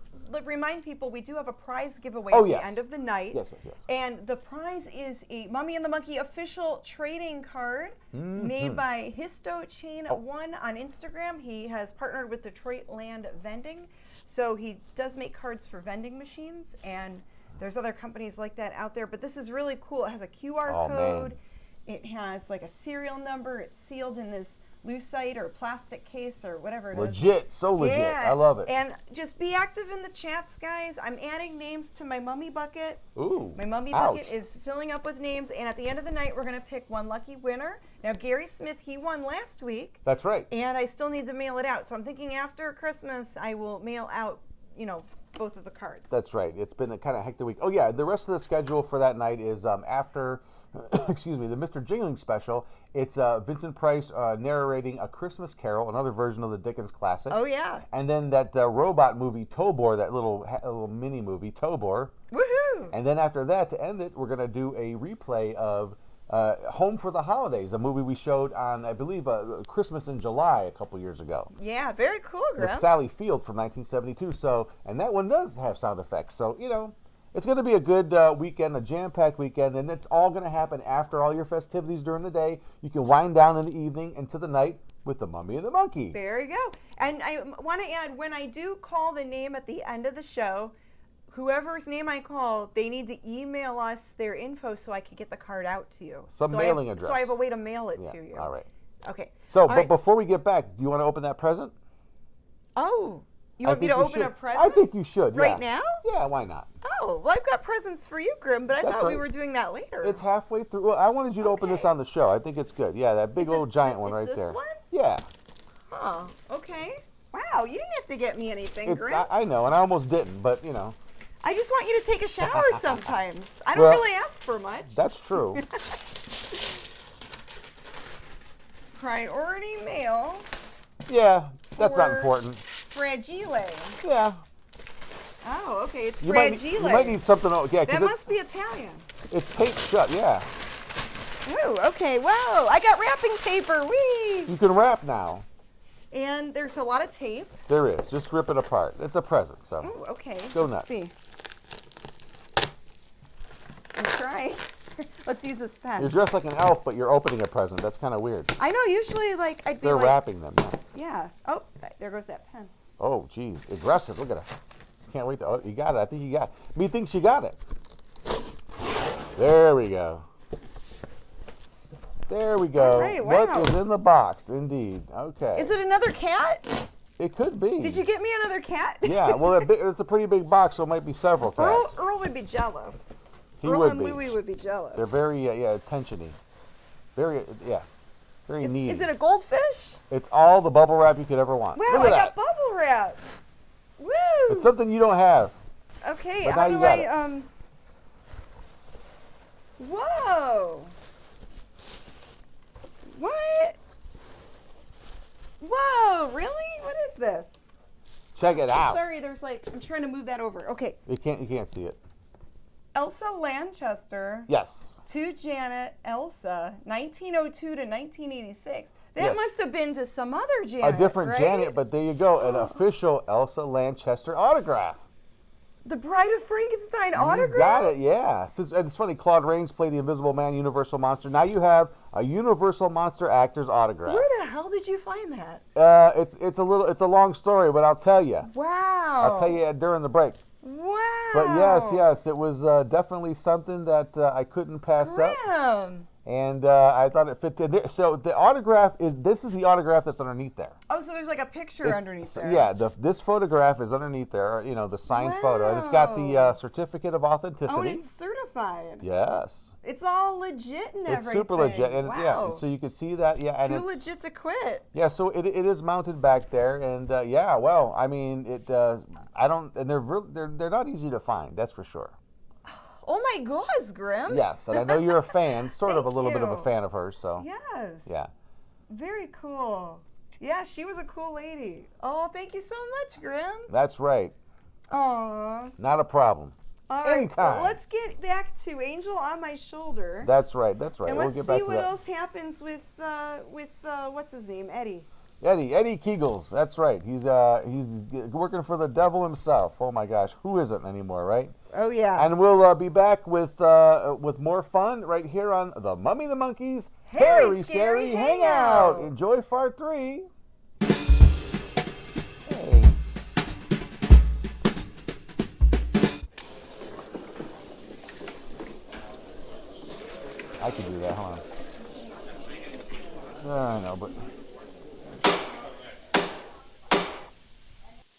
Speaker 2: remind people we do have a prize giveaway at the end of the night.
Speaker 17: Yes.
Speaker 2: And the prize is a Mummy and the Monkey official trading card made by Histo Chain 1 on Instagram. He has partnered with Detroit Land Vending. So he does make cards for vending machines, and there's other companies like that out there. But this is really cool. It has a QR code. Man. It has like a serial number. It's sealed in this lucite or plastic case or whatever it is.
Speaker 17: Legit, so legit.
Speaker 2: Yeah.
Speaker 17: I love it.
Speaker 2: And just be active in the chats, guys. I'm adding names to my mummy bucket.
Speaker 17: Ooh.
Speaker 2: My mummy bucket is filling up with names, and at the end of the night, we're going to pick one lucky winner. Now, Gary Smith, he won last week.
Speaker 17: That's right.
Speaker 2: And I still need to mail it out. So I'm thinking after Christmas, I will mail out, both of the cards.
Speaker 17: That's right. It's been a kind of hectic week. Oh, yeah. The rest of the schedule for that night is after... excuse me, the Mr. Jingling special. It's Vincent Price narrating A Christmas Carol, another version of the Dickens classic.
Speaker 2: Oh, yeah.
Speaker 17: And then that robot movie, Tobor, that little mini movie, Tobor.
Speaker 2: Woohoo!
Speaker 17: And then after that, to end it, we're going to do a replay of Home for the Holidays, a movie we showed on, I believe, Christmas in July a couple years ago.
Speaker 2: Yeah, very cool, Grim.
Speaker 17: With Sally Field from 1972. And that one does have sound effects. So, it's going to be a good weekend, a jam-packed weekend, and it's all going to happen after all your festivities during the day. You can wind down in the evening into the night with the Mummy and the Monkey.
Speaker 2: There you go. And I want to add, when I do call the name at the end of the show, whoever's name I call, they need to email us their info so I can get the card out to you.
Speaker 17: Mailing address.
Speaker 2: So I have a way to mail it to you.
Speaker 17: All right.
Speaker 2: Okay.
Speaker 17: So, before we get back, do you want to open that present?
Speaker 2: Oh. You want me to open a present?
Speaker 17: I think you should,
Speaker 2: Right now?
Speaker 17: Yeah, why not?
Speaker 2: Oh, well, I've got presents for you, Grim, but I thought we were doing that later.
Speaker 17: It's halfway through. Well, I wanted you to open this on the show. I think it's good. Yeah, that big old giant one right there.
Speaker 2: This one?
Speaker 17: Yeah.
Speaker 2: Oh, okay. Wow, you didn't have to get me anything, Grim.
Speaker 17: I know, and I almost didn't, but,
Speaker 2: I just want you to take a shower sometimes. I don't really ask for much.
Speaker 17: That's true.
Speaker 2: Priority mail.
Speaker 17: Yeah, that's not
Speaker 2: Or
Speaker 17: important.
Speaker 2: Fragile.
Speaker 17: Yeah.
Speaker 2: Oh, okay. It's
Speaker 17: You
Speaker 2: fragile.
Speaker 17: might need something else. Yeah,
Speaker 2: that
Speaker 17: because
Speaker 2: must be Italian.
Speaker 17: it's taped shut. Yeah.
Speaker 2: Ooh, okay. Whoa, I got wrapping paper. Whee!
Speaker 17: You can wrap now.
Speaker 2: And there's a lot of tape.
Speaker 17: There is. Just rip it apart. It's a present, so.
Speaker 2: Ooh, okay.
Speaker 17: Go nuts.
Speaker 2: Let's see. I'm trying. Let's use this pen.
Speaker 17: You're dressed like an elf, but you're opening a present. That's kind of weird.
Speaker 2: I know. Usually, like, I'd be
Speaker 17: They're
Speaker 2: like.
Speaker 17: wrapping them. Yeah.
Speaker 2: Yeah. Oh, there goes that pen.
Speaker 17: Oh, geez. Aggressive. Look at it. Can't wait to. Oh, you got it. I think you got it. Me thinks you got it. There we go. There we go.
Speaker 2: All right, wow.
Speaker 17: What is in the box? Indeed. Okay.
Speaker 2: Is it another cat?
Speaker 17: It could be.
Speaker 2: Did you get me another cat?
Speaker 17: Yeah. Well, it's a pretty big box, so it might be several cats.
Speaker 2: Earl would be jealous.
Speaker 17: He
Speaker 2: Earl
Speaker 17: would
Speaker 2: and
Speaker 17: be.
Speaker 2: Louie would be jealous.
Speaker 17: They're very, attention-y. Very, very needy.
Speaker 2: Is it a goldfish?
Speaker 17: It's all the bubble wrap you could ever want.
Speaker 2: Wow,
Speaker 17: Look
Speaker 2: I
Speaker 17: at that.
Speaker 2: got bubble wrap. Woo!
Speaker 17: It's something you don't have.
Speaker 2: Okay,
Speaker 17: But
Speaker 2: how
Speaker 17: now
Speaker 2: do
Speaker 17: you got
Speaker 2: I, Whoa! What? Whoa, really? What is this?
Speaker 17: Check it out.
Speaker 2: Sorry, there's like, I'm trying to move that over. Okay.
Speaker 17: You can't see it.
Speaker 2: Elsa Lanchester.
Speaker 17: Yes.
Speaker 2: To Janet, Elsa, 1902 to 1986. That
Speaker 17: Yes.
Speaker 2: must have been to some other Janet,
Speaker 17: A different
Speaker 2: right?
Speaker 17: Janet, but there you go. An official Elsa Lanchester autograph.
Speaker 2: The Bride of Frankenstein
Speaker 17: You
Speaker 2: autograph?
Speaker 17: got it, yeah. And it's funny, Claude Rains played the Invisible Man, Universal Monster. Now you have a Universal Monster actor's autograph.
Speaker 2: Where the hell did you find that?
Speaker 17: It's a long story, but I'll tell you.
Speaker 2: Wow.
Speaker 17: I'll tell you during the break.
Speaker 2: Wow.
Speaker 17: But yes, it was definitely something that I couldn't pass up.
Speaker 2: Grim.
Speaker 17: And I thought it fit in there. So the autograph this is the autograph that's underneath there.
Speaker 2: Oh, so there's like a picture underneath there.
Speaker 17: Yeah, this photograph is underneath there, the signed photo. And it's got the certificate of authenticity.
Speaker 2: Oh, and it's certified.
Speaker 17: Yes.
Speaker 2: It's all legit and everything.
Speaker 17: It's super legit. And
Speaker 2: wow.
Speaker 17: yeah, so you can see that. Yeah, and
Speaker 2: Too legit to quit.
Speaker 17: Yeah, so it is mounted back there, and well, I mean, and they're not easy to find, that's for sure.
Speaker 2: Oh my gosh, Grim.
Speaker 17: Yes, and I know you're a fan, sort of a little bit of a
Speaker 2: you.
Speaker 17: fan of hers, so.
Speaker 2: Yes.
Speaker 17: Yeah.
Speaker 2: Very cool. Yeah, she was a cool lady. Oh, thank you so much, Grim.
Speaker 17: That's right.
Speaker 2: Aw.
Speaker 17: Not a problem.
Speaker 2: All right,
Speaker 17: Anytime.
Speaker 2: well, let's get back to Angel on My Shoulder.
Speaker 17: That's right.
Speaker 2: And
Speaker 17: We'll
Speaker 2: let's
Speaker 17: get back
Speaker 2: see
Speaker 17: to
Speaker 2: what
Speaker 17: that.
Speaker 2: else happens with what's his name, Eddie.
Speaker 17: Eddie Kegels. That's right. He's working for the devil himself. Oh my gosh, who isn't anymore, right?
Speaker 2: Oh yeah.
Speaker 17: And we'll be back with more fun right here on the Mummy and the Monkey's
Speaker 2: Hairy
Speaker 17: Scary
Speaker 2: Scary
Speaker 17: Hangout.
Speaker 2: Hangout.
Speaker 17: Enjoy part 3. I could do that. Hold on. I know, but.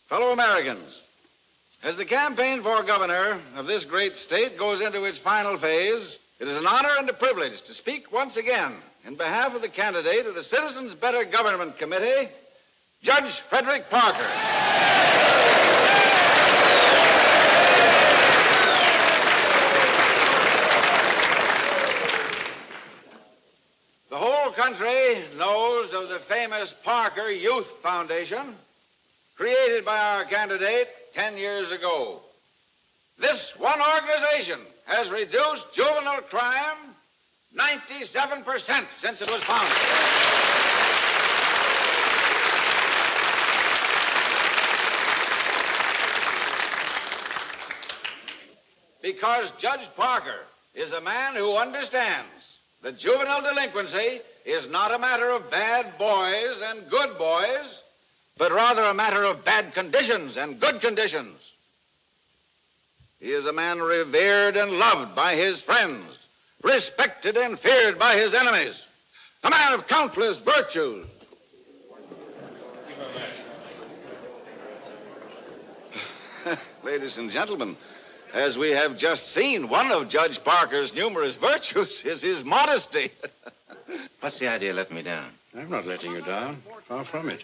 Speaker 6: Fellow Americans, as the campaign for governor of this great state goes into its final phase, it is an honor and a privilege to speak once again in behalf of the candidate of the Citizens Better Government Committee, Judge Frederick Parker. The whole country knows of the famous Parker Youth Foundation, created by our candidate 10 years ago. This one organization has reduced juvenile crime 97% since it was founded. Because Judge Parker is a man who understands that juvenile delinquency is not a matter of bad boys and good boys, but rather a matter of bad conditions and good conditions. He is a man revered and loved by his friends, respected and feared by his enemies, a man of countless virtues. Ladies and gentlemen, as we have just seen, one of Judge Parker's numerous virtues is his modesty.
Speaker 11: What's the idea of letting me down?
Speaker 7: I'm not letting you down. Far from it.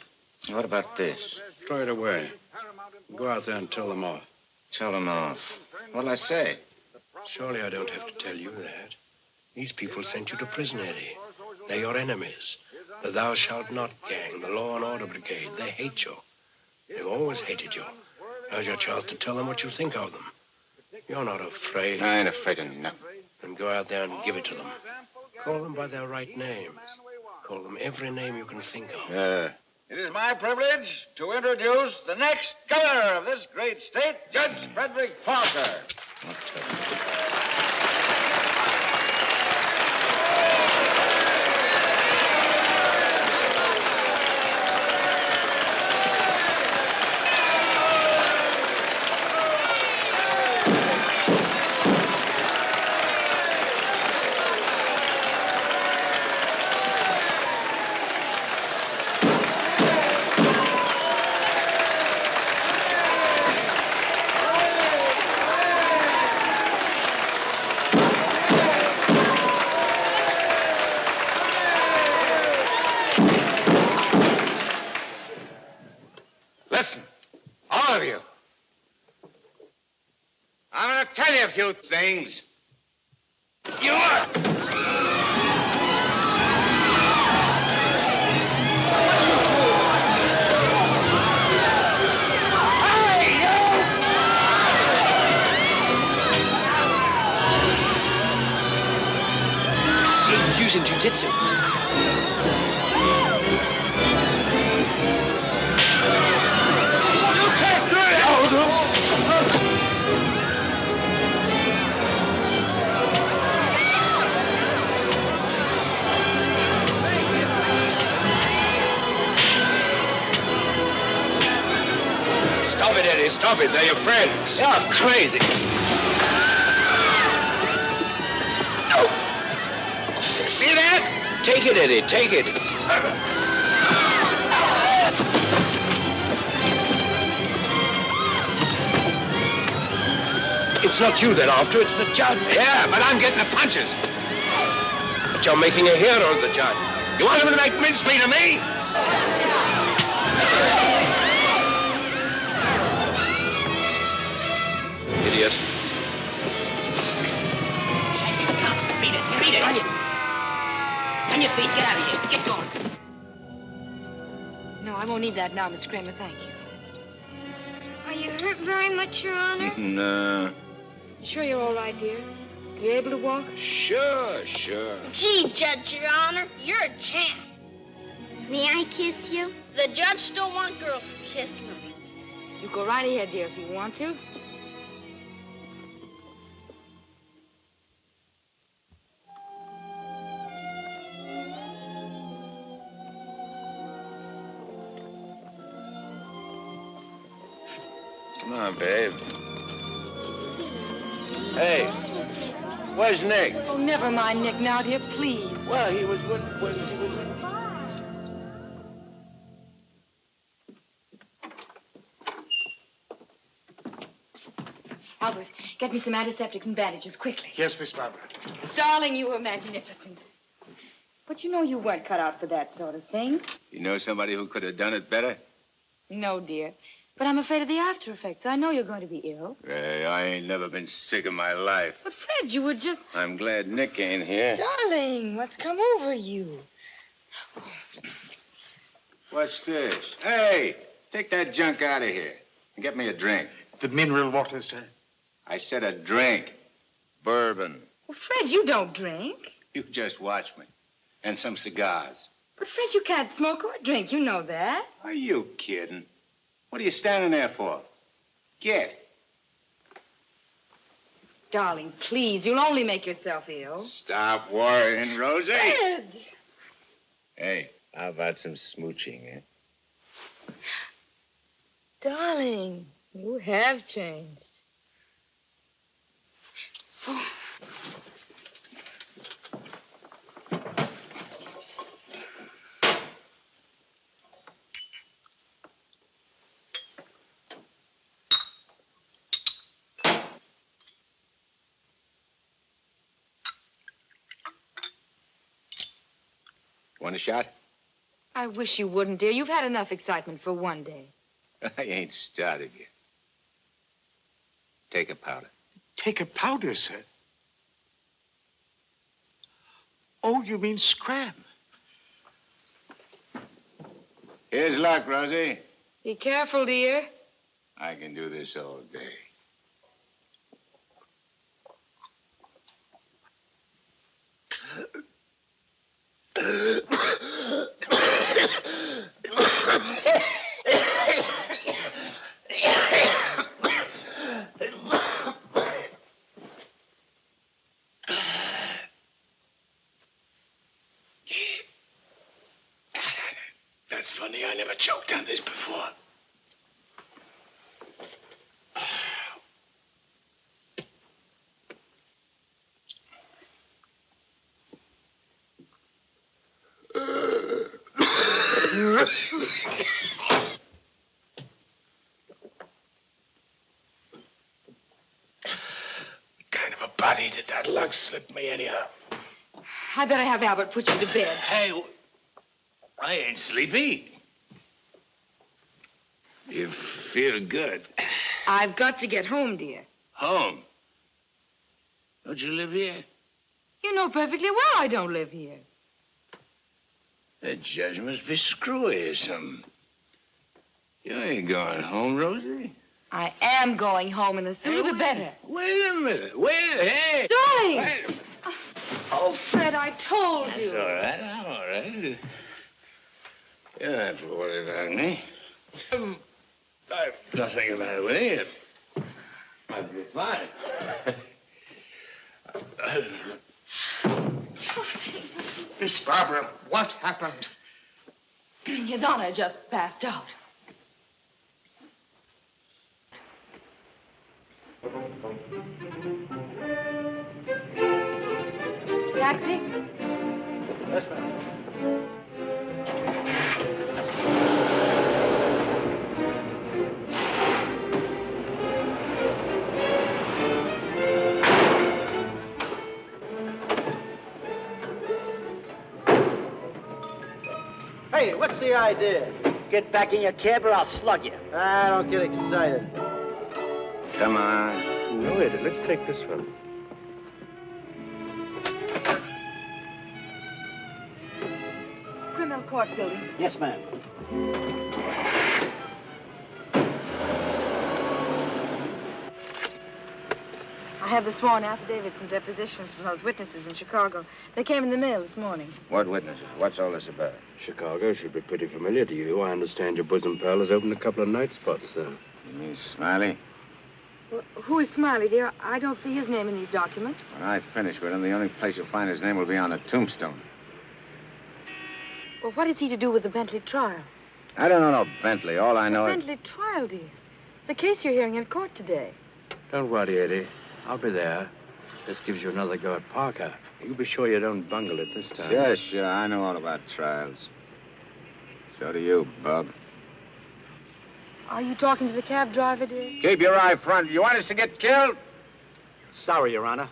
Speaker 11: What about this?
Speaker 7: Throw it away. Go out there and tell them off.
Speaker 11: Tell them off. What'll I say?
Speaker 7: Surely I don't have to tell you that. These people sent you to prison, Eddie. They're your enemies.
Speaker 21: The Thou Shalt Not gang, the Law and Order Brigade, they hate you. They've always hated you. Now's your chance to tell them what you think of them. You're not afraid.
Speaker 11: I ain't afraid of nothing.
Speaker 21: Then go out there and give it to them. Call them by their right names. Call them every name you can think of.
Speaker 6: It is my privilege to introduce the next governor of this great state, Judge Frederick Parker.
Speaker 4: Listen, all of you. I'm going to tell you a few things. You are...
Speaker 18: He's using jujitsu.
Speaker 4: Stop it, Eddie. Stop it. They're your friends.
Speaker 18: You're crazy.
Speaker 4: See that?
Speaker 18: Take it, Eddie. Take it. It's not you they're after, it's the judge.
Speaker 4: Yeah, but I'm getting the punches.
Speaker 18: But you're making a hero of the judge.
Speaker 4: You want him to make mincemeat of me?
Speaker 18: Idiot.
Speaker 22: Sexy cops. Beat it. Beat it. On your feet. Get out of here. Get going.
Speaker 19: No, I won't need that now, Mr. Kramer. Thank you.
Speaker 5: Are you hurt very much, Your Honor?
Speaker 11: No.
Speaker 19: You sure you're all right, dear? You able to walk?
Speaker 11: Sure.
Speaker 5: Gee, Judge, Your Honor, you're a champ. May I kiss you? The judge don't want girls to kiss me.
Speaker 19: You go right ahead, dear, if you want to.
Speaker 11: Come on, babe. Hey, where's Nick?
Speaker 19: Oh, never mind Nick now, dear, please.
Speaker 18: Well, he was with
Speaker 19: Albert, get me some antiseptic and bandages quickly.
Speaker 10: Yes, Miss Barbara.
Speaker 19: Darling, you were magnificent. But you know you weren't cut out for that sort of thing.
Speaker 11: You know somebody who could have done it better?
Speaker 19: No, dear. But I'm afraid of the after effects. I know you're going to be ill.
Speaker 11: Hey, I ain't never been sick in my life.
Speaker 19: But, Fred, you were just...
Speaker 11: I'm glad Nick ain't here.
Speaker 19: Darling, what's come over you?
Speaker 11: What's this? Hey, take that junk out of here and get me a drink.
Speaker 10: The mineral water, sir.
Speaker 11: I said a drink. Bourbon.
Speaker 19: Well, Fred, you don't drink.
Speaker 11: You just watch me. And some cigars.
Speaker 19: But, Fred, you can't smoke or drink. You know that.
Speaker 11: Are you kidding? What are you standing there for? Get.
Speaker 19: Darling, please, you'll only make yourself ill.
Speaker 11: Stop worrying, Rosie.
Speaker 19: Fred!
Speaker 11: Hey, how about some smooching, eh?
Speaker 19: Darling, you have changed. Oh.
Speaker 11: Want a shot?
Speaker 19: I wish you wouldn't, dear. You've had enough excitement for one day.
Speaker 11: I ain't started yet. Take a powder.
Speaker 10: Take a powder, sir? Oh, you mean scram?
Speaker 11: Here's luck, Rosie.
Speaker 19: Be careful, dear.
Speaker 11: I can do this all day.
Speaker 10: That's funny. I never choked on this before. Kind of a body did that lug slip me anyhow?
Speaker 19: I better have Albert put you to bed.
Speaker 10: Hey, I ain't sleepy. You feel good.
Speaker 19: I've got to get home, dear.
Speaker 10: Home? Don't you live here?
Speaker 19: You know perfectly well I don't live here.
Speaker 10: The judge must be screwy or something. You ain't going home, Rosie.
Speaker 19: I am going home, and the sooner the better.
Speaker 10: Wait a minute. Hey.
Speaker 19: Darling!
Speaker 10: Wait a minute.
Speaker 19: Oh, Fred, I told you.
Speaker 10: That's all right. I'm all right. You don't have to worry about me. I've nothing the matter with you. I'll be fine.
Speaker 18: Miss Barbara, what happened?
Speaker 19: His Honor just passed out. Taxi?
Speaker 12: Yes, ma'am.
Speaker 8: Hey, what's the idea?
Speaker 18: Get back in your cab or I'll slug you.
Speaker 8: I don't get excited.
Speaker 11: Come on.
Speaker 12: No, wait, let's take this one.
Speaker 19: Criminal Court Building.
Speaker 18: Yes, ma'am.
Speaker 19: I have the sworn affidavits and depositions from those witnesses in Chicago. They came in the mail this morning.
Speaker 11: What witnesses? What's all this about?
Speaker 12: Chicago should be pretty familiar to you. I understand your bosom pal has opened a couple of night spots there.
Speaker 11: You mean Smiley?
Speaker 19: Well, who is Smiley, dear? I don't see his name in these documents.
Speaker 11: When I finish with him, the only place you'll find his name will be on the tombstone.
Speaker 19: Well, what is he to do with the Bentley trial?
Speaker 11: I don't know no Bentley. All I know is...
Speaker 19: Bentley trial, dear. The case you're hearing in court today.
Speaker 12: Don't worry, Eddie. I'll be there. This gives you another go at Parker. You be sure you don't bungle it this time.
Speaker 11: Sure. I know all about trials. So do you, Bub.
Speaker 19: Are you talking to the cab driver, dear?
Speaker 11: Keep your eye front. You want us to get killed?
Speaker 8: Sorry, Your Honor.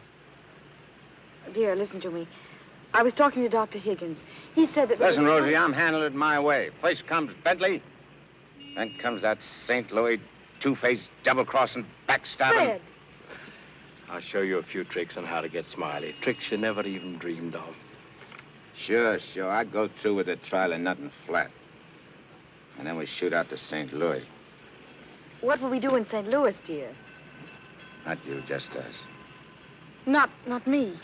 Speaker 19: Dear, listen to me. I was talking to Dr. Higgins. He said that...
Speaker 11: Listen, Rosie, I'm handling it my way. First comes Bentley, then comes that St. Louis two-faced, double-crossing, backstabbing...
Speaker 19: Fred!
Speaker 12: I'll show you a few tricks on how to get Smiley. Tricks you never even dreamed of.
Speaker 11: Sure. I'd go through with the trial and nothing flat. And then we shoot out to St. Louis.
Speaker 19: What will we do in St. Louis, dear?
Speaker 11: Not you, just us.
Speaker 19: Not me.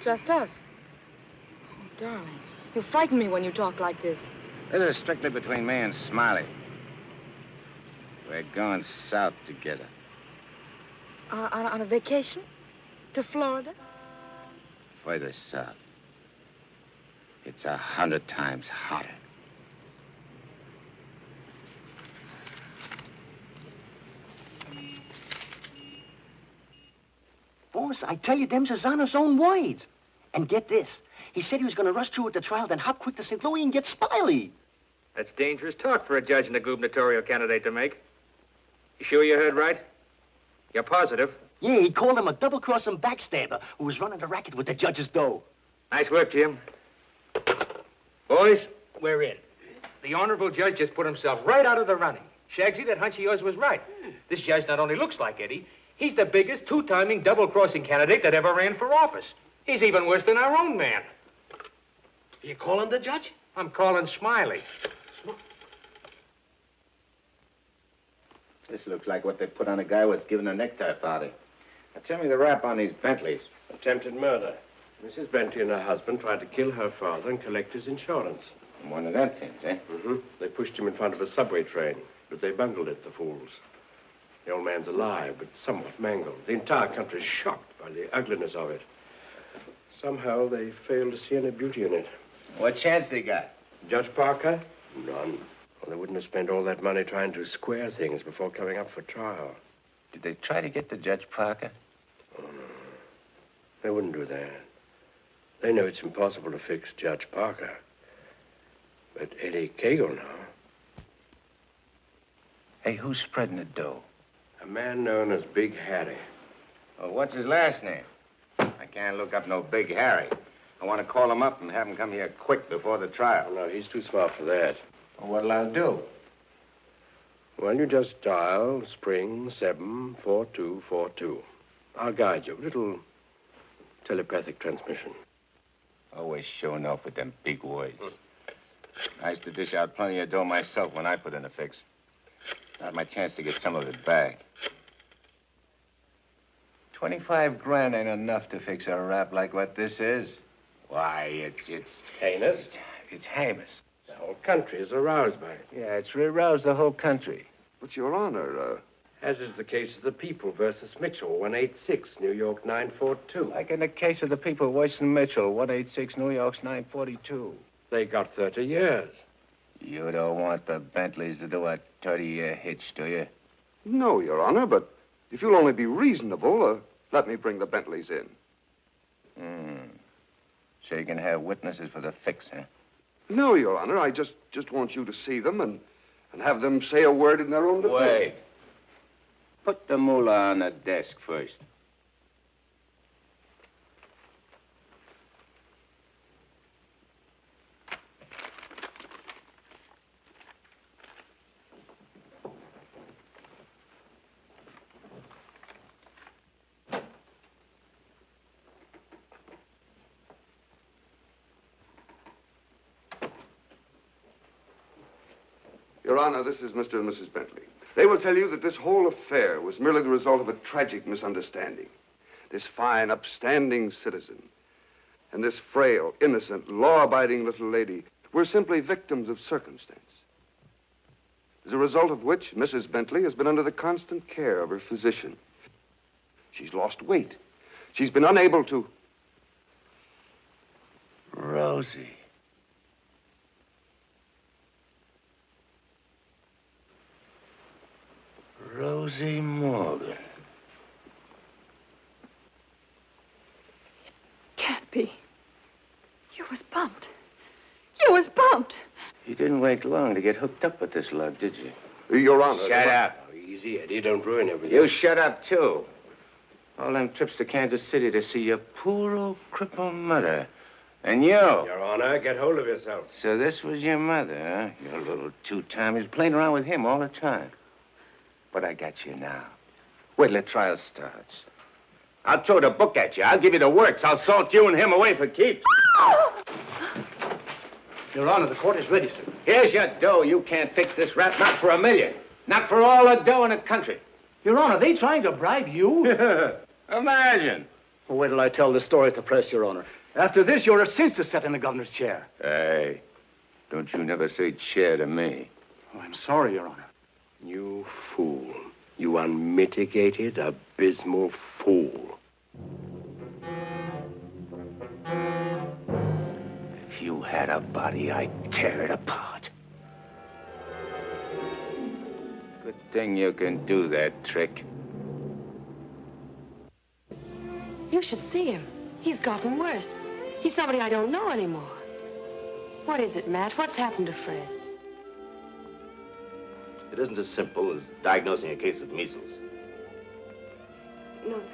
Speaker 19: Just us. Oh, darling, you frighten me when you talk like this.
Speaker 11: This is strictly between me and Smiley. We're going south together.
Speaker 19: On a vacation? To Florida?
Speaker 11: Further south. It's 100 times hotter.
Speaker 18: Boss, I tell you, them's his Honor's own words. And get this. He said he was going to rush through with the trial, then hop quick to St. Louis and get Smiley.
Speaker 20: That's dangerous talk for a judge and a gubernatorial candidate to make. You sure you heard right? You're positive?
Speaker 18: Yeah, he called him a double-crossing backstabber who was running the racket with the judge's dough.
Speaker 20: Nice work, Jim. Boys, we're in. The honorable judge just put himself right out of the running. Shagsy, that hunch of yours was right. This judge not only looks like Eddie, he's the biggest two-timing double-crossing candidate that ever ran for office. He's even worse than our own man.
Speaker 18: You calling the judge?
Speaker 20: I'm calling Smiley.
Speaker 11: This looks like what they put on a guy who's giving a necktie party. Now, tell me the rap on these Bentleys.
Speaker 7: Attempted murder. Mrs. Bentley and her husband tried to kill her father and collect his insurance.
Speaker 11: One of them things, eh?
Speaker 7: Mm-hmm. They pushed him in front of a subway train, but they bungled it, the fools. The old man's alive, but somewhat mangled. The entire country's shocked by the ugliness of it. Somehow they failed to see any beauty in it.
Speaker 11: What chance they got?
Speaker 7: Judge Parker? None. Well, they wouldn't have spent all that money trying to square things before coming up for trial.
Speaker 11: Did they try to get to Judge Parker?
Speaker 7: Oh, no. They wouldn't do that. They know it's impossible to fix Judge Parker. But Eddie Cagle now.
Speaker 11: Hey, who's spreading the dough?
Speaker 7: A man known as Big Harry.
Speaker 11: Well, what's his last name? I can't look up no Big Harry. I want to call him up and have him come here quick before the trial.
Speaker 7: No, he's too smart for that.
Speaker 11: Well, what'll I do?
Speaker 7: Well, you just dial spring 74242. I'll guide you. A little telepathic transmission.
Speaker 11: Always showing off with them big words. I used to dish out plenty of dough myself when I put in a fix. Got my chance to get some of it back. 25 grand ain't enough to fix a rap like what this is. Why, it's
Speaker 7: heinous.
Speaker 11: It's heinous.
Speaker 7: The whole country is aroused by it.
Speaker 11: Yeah, it's aroused the whole country.
Speaker 7: But, Your Honor, as is the case of the People versus Mitchell, 186, New York 942.
Speaker 11: Like in the case of the People, Weston Mitchell, 186, New York's 942.
Speaker 7: They got 30 years.
Speaker 11: You don't want the Bentleys to do a 30-year hitch, do you?
Speaker 14: No, Your Honor, but if you'll only be reasonable, let me bring the Bentleys in.
Speaker 11: So you can have witnesses for the fix, huh?
Speaker 14: No, Your Honor, I just want you to see them and have them say a word in their own defense.
Speaker 11: Wait. Put the moolah on the desk first.
Speaker 14: Your Honor, this is Mr. and Mrs. Bentley. They will tell you that this whole affair was merely the result of a tragic misunderstanding. This fine, upstanding citizen and this frail, innocent, law-abiding little lady were simply victims of circumstance. As a result of which, Mrs. Bentley has been under the constant care of her physician. She's lost weight. She's been unable to...
Speaker 11: Rosie. Rosie Morgan.
Speaker 19: Can't be. You was bumped. You was bumped.
Speaker 11: You didn't wait long to get hooked up with this lug, did you?
Speaker 14: Your Honor.
Speaker 11: Shut up.
Speaker 7: Oh, easy, Eddie. Don't ruin everything.
Speaker 11: You shut up, too. All them trips to Kansas City to see your poor old crippled mother. And you.
Speaker 7: Your Honor, get hold of yourself.
Speaker 11: So this was your mother, huh? Your little two-timers playing around with him all the time. But I got you now. Wait till the trial starts. I'll throw the book at you. I'll give you the works. I'll salt you and him away for keeps.
Speaker 8: Your Honor, the court is ready, sir.
Speaker 11: Here's your dough. You can't fix this rap, not for $1 million. Not for all the dough in the country.
Speaker 8: Your Honor, they trying to bribe you?
Speaker 11: Imagine.
Speaker 8: Well, wait till I tell the story at the press, Your Honor. After this, you're a cinch to sit in the governor's chair.
Speaker 11: Hey, don't you never say chair to me.
Speaker 8: Oh, I'm sorry, Your Honor.
Speaker 7: You fool. You unmitigated, abysmal fool.
Speaker 11: If you had a body, I'd tear it apart. Good thing you can do that trick.
Speaker 19: You should see him. He's gotten worse. He's somebody I don't know anymore. What is it, Matt? What's happened to Fred?
Speaker 3: It isn't as simple as diagnosing a case of measles.
Speaker 19: No, thanks.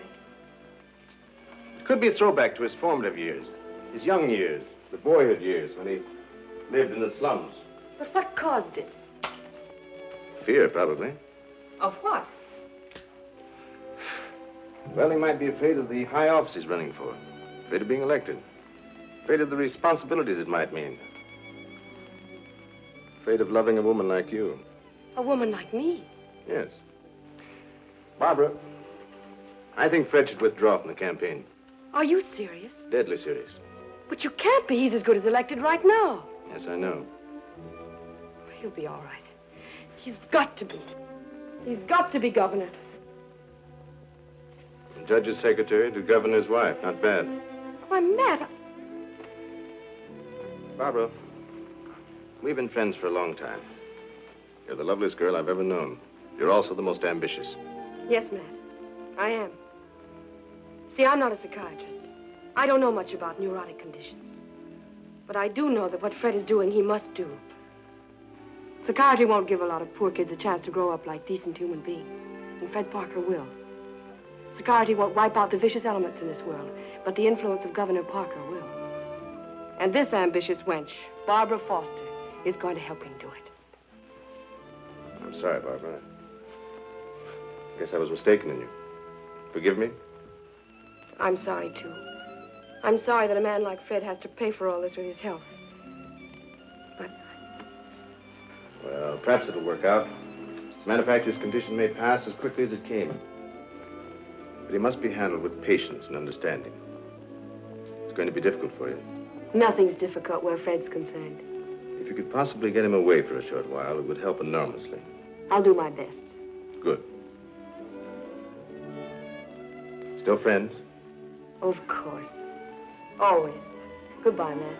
Speaker 3: It could be a throwback to his formative years, his young years, the boyhood years when he lived in the slums.
Speaker 19: But what caused it?
Speaker 3: Fear, probably.
Speaker 19: Of what?
Speaker 3: Well, he might be afraid of the high office he's running for, afraid of being elected, afraid of the responsibilities it might mean, afraid of loving a woman like you.
Speaker 19: A woman like me?
Speaker 3: Yes. Barbara, I think Fred should withdraw from the campaign.
Speaker 19: Are you serious?
Speaker 3: Deadly serious.
Speaker 19: But you can't be. He's as good as elected right now.
Speaker 3: Yes, I know.
Speaker 19: He'll be all right. He's got to be. He's got to be governor.
Speaker 3: From judge's secretary to governor's wife. Not bad.
Speaker 19: Why, Matt.
Speaker 3: Barbara, we've been friends for a long time. You're the loveliest girl I've ever known. You're also the most ambitious.
Speaker 19: Yes, Matt. I am. See, I'm not a psychiatrist. I don't know much about neurotic conditions. But I do know that what Fred is doing, he must do. Psychiatry won't give a lot of poor kids a chance to grow up like decent human beings. And Fred Parker will. Psychiatry won't wipe out the vicious elements in this world, but the influence of Governor Parker will. And this ambitious wench, Barbara Foster, is going to help him do it.
Speaker 3: I'm sorry, Barbara. I guess I was mistaken in you. Forgive me?
Speaker 19: I'm sorry, too. I'm sorry that a man like Fred has to pay for all this with his health.
Speaker 3: Well, perhaps it'll work out. As a matter of fact, his condition may pass as quickly as it came. But he must be handled with patience and understanding. It's going to be difficult for you.
Speaker 19: Nothing's difficult where Fred's concerned.
Speaker 3: If you could possibly get him away for a short while, it would help enormously.
Speaker 19: I'll do my best.
Speaker 3: Good. Still friends?
Speaker 19: Of course. Always. Goodbye, Matt.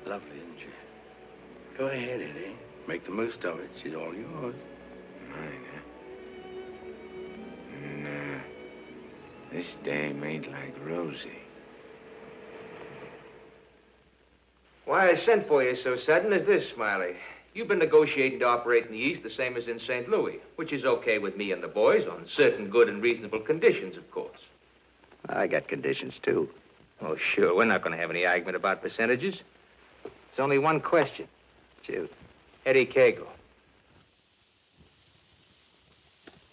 Speaker 21: Lovely, isn't she? Go ahead, Eddie. Make the most of it. She's all yours.
Speaker 11: Mine, huh? Nah. This dame ain't like Rosie.
Speaker 20: Why I sent for you so sudden is this, Smiley. You've been negotiating to operate in the East the same as in St. Louis, which is okay with me and the boys on certain good and reasonable conditions, of course.
Speaker 1: I got conditions, too.
Speaker 20: Oh, sure. We're not going to have any argument about percentages. It's only one question.
Speaker 1: Shoot.
Speaker 20: Eddie Cagle.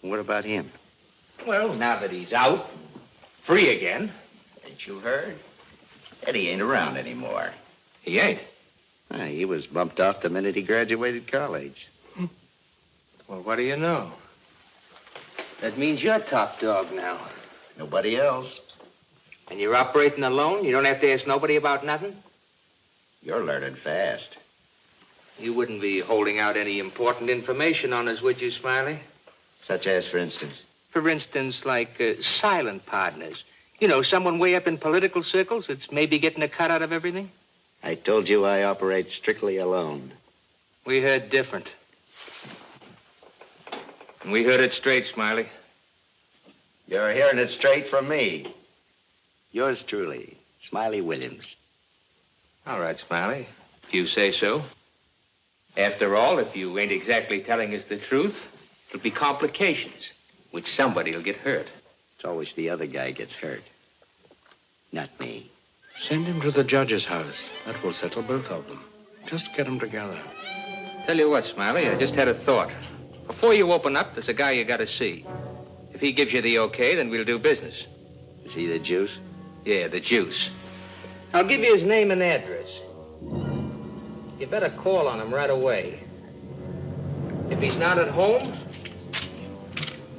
Speaker 1: What about him?
Speaker 13: Well, now that he's out, free again.
Speaker 1: Ain't you heard? Eddie ain't around anymore.
Speaker 13: He ain't.
Speaker 1: He was bumped off the minute he graduated college.
Speaker 20: Well, what do you know?
Speaker 13: That means you're top dog now.
Speaker 1: Nobody else.
Speaker 20: And you're operating alone? You don't have to ask nobody about nothing?
Speaker 1: You're learning fast.
Speaker 20: You wouldn't be holding out any important information on us, would you, Smiley?
Speaker 1: Such as, for instance?
Speaker 20: For instance, like silent partners. You know, someone way up in political circles that's maybe getting a cut out of everything?
Speaker 1: I told you I operate strictly alone.
Speaker 20: We heard different. And we heard it straight, Smiley.
Speaker 1: You're hearing it straight from me. Yours truly, Smiley Williams.
Speaker 20: All right, Smiley. If you say so. After all, if you ain't exactly telling us the truth, it'll be complications, which somebody'll get hurt.
Speaker 1: It's always the other guy gets hurt. Not me.
Speaker 7: Send him to the judge's house. That will settle both of them. Just get them together.
Speaker 20: Tell you what, Smiley, I just had a thought. Before you open up, there's a guy you gotta see. If he gives you the okay, then we'll do business.
Speaker 1: Is he the juice?
Speaker 20: Yeah, the juice. I'll give you his name and address. You better call on him right away. If he's not at home,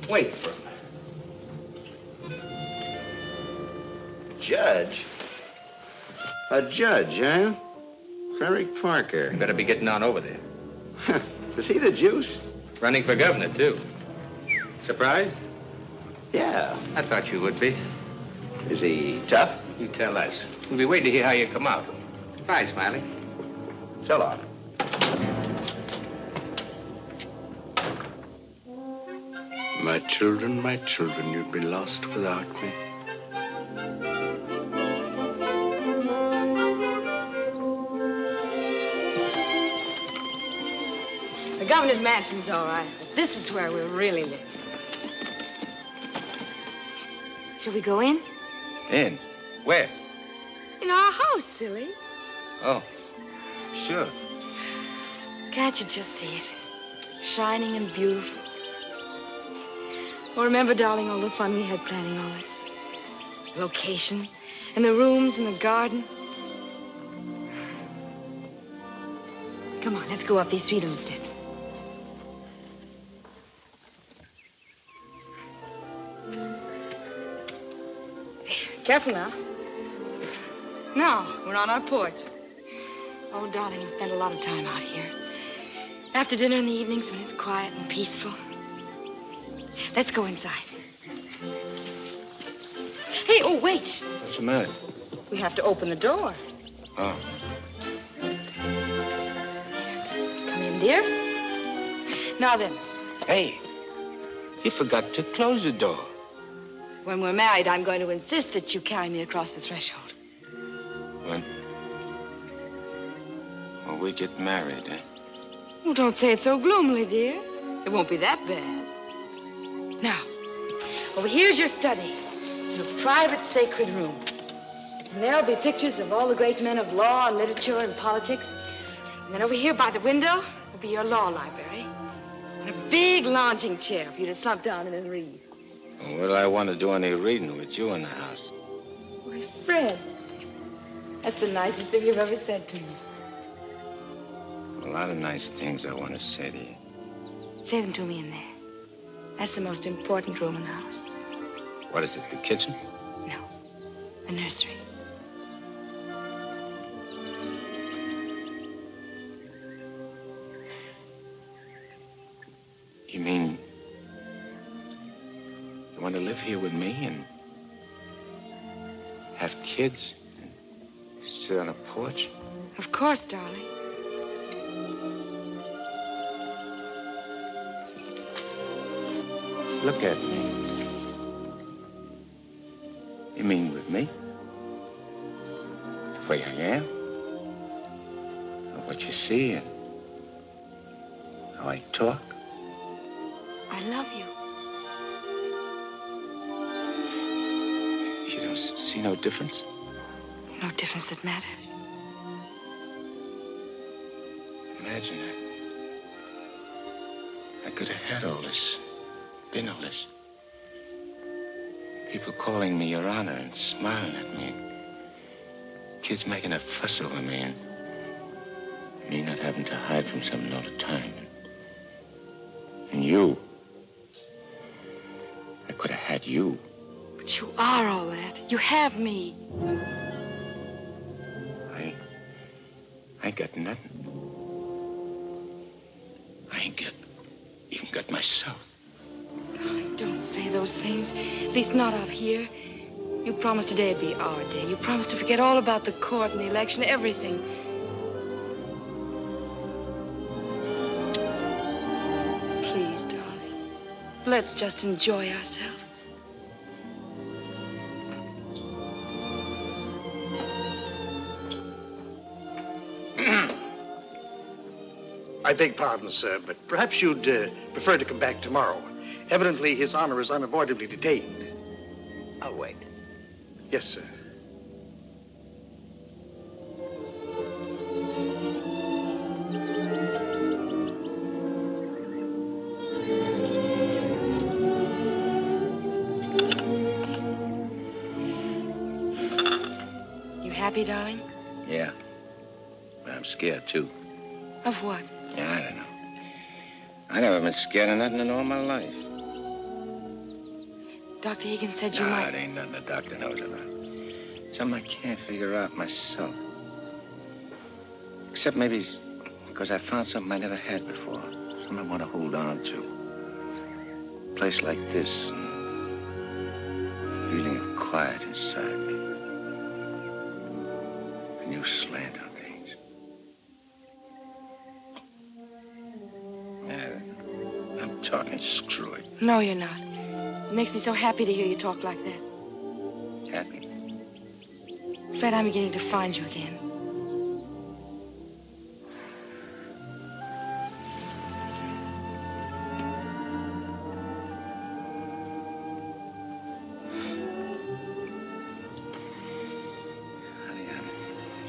Speaker 20: wait for him.
Speaker 1: Judge? A judge, huh? Frederick Parker.
Speaker 20: You better be getting on over there.
Speaker 1: Is he the juice?
Speaker 20: Running for governor, too. Surprised?
Speaker 1: Yeah.
Speaker 20: I thought you would be.
Speaker 1: Is he tough?
Speaker 20: You tell us. We'll be waiting to hear how you come out. Bye, Smiley.
Speaker 1: So long.
Speaker 7: My children, you'd be lost without me.
Speaker 19: The governor's mansion's all right, but this is where we'll really live. Shall we go in?
Speaker 20: In? Where?
Speaker 19: In our house, silly.
Speaker 20: Oh, sure.
Speaker 19: Can't you just see it? Shining and beautiful. Oh, remember, darling, all the fun we had planning all this? location, and the rooms and the garden. Come on, let's go up these 3 little steps. Careful now. Now, we're on our porch. Oh, darling, we spend a lot of time out here. After dinner in the evenings when it's quiet and peaceful. Let's go inside. Hey, oh, wait.
Speaker 11: What's the matter?
Speaker 19: We have to open the door.
Speaker 11: Oh.
Speaker 19: Come in, dear. Now then.
Speaker 11: Hey, you forgot to close the door.
Speaker 19: When we're married, I'm going to insist that you carry me across the threshold.
Speaker 11: When? Well, we get married, eh?
Speaker 19: Oh, don't say it so gloomily, dear. It won't be that bad. Now, over here's your study, your private sacred room. And there'll be pictures of all the great men of law and literature and politics. And then over here by the window will be your law library. And a big lounging chair for you to slump down in and read.
Speaker 11: Well, will I want to do any reading with you in the house?
Speaker 19: My Fred, that's the nicest thing you've ever said to me.
Speaker 11: A lot of nice things I want to say to you.
Speaker 19: Say them to me in there. That's the most important room in the house.
Speaker 11: What is it, the kitchen?
Speaker 19: No, the nursery.
Speaker 11: You mean you want to live here with me and have kids and sit on a porch?
Speaker 19: Of course, darling.
Speaker 11: Look at me. You mean with me? The way I am? Or what you see and how I talk?
Speaker 19: I love you.
Speaker 11: You don't see no difference?
Speaker 19: No difference that matters.
Speaker 11: Imagine I could have had all this. Been all this. People calling me Your Honor and smiling at me. Kids making a fuss over me and me not having to hide from something all the time. And you. I could have had you.
Speaker 19: But you are all that. You have me.
Speaker 11: I ain't got nothing. I ain't even got myself.
Speaker 19: Darling, don't say those things. At least not out here. You promised today'd be our day. You promised to forget all about the court and the election, everything. Please, darling. Let's just enjoy ourselves.
Speaker 15: I beg pardon, sir, but perhaps you'd prefer to come back tomorrow. Evidently, His Honor is unavoidably detained.
Speaker 1: I'll wait.
Speaker 15: Yes, sir.
Speaker 19: You happy, darling?
Speaker 11: Yeah. But I'm scared, too.
Speaker 19: Of what?
Speaker 11: Yeah, I don't know. I never been scared of nothing in all my life.
Speaker 19: Dr. Higgins said you
Speaker 11: Nah,
Speaker 19: might...
Speaker 11: it ain't nothing the doctor knows about. Something I can't figure out myself. Except maybe it's because I found something I never had before. Something I want to hold on to. A place like this, and feeling of quiet inside me. A new slant on things. I'm talking screwy.
Speaker 19: No, you're not. It makes me so happy to hear you talk like that.
Speaker 11: Happy?
Speaker 19: Fred, I'm beginning to find you again.
Speaker 11: Honey,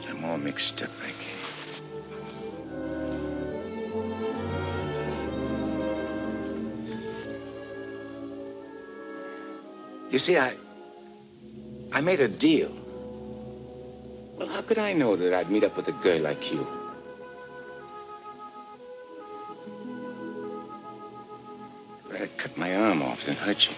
Speaker 11: I'm all mixed up, I guess. You see, I I made a deal. Well, how could I know that I'd meet up with a girl like you? If I'd cut my arm off, then hurt you.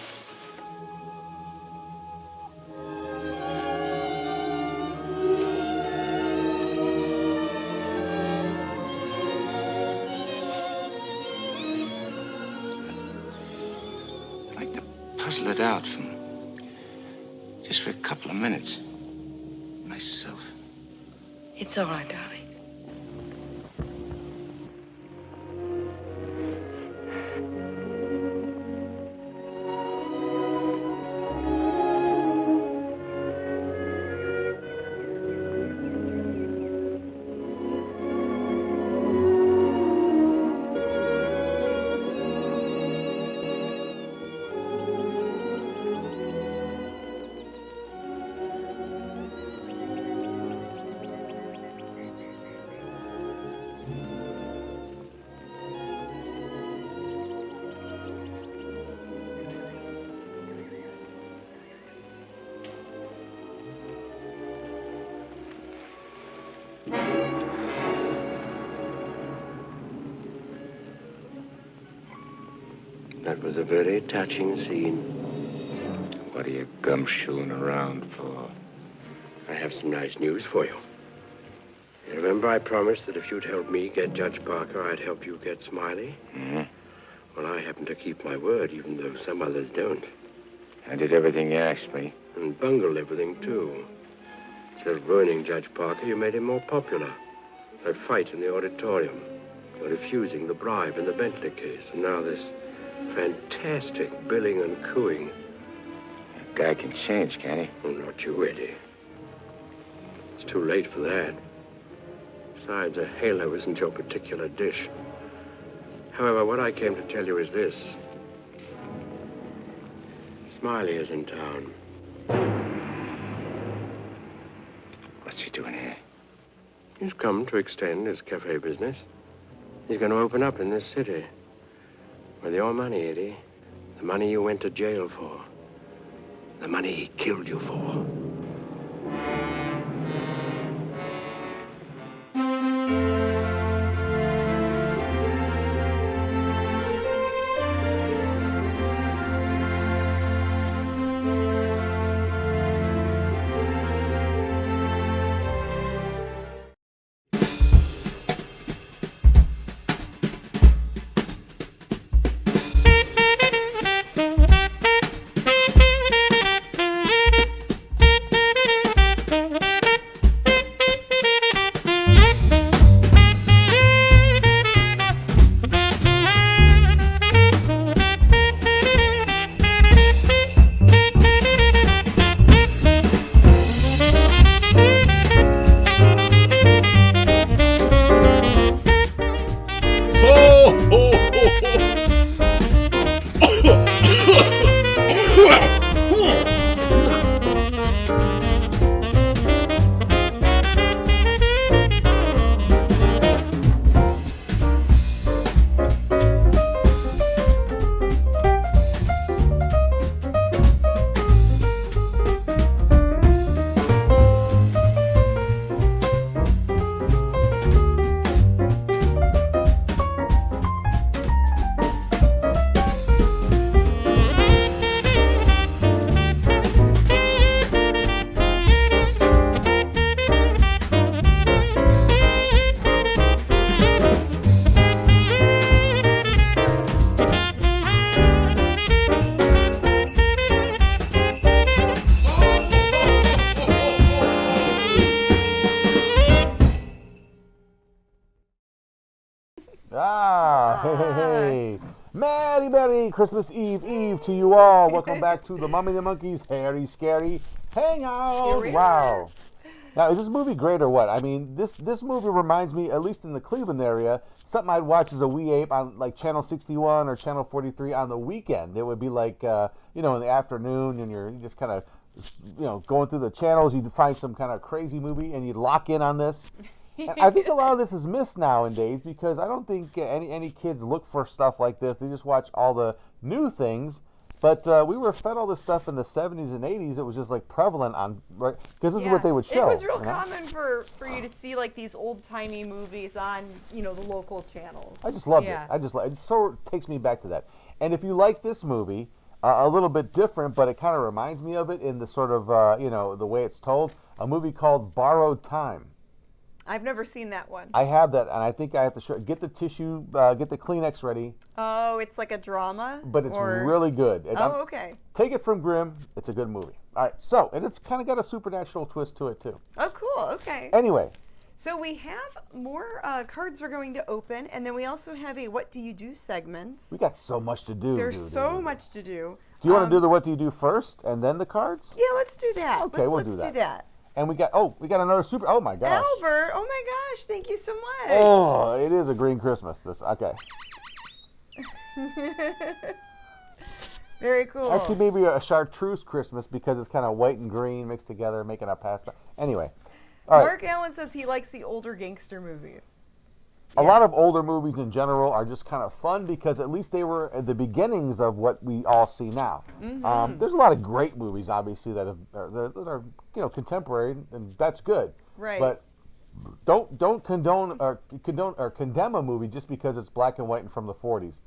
Speaker 11: I'd like to puzzle it out just for a couple of minutes. Myself.
Speaker 19: It's all right, darling.
Speaker 7: That was a very touching scene.
Speaker 11: What are you gumshoeing around for?
Speaker 7: I have some nice news for you. You remember I promised that if you'd help me get Judge Parker, I'd help you get Smiley?
Speaker 11: Mm-hmm.
Speaker 7: Well, I happen to keep my word, even though some others don't.
Speaker 11: I did everything you asked me.
Speaker 7: And bungled everything, too. Instead of ruining Judge Parker, you made him more popular. That fight in the auditorium. You're refusing the bribe in the Bentley case. And now this fantastic billing and cooing.
Speaker 11: A guy can change, can't he?
Speaker 7: Oh, not you, Eddie. It's too late for that. Besides, a halo isn't your particular dish. However, what I came to tell you is this. Smiley is in town.
Speaker 11: What's he doing here?
Speaker 7: He's come to extend his cafe business. He's going to open up in this city. With your money, Eddie. The money you went to jail for. The money he killed you for.
Speaker 17: Hey. Merry Christmas Eve to you all. Welcome back to the Mummy and the Monkey's Hairy Scary Hangout. Wow. Now, is this movie great or what? I mean, this movie reminds me, at least in the Cleveland area, something I'd watch as a wee ape on like Channel 61 or Channel 43 on the weekend. It would be like, in the afternoon, and you're just kind of, going through the channels. You'd find some kind of crazy movie, and you'd lock in on this. And I think a lot of this is missed nowadays because I don't think any kids look for stuff like this. They just watch all the new things, But we were fed all this stuff in the 70s and 80s. It was just like prevalent on, right? Because this is what they would show.
Speaker 2: It was real
Speaker 17: you know?
Speaker 2: common for you to see like these old-timey movies on, you know, the local channels.
Speaker 17: I just loved it. It so takes me back to that. And if you like this movie, a little bit different, but it kind of reminds me of it in the sort of, you know, the way it's told, a movie called Borrowed Time.
Speaker 2: I've never seen that one.
Speaker 17: I have that, and I think I have to show. Get the tissue, get the Kleenex ready.
Speaker 2: Oh, it's like a drama?
Speaker 17: But it's really good.
Speaker 2: Okay.
Speaker 17: Take it from Grimm. It's a good movie. All right, so, and it's kind of got a supernatural twist to it, too.
Speaker 2: Oh, cool. Okay.
Speaker 17: Anyway.
Speaker 2: So we have more cards we're going to open, and then we also have a What Do You Do segment.
Speaker 17: We got so much to do.
Speaker 2: There's so much to do.
Speaker 17: Do you want to do the What Do You Do first, and then the cards?
Speaker 2: Yeah, let's do that.
Speaker 17: Okay,
Speaker 2: let's
Speaker 17: do that.
Speaker 2: do that.
Speaker 17: And we got another super, oh my gosh.
Speaker 2: Albert, oh my gosh, thank you so much.
Speaker 17: Oh, it is a green Christmas. Okay.
Speaker 2: Very cool.
Speaker 17: Actually, maybe a chartreuse Christmas because it's kind of white and green mixed together, making a pasta. Anyway. All right.
Speaker 2: Mark Allen says he likes the older gangster movies.
Speaker 17: A lot of older movies in general are just kind of fun because at least they were at the beginnings of what we all see now.
Speaker 2: Mm-hmm.
Speaker 17: There's a lot of great movies, obviously, that are you know, contemporary, and that's good.
Speaker 2: Right.
Speaker 17: But don't condone or condemn a movie just because it's black and white and from the 40s.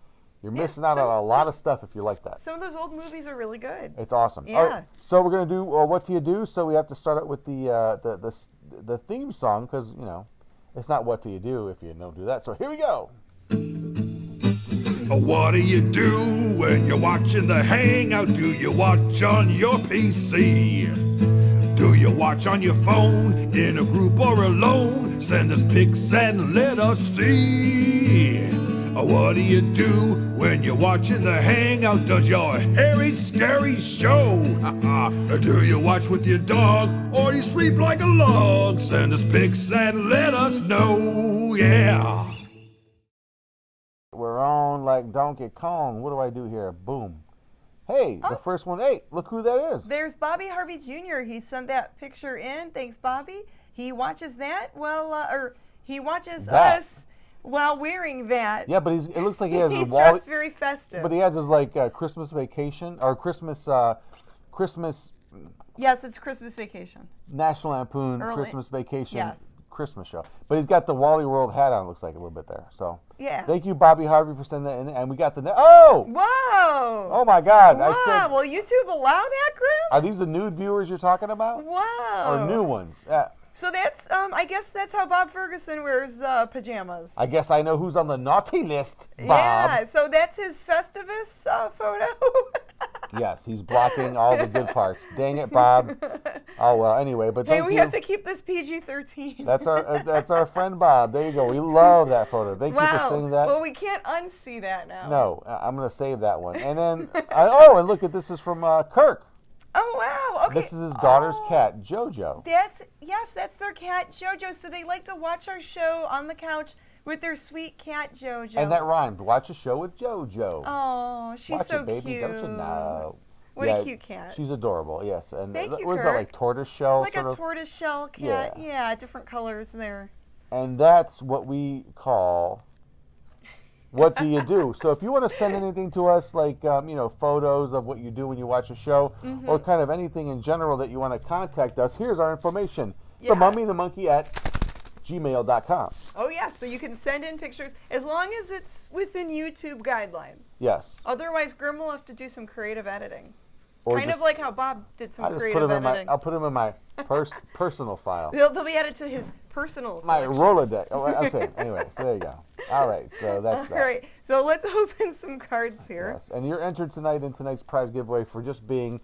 Speaker 17: You're missing out on a lot of stuff if you like that.
Speaker 2: Some of those old movies are really good.
Speaker 17: It's awesome.
Speaker 2: Yeah.
Speaker 17: All right, so we're gonna do What Do You Do? So we have to start out with the theme song because you know. It's not What Do You Do if you don't do that. So here we go.
Speaker 9: What do you do when you're watching the Hangout? Do you watch on your PC? Do you watch on your phone, in a group or alone? Send us pics and let us see. What do you do when you're watching the Hangout? Does your hairy, scary show? Do you watch with your dog or you sleep like a log? Send us pics and let us know, yeah.
Speaker 17: We're on like Donkey Kong. What do I do here? Boom. Hey, the first one. Hey, look who that is.
Speaker 2: There's Bobby Harvey Jr. He sent that picture in. Thanks, Bobby. He watches that. He watches us. While wearing that.
Speaker 17: Yeah, but it looks like he has
Speaker 2: he's
Speaker 17: his
Speaker 2: dressed very festive.
Speaker 17: But he has his like Christmas vacation or Christmas.
Speaker 2: Yes, it's Christmas Vacation.
Speaker 17: National Lampoon Christmas Vacation.
Speaker 2: Yes.
Speaker 17: Christmas show. But he's got the Wally World hat on. Looks like a little bit there. So.
Speaker 2: Yeah.
Speaker 17: Thank you, Bobby Harvey, for sending that in. And we got the Whoa!
Speaker 2: Oh
Speaker 17: my God!
Speaker 2: Wow!
Speaker 17: I said,
Speaker 2: will YouTube allow that, Grim?
Speaker 17: Are these the nude viewers you're talking about?
Speaker 2: Wow!
Speaker 17: Or new ones? Yeah.
Speaker 2: So that's, I guess that's how Bob Ferguson wears pajamas.
Speaker 17: I guess I know who's on the naughty list, Bob.
Speaker 2: Yeah, so that's his Festivus photo.
Speaker 17: Yes, he's blocking all the good parts. Dang it, Bob. Oh, well, anyway, but
Speaker 2: hey, we have to keep this PG-13.
Speaker 17: That's our friend Bob. There you go. We love that photo. Thank you for seeing that.
Speaker 2: Well, we can't unsee that now.
Speaker 17: No, I'm going to save that one. And then, and look, this is from Kirk.
Speaker 2: Oh, wow. Okay.
Speaker 17: This is his daughter's cat, JoJo.
Speaker 2: That's their cat, JoJo. So they like to watch our show on the couch with their sweet cat, JoJo.
Speaker 17: And that rhymed. Watch a show with JoJo.
Speaker 2: Oh, she's so
Speaker 17: baby.
Speaker 2: cute.
Speaker 17: Don't you know?
Speaker 2: What a cute cat.
Speaker 17: She's adorable, yes. And
Speaker 2: Thank you,
Speaker 17: what is
Speaker 2: Kirk.
Speaker 17: that, like tortoise shell?
Speaker 2: Like a tortoise shell cat. Yeah, different colors there.
Speaker 17: And that's what we call What Do You Do? So if you want to send anything to us, like, photos of what you do when you watch a show, or kind of anything in general that you want to contact us, here's our information.
Speaker 2: Yeah.
Speaker 17: themummyandthemonkey at gmail.com.
Speaker 2: Oh, yeah, so you can send in pictures as long as it's within YouTube guidelines.
Speaker 17: Yes.
Speaker 2: Otherwise, Grim will have to do some creative editing.
Speaker 17: Or
Speaker 2: kind of like how Bob did some
Speaker 17: I'll
Speaker 2: creative editing.
Speaker 17: I'll put them in my personal file.
Speaker 2: They'll be added to his personal
Speaker 17: My
Speaker 2: collection.
Speaker 17: Rolodex. Oh, I'm saying. Anyway, so there you go. All right, so that's that.
Speaker 2: All right, so let's open some cards here.
Speaker 17: Yes, and you're entered tonight in tonight's prize giveaway for just being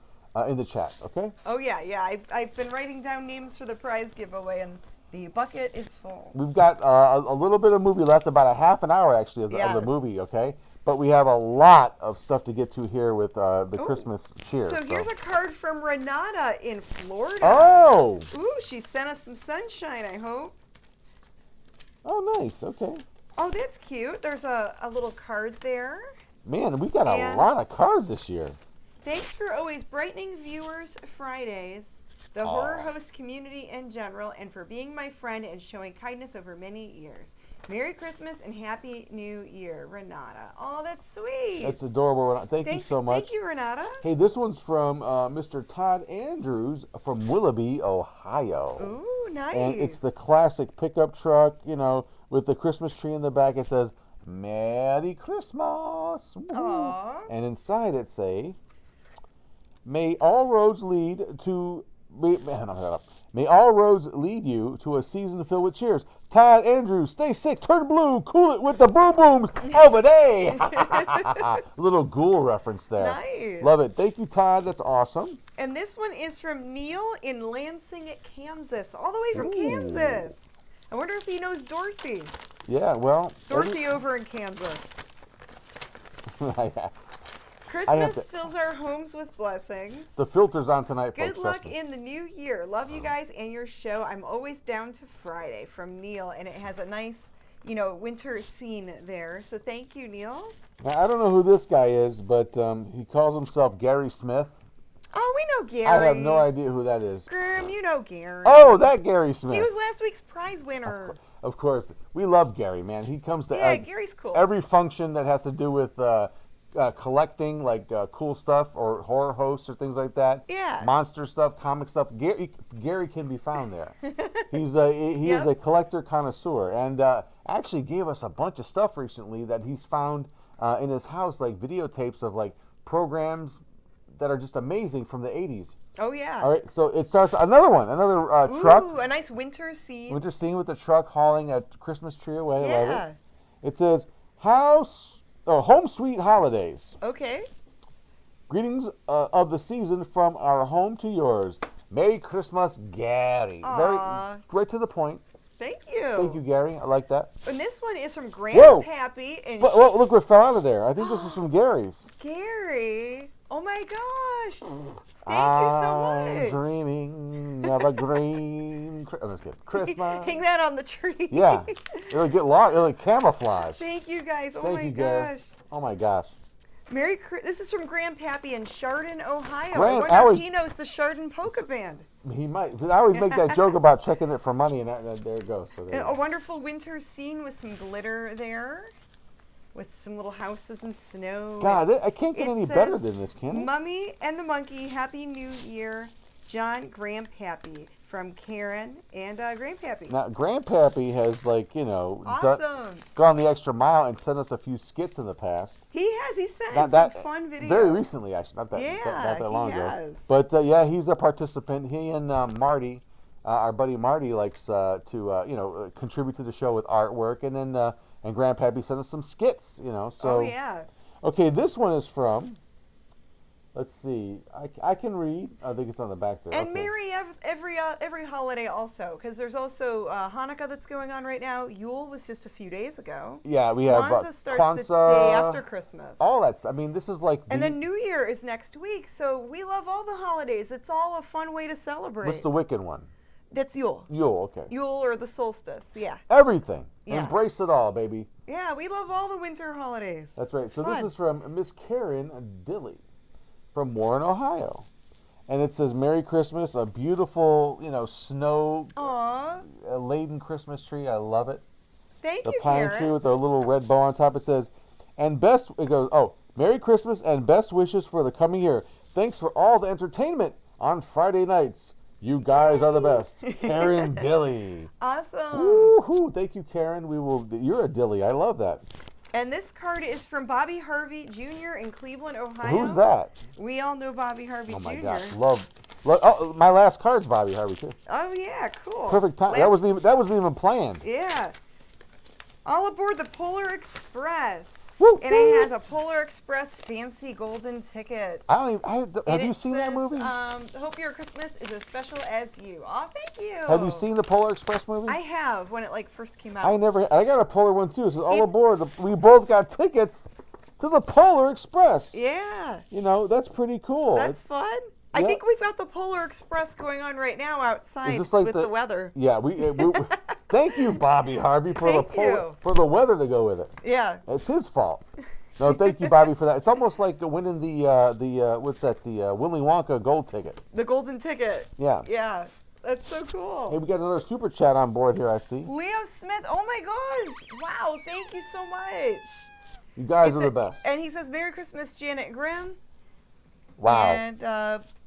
Speaker 17: in the chat, okay?
Speaker 2: Oh, yeah. I've been writing down names for the prize giveaway, and the bucket is full.
Speaker 17: We've got a little bit of movie left, about a half an hour, actually, of the movie, okay? But we have a lot of stuff to get to here with the Christmas cheer.
Speaker 2: So here's a card from Renata in Florida.
Speaker 17: Oh!
Speaker 2: Ooh, she sent us some sunshine, I hope.
Speaker 17: Oh, nice. Okay.
Speaker 2: Oh, that's cute. There's a little card there.
Speaker 17: Man, we got a lot of cards this year.
Speaker 2: Thanks for always brightening viewers Fridays, the horror host community in general, and for being my friend and showing kindness over many years. Merry Christmas and Happy New Year, Renata. Oh, that's sweet.
Speaker 17: That's adorable, Renata. Thank you so much.
Speaker 2: Thank you, Renata.
Speaker 17: Hey, this one's from Mr. Todd Andrews from Willoughby, Ohio.
Speaker 2: Ooh, nice.
Speaker 17: And it's the classic pickup truck, you know, with the Christmas tree in the back. It says, Merry Christmas.
Speaker 2: Aww.
Speaker 17: And inside it say, May all roads lead to... May all roads lead you to a season filled with cheers. Todd Andrews, stay sick, turn blue, cool it with the boom booms over there. Little Ghoul reference there.
Speaker 2: Nice.
Speaker 17: Love it. Thank you, Todd. That's awesome.
Speaker 2: And this one is from Neil in Lansing, Kansas, all the way from Kansas. I wonder if he knows Dorothy.
Speaker 17: Yeah, well.
Speaker 2: Dorothy over in Kansas.
Speaker 17: Yeah.
Speaker 2: Christmas fills our homes with blessings.
Speaker 17: The filter's on tonight, folks.
Speaker 2: Good luck in the new year. Love you guys and your show. I'm always down to Friday from Neil, and it has a nice, you know, winter scene there. So thank you, Neil.
Speaker 17: Now, I don't know who this guy is, but he calls himself Gary Smith.
Speaker 2: Oh, we know Gary.
Speaker 17: I have no idea who that is.
Speaker 2: Grim, you know Gary.
Speaker 17: Oh, that Gary Smith.
Speaker 2: He was last week's prize winner.
Speaker 17: Of course. We love Gary, man. He comes to
Speaker 2: Gary's cool.
Speaker 17: Every function that has to do with collecting, like cool stuff or horror hosts or things like that.
Speaker 2: Yeah.
Speaker 17: Monster stuff, comic stuff. Gary can be found there. He is a collector connoisseur, and actually gave us a bunch of stuff recently that he's found in his house, like videotapes of like programs that are just amazing from the 80s.
Speaker 2: Oh, yeah.
Speaker 17: All right, so it starts another truck.
Speaker 2: Ooh, a nice winter scene.
Speaker 17: Winter scene with the truck hauling a Christmas tree away.
Speaker 2: Yeah.
Speaker 17: I love it. It says, Home Sweet Holidays.
Speaker 2: Okay.
Speaker 17: Greetings of the season from our home to yours. Merry Christmas, Gary.
Speaker 2: Aww.
Speaker 17: Right to the point.
Speaker 2: Thank you.
Speaker 17: Thank you, Gary. I like that.
Speaker 2: And this one is from Grandpappy. And
Speaker 17: Whoa, look what fell out of there. I think this is from Gary's.
Speaker 2: Gary. Oh my gosh. Thank you so much.
Speaker 17: I'm dreaming of a green Christmas.
Speaker 2: Hang that on the tree.
Speaker 17: Yeah. It'll get lost. It'll camouflage.
Speaker 2: Thank you guys. Oh
Speaker 17: Thank
Speaker 2: my
Speaker 17: you, Gary.
Speaker 2: gosh.
Speaker 17: Oh my gosh.
Speaker 2: This is from Grandpappy in Chardon, Ohio.
Speaker 17: Grand-
Speaker 2: I wonder if he knows the Chardon Polka Band.
Speaker 17: He might. I always make that joke about checking it for money, and there it goes. So there you
Speaker 2: A
Speaker 17: go.
Speaker 2: wonderful winter scene with some glitter there, with some little houses and snow.
Speaker 17: God, I can't get any better than this, can it?
Speaker 2: Mummy and the Monkey, Happy New Year, John Grandpappy, from Karen and Grandpappy.
Speaker 17: Now, Grandpappy has,
Speaker 2: Awesome.
Speaker 17: gone the extra mile and sent us a few skits in the past.
Speaker 2: He has. He sent some fun videos.
Speaker 17: Very recently, actually. Not that long ago. But, yeah, he's a participant. He and Marty, our buddy Marty, likes to contribute to the show with artwork. And then and Grandpappy sent us some skits, So,
Speaker 2: oh, yeah.
Speaker 17: Okay, this one is from... Let's see. I can read. I think it's on the back there.
Speaker 2: And
Speaker 17: okay.
Speaker 2: merry every holiday also, because there's also Hanukkah that's going on right now. Yule was just a few days ago.
Speaker 17: Yeah, we have
Speaker 2: Kwanzaa starts the day after Christmas.
Speaker 17: All that's. I mean, this is like.
Speaker 2: And then New Year is next week, so we love all the holidays. It's all a fun way to celebrate.
Speaker 17: What's the Wiccan one?
Speaker 2: That's Yule.
Speaker 17: Yule, okay.
Speaker 2: Yule or the solstice, yeah.
Speaker 17: Everything.
Speaker 2: Yeah.
Speaker 17: Embrace it all, baby.
Speaker 2: Yeah, we love all the winter holidays.
Speaker 17: That's right.
Speaker 2: It's
Speaker 17: so
Speaker 2: fun.
Speaker 17: This is from Miss Karen Dilly from Warren, Ohio. And it says, Merry Christmas, a beautiful, snow-laden Christmas tree. I love it.
Speaker 2: Thank
Speaker 17: you,
Speaker 2: you,
Speaker 17: pine
Speaker 2: Karen.
Speaker 17: tree with a little red bow on top. It says, Merry Christmas and best wishes for the coming year. Thanks for all the entertainment on Friday nights. You guys are the best. Karen Dilly.
Speaker 2: Awesome.
Speaker 17: Woo-hoo. Thank you, Karen. You're a Dilly. I love that.
Speaker 2: And this card is from Bobby Harvey Jr. in Cleveland, Ohio.
Speaker 17: Who's that?
Speaker 2: We all know Bobby Harvey Jr.
Speaker 17: Oh my gosh, love. Oh, my last card's Bobby Harvey too.
Speaker 2: Oh yeah, cool.
Speaker 17: Perfect time. That wasn't even planned.
Speaker 2: Yeah. All aboard the Polar Express.
Speaker 17: Woo,
Speaker 2: and it has a Polar Express fancy golden ticket.
Speaker 17: Have you seen that movie?
Speaker 2: Hope your Christmas is as special as you. Oh, thank you.
Speaker 17: Have you seen the Polar Express movie?
Speaker 2: I have, when it first came out.
Speaker 17: I got a Polar one too. It says all aboard. We both got tickets to the Polar Express.
Speaker 2: Yeah.
Speaker 17: That's pretty cool.
Speaker 2: That's fun. I think we've got the Polar Express going on right now outside with the weather.
Speaker 17: Yeah, we thank you, Bobby Harvey, for the weather to go with it.
Speaker 2: Yeah.
Speaker 17: It's his fault. No, thank you, Bobby, for that. It's almost like winning the Willy Wonka gold ticket.
Speaker 2: The golden ticket.
Speaker 17: Yeah.
Speaker 2: Yeah. That's so cool.
Speaker 17: Hey, we got another super chat on board here, I see.
Speaker 2: Leo Smith, oh my gosh. Wow, thank you so much.
Speaker 17: You guys are the best.
Speaker 2: And he says, Merry Christmas, Janet Grimm.
Speaker 17: Wow.
Speaker 2: And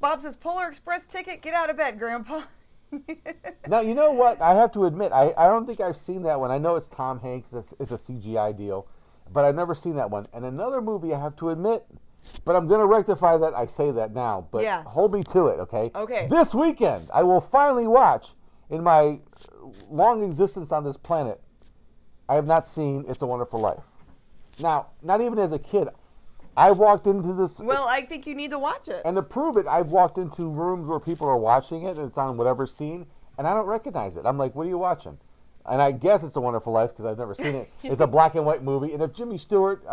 Speaker 2: Bob says, Polar Express ticket, get out of bed, Grandpa.
Speaker 17: Now, you know what? I have to admit, I don't think I've seen that one. I know it's Tom Hanks. It's a CGI deal. But I've never seen that one. And another movie, I have to admit, but I'm going to rectify that. I say that now. But hold me to it, okay?
Speaker 2: Okay.
Speaker 17: This weekend, I will finally watch, in my long existence on this planet, I have not seen It's a Wonderful Life. Now, not even as a kid. I walked into this.
Speaker 2: Well, I think you need to watch it.
Speaker 17: And to prove it, I've walked into rooms where people are watching it, and it's on whatever scene, and I don't recognize it. I'm like, what are you watching? And I guess It's a Wonderful Life because I've never seen it. It's a black and white movie, and if Jimmy Stewart,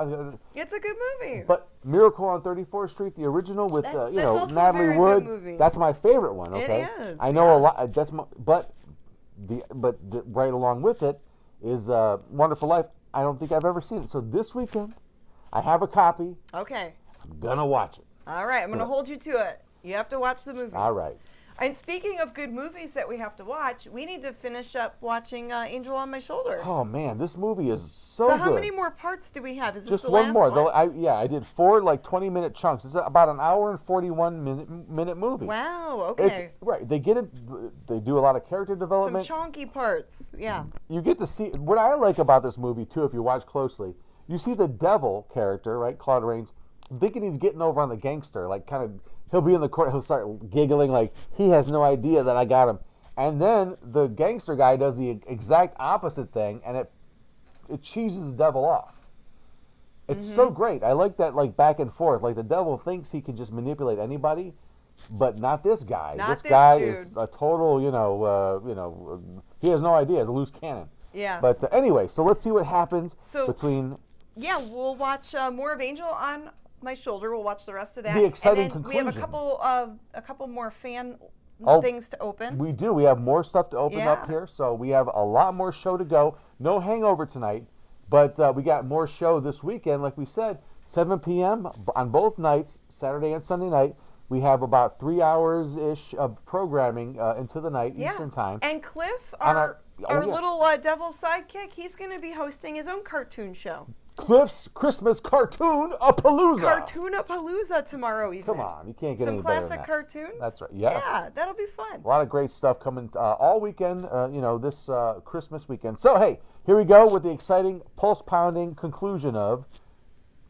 Speaker 2: it's a good movie.
Speaker 17: But Miracle on 34th Street, the original with
Speaker 2: that's
Speaker 17: also Natalie Wood, that's my favorite one. Okay,
Speaker 2: it is.
Speaker 17: I know a lot. That's my, but right along with it is Wonderful Life. I don't think I've ever seen it. So this weekend, I have a copy.
Speaker 2: Okay.
Speaker 17: I'm gonna watch it.
Speaker 2: All right, I'm gonna hold you to it. You have to watch the movie.
Speaker 17: All right.
Speaker 2: And speaking of good movies that we have to watch, we need to finish up watching Angel on My Shoulder.
Speaker 17: Oh man, this movie is so
Speaker 2: how
Speaker 17: good.
Speaker 2: many more parts do we have? Is this
Speaker 17: Just
Speaker 2: the
Speaker 17: one
Speaker 2: last
Speaker 17: more.
Speaker 2: one?
Speaker 17: Though I did 4 20-minute chunks. It's about an hour and 41-minute movie.
Speaker 2: Wow. Okay.
Speaker 17: Right. They get it. They do a lot of character development.
Speaker 2: Some chonky parts. Yeah.
Speaker 17: You get to see what I like about this movie too. If you watch closely, you see the devil character, right, Claude Rains, thinking he's getting over on the gangster, like kind of. He'll be in the court, he'll start giggling like he has no idea that I got him. And then the gangster guy does the exact opposite thing, and it cheeses the devil off. It's so great. I like that, like, back and forth. Like, the devil thinks he can just manipulate anybody, but not this guy. This guy is a total, he has no idea. He's a loose cannon.
Speaker 2: Yeah.
Speaker 17: But anyway, so let's see what happens between...
Speaker 2: Yeah, we'll watch more of Angel on My Shoulder. We'll watch the rest of that.
Speaker 17: The exciting
Speaker 2: and then
Speaker 17: conclusion.
Speaker 2: We have a couple more fan things to open.
Speaker 17: We do. We have more stuff to open up here, so we have a lot more show to go. No hangover tonight, but we got more show this weekend. Like we said, 7 p.m. on both nights, Saturday and Sunday night. We have about 3 hours-ish of programming into the night, Eastern time.
Speaker 2: And Cliff, our little devil sidekick, he's going to be hosting his own cartoon show.
Speaker 17: Cliff's Christmas Cartoon-a-Palooza.
Speaker 2: Cartoon-a-Palooza tomorrow evening.
Speaker 17: Come on, you can't get any better than that.
Speaker 2: Some classic cartoons.
Speaker 17: That's right. Yes.
Speaker 2: Yeah, that'll be fun.
Speaker 17: A lot of great stuff coming all weekend. This Christmas weekend. So hey, here we go with the exciting, pulse-pounding conclusion of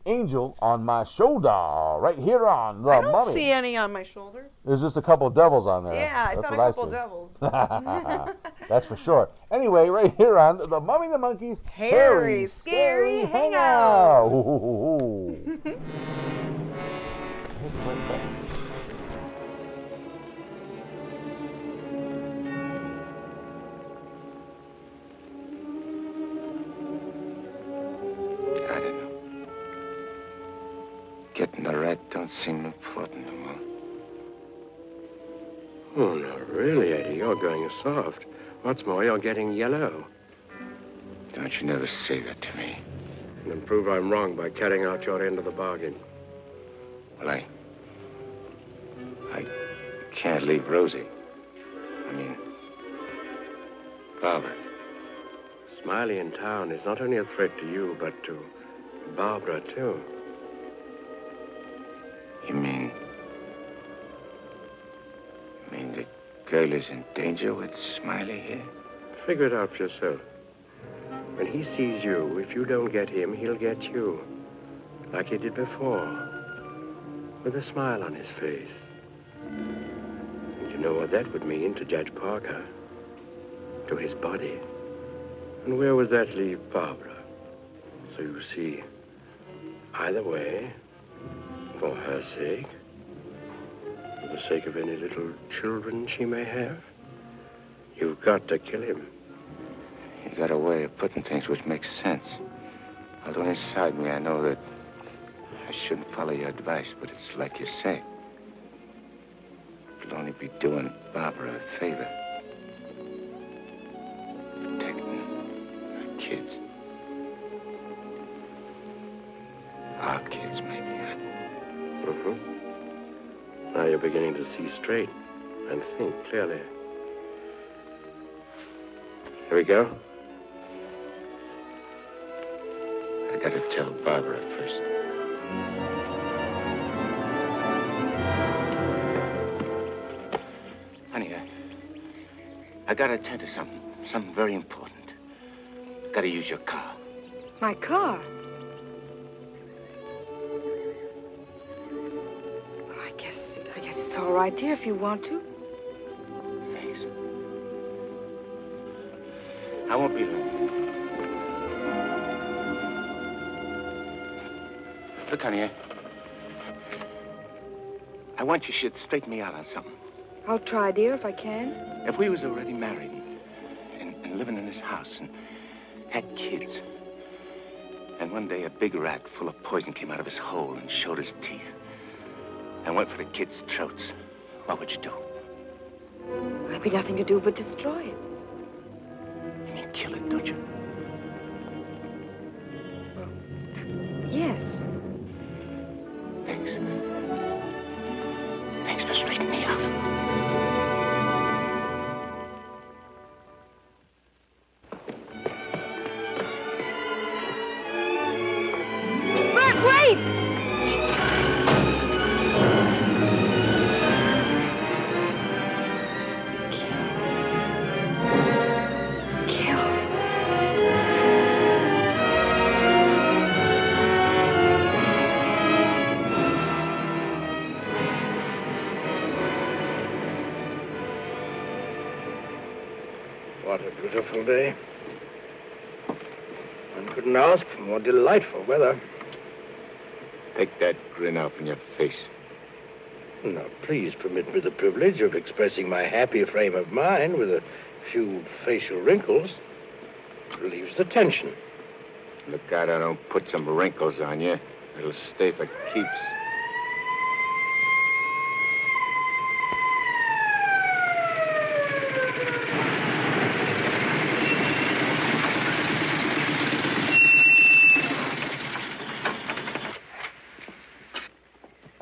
Speaker 17: Angel on My Shoulder, right here on the Mummy.
Speaker 2: I don't see any on my shoulder.
Speaker 17: There's just a couple of devils on there.
Speaker 2: Yeah, I
Speaker 17: That's
Speaker 2: thought a
Speaker 17: what
Speaker 2: couple
Speaker 17: see.
Speaker 2: devils.
Speaker 17: That's for sure. Anyway, right here on the Mummy and the Monkey's
Speaker 2: Hairy, Scary Hangout.
Speaker 11: I don't know. Getting the rat don't seem important no more.
Speaker 7: Oh, no, really, Eddie, you're going soft. What's more, you're getting yellow.
Speaker 11: Don't you never say that to me.
Speaker 7: And then prove I'm wrong by carrying out your end of the bargain.
Speaker 11: Well, I can't leave Rosie. I mean, Barbara.
Speaker 7: Smiley in town is not only a threat to you, but to Barbara, too.
Speaker 11: You mean the girl is in danger with Smiley here?
Speaker 7: Figure it out for yourself. When he sees you, if you don't get him, he'll get you. Like he did before. With a smile on his face. And you know what that would mean to Judge Parker. To his body. And where would that leave Barbara? So you see, either way, for her sake, for the sake of any little children she may have, you've got to kill him.
Speaker 11: You got a way of putting things which makes sense. Although inside me I know that I shouldn't follow your advice, but it's like you say. It'll only be doing Barbara a favor. Protecting her kids. Our kids, maybe.
Speaker 7: Now you're beginning to see straight and think clearly.
Speaker 12: Here we go.
Speaker 11: I gotta tell Barbara first. Honey, I gotta attend to something very important. Gotta use your car.
Speaker 19: My car? Well, I guess it's all right, dear, if you want to.
Speaker 11: Thanks. I won't be long. Look, honey, I want you should straighten me out on something.
Speaker 19: I'll try, dear, if I can.
Speaker 11: If we was already married and living in this house and had kids, and one day a big rat full of poison came out of his hole and showed his teeth and went for the kids' throats, what would you do?
Speaker 19: There'd be nothing to do but destroy it.
Speaker 11: You mean kill it, don't you?
Speaker 19: Yes.
Speaker 11: Thanks. Thanks for straightening me out.
Speaker 19: Bert, wait!
Speaker 12: What a beautiful day. One couldn't ask for more delightful weather.
Speaker 11: Take that grin off in your face.
Speaker 12: Now, please permit me the privilege of expressing my happy frame of mind with a few facial wrinkles. It relieves the tension.
Speaker 11: Look out I don't put some wrinkles on you. It'll stay for keeps.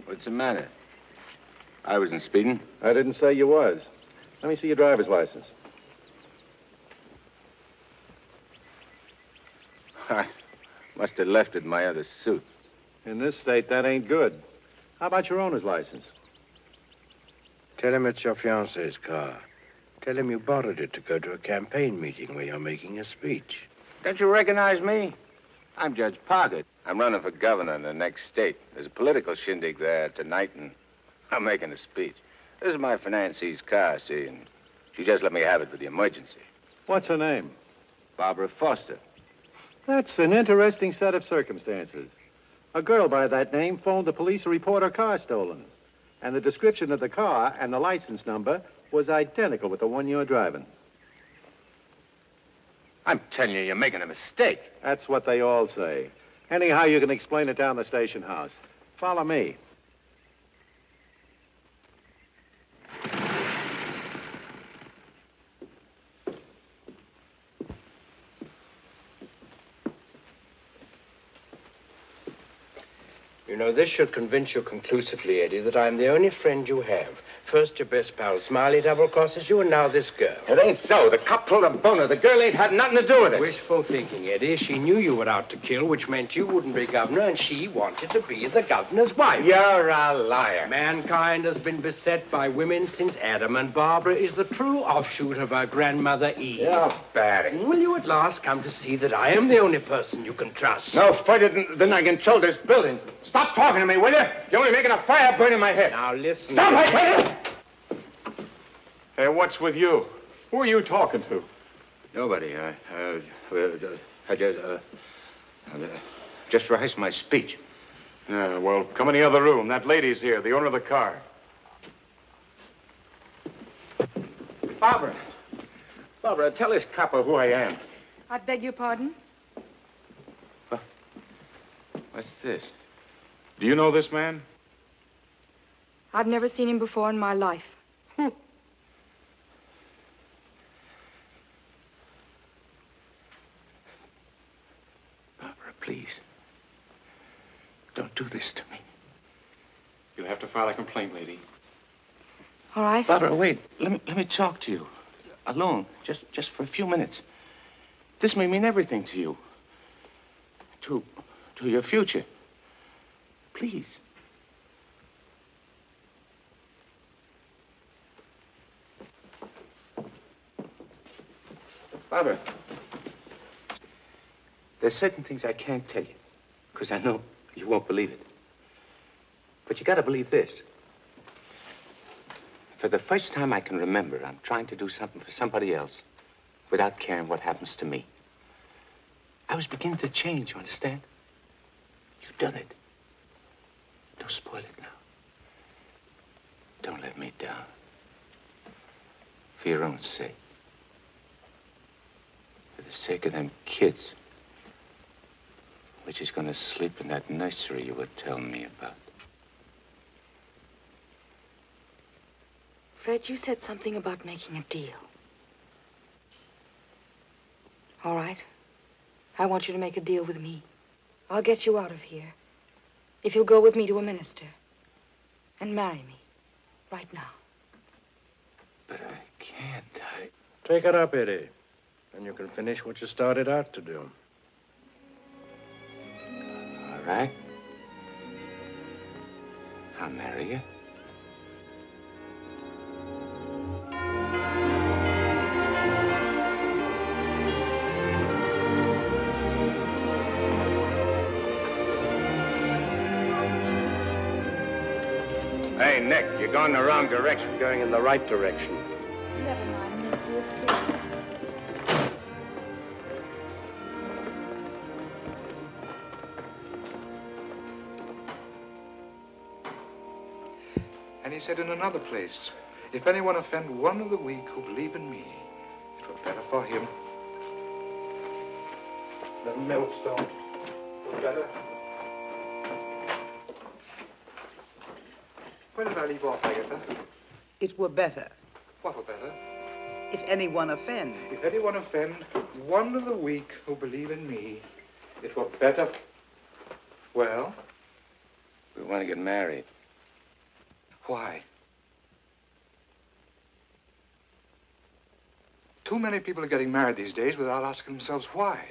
Speaker 11: What's the matter? I wasn't speeding.
Speaker 6: I didn't say you was. Let me see your driver's license.
Speaker 11: I must have left it in my other suit.
Speaker 6: In this state, that ain't good. How about your owner's license?
Speaker 12: Tell him it's your fiancé's car. Tell him you borrowed it to go to a campaign meeting where you're making a speech.
Speaker 11: Don't you recognize me? I'm Judge Parker. I'm running for governor in the next state. There's a political shindig there tonight, and I'm making a speech. This is my financie's car, see, and she just let me have it for the emergency.
Speaker 6: What's her name?
Speaker 11: Barbara Foster.
Speaker 6: That's an interesting set of circumstances. A girl by that name phoned the police to report her car stolen. And the description of the car and the license number was identical with the one you're driving.
Speaker 11: I'm telling you, you're making a mistake.
Speaker 6: That's what they all say. Anyhow, you can explain it down the station house. Follow me.
Speaker 12: You know, this should convince you conclusively, Eddie, that I'm the only friend you have. First, your best pal Smiley double-crosses you, and now this girl.
Speaker 11: It ain't so. The cop pulled a boner. The girl ain't had nothing to do with it.
Speaker 12: Wishful thinking, Eddie. She knew you were out to kill, which meant you wouldn't be governor, and she wanted to be the governor's wife.
Speaker 11: You're a liar.
Speaker 12: Mankind has been beset by women since Adam, and Barbara is the true offshoot of her grandmother Eve.
Speaker 11: You're batty.
Speaker 12: Will you at last come to see that I am the only person you can trust?
Speaker 11: No further than I control this building. Stop talking to me, will you? You're only making a fire burn in my head.
Speaker 12: Now, listen.
Speaker 11: Stop right there!
Speaker 6: Hey, what's with you? Who are you talking to?
Speaker 11: Nobody. I just rehearsed my speech.
Speaker 6: Yeah, well, come in the other room. That lady's here, the owner of the car.
Speaker 11: Barbara. Barbara, tell this copper who I am.
Speaker 19: I beg your pardon?
Speaker 11: What's this?
Speaker 6: Do you know this man?
Speaker 19: I've never seen him before in my life.
Speaker 11: Barbara, please. Don't do this to me.
Speaker 6: You'll have to file a complaint, lady.
Speaker 19: All right.
Speaker 11: Barbara, wait. Let me talk to you. Alone. Just for a few minutes. This may mean everything to you. To your future. Please. Barbara, there's certain things I can't tell you, because I know you won't believe it. But you gotta believe this. For the first time I can remember, I'm trying to do something for somebody else without caring what happens to me. I was beginning to change, you understand? You've done it. Don't spoil it now. Don't let me down. For your own sake. For the sake of them kids. Which is gonna sleep in that nursery you were telling me about.
Speaker 19: Fred, you said something about making a deal. All right. I want you to make a deal with me. I'll get you out of here if you'll go with me to a minister and marry me right now.
Speaker 11: But I can't.
Speaker 6: Take it up, Eddie, and you can finish what you started out to do.
Speaker 11: All right. I'll marry you.
Speaker 7: Hey, Nick, you're going the wrong direction. Going in the right direction.
Speaker 19: Never mind, Nick, dear, please.
Speaker 14: And he said in another place, if anyone offend one of the weak who believe in me, it were better for him. The millstone were better. Where did I leave off, Agatha?
Speaker 4: It were better.
Speaker 14: What were better?
Speaker 4: If anyone offend.
Speaker 14: If anyone offend one of the weak who believe in me, it were better. Well?
Speaker 11: We want to get married.
Speaker 14: Why? Too many people are getting married these days without asking themselves why.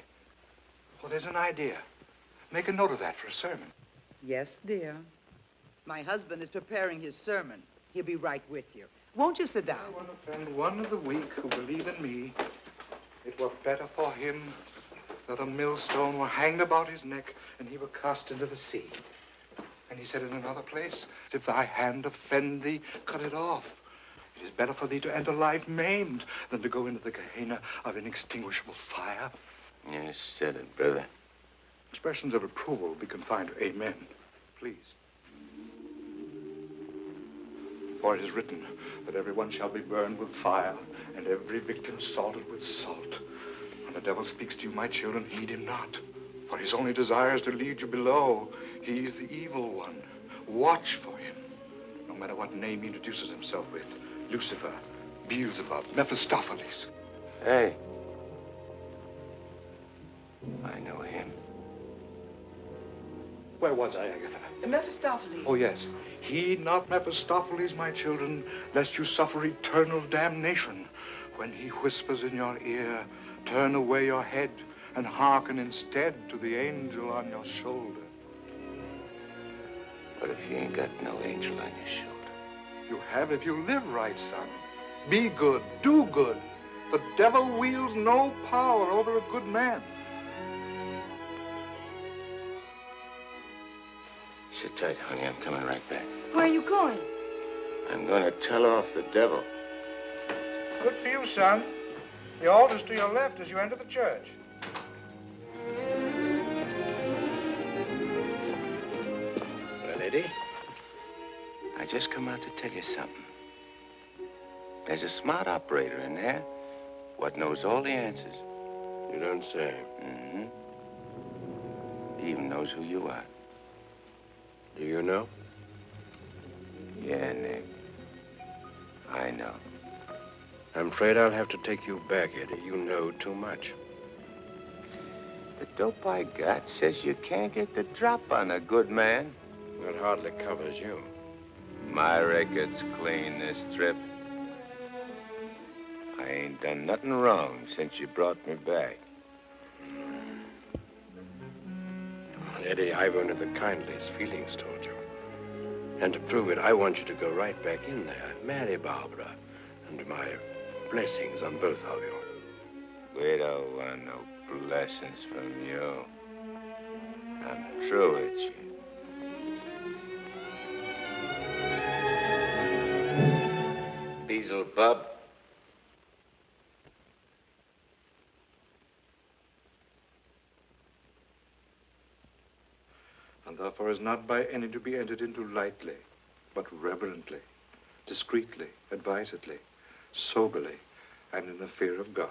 Speaker 14: Well, there's an idea. Make a note of that for a sermon.
Speaker 4: Yes, dear. My husband is preparing his sermon. He'll be right with you. Won't you sit down?
Speaker 14: If anyone offend one of the weak who believe in me, it were better for him that a millstone were hanged about his neck and he were cast into the sea. And he said in another place, if thy hand offend thee, cut it off. It is better for thee to enter life maimed than to go into the Gehenna of inextinguishable fire.
Speaker 11: You said it, brother.
Speaker 14: Expressions of approval be confined to amen, please. For it is written that everyone shall be burned with fire, and every victim salted with salt. When the devil speaks to you, my children, heed him not. For his only desire is to lead you below. He is the evil one. Watch for him, no matter what name he introduces himself with. Lucifer, Beelzebub, Mephistopheles.
Speaker 11: Hey. I know him.
Speaker 14: Where was I, Agatha?
Speaker 4: Mephistopheles.
Speaker 14: Oh, yes. Heed not Mephistopheles, my children, lest you suffer eternal damnation. When he whispers in your ear, turn away your head and hearken instead to the angel on your shoulder.
Speaker 11: But if you ain't got no angel on your shoulder?
Speaker 14: You have if you live right, son. Be good, do good. The devil wields no power over a good man.
Speaker 11: Sit tight, honey. I'm coming right back.
Speaker 19: Where are you going?
Speaker 11: I'm going to tell off the devil.
Speaker 14: Good for you, son. The altar's to your left as you enter the church.
Speaker 11: Well, Eddie, I just come out to tell you something. There's a smart operator in there what knows all the answers.
Speaker 3: You don't say.
Speaker 11: Mm-hmm. He even knows who you are.
Speaker 3: Do you know?
Speaker 11: Yeah, Nick. I know.
Speaker 3: I'm afraid I'll have to take you back, Eddie. You know too much.
Speaker 11: The dope I got says you can't get the drop on a good man.
Speaker 3: That hardly covers you.
Speaker 11: My record's clean this trip. I ain't done nothing wrong since you brought me back.
Speaker 21: Eddie, I've only the kindliest feelings toward you. And to prove it, I want you to go right back in there, marry Barbara, and my blessings on both of you.
Speaker 11: We don't want no blessings from you. I'm through with you. Beelzebub.
Speaker 16: And therefore is not by any to be entered into lightly, but reverently, discreetly, advisedly, soberly, and in the fear of God.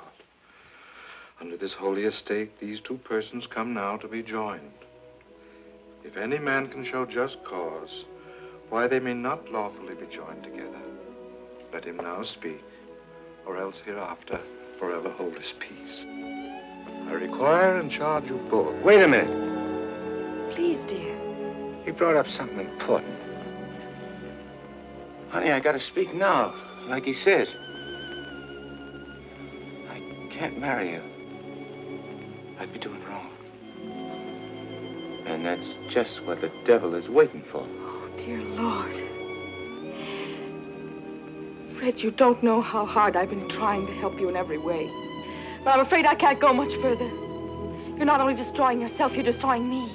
Speaker 16: Under this holy estate, these two persons come now to be joined. If any man can show just cause why they may not lawfully be joined together, let him now speak, or else hereafter forever hold his peace. I require and charge you both.
Speaker 11: Wait a minute.
Speaker 19: Please, dear.
Speaker 11: He brought up something important. Honey, I gotta speak now, like he says. I can't marry you. I'd be doing wrong. And that's just what the devil is waiting for.
Speaker 19: Oh, dear Lord. Fred, you don't know how hard I've been trying to help you in every way. But I'm afraid I can't go much further. You're not only destroying yourself, you're destroying me.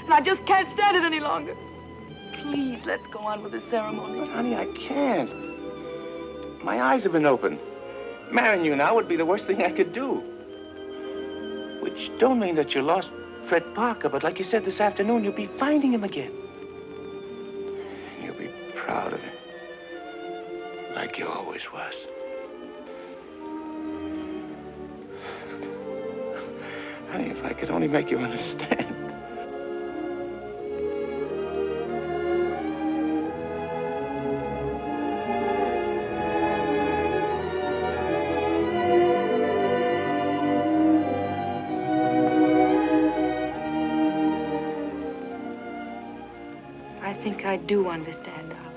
Speaker 19: And I just can't stand it any longer. Please, let's go on with the ceremony.
Speaker 11: But, honey, I can't. My eyes have been opened. Marrying you now would be the worst thing I could do. Which don't mean that you lost Fred Parker, but like you said this afternoon, you'll be finding him again. And you'll be proud of him. Like you always was. Honey, if I could only make you understand.
Speaker 19: I think I do understand, darling.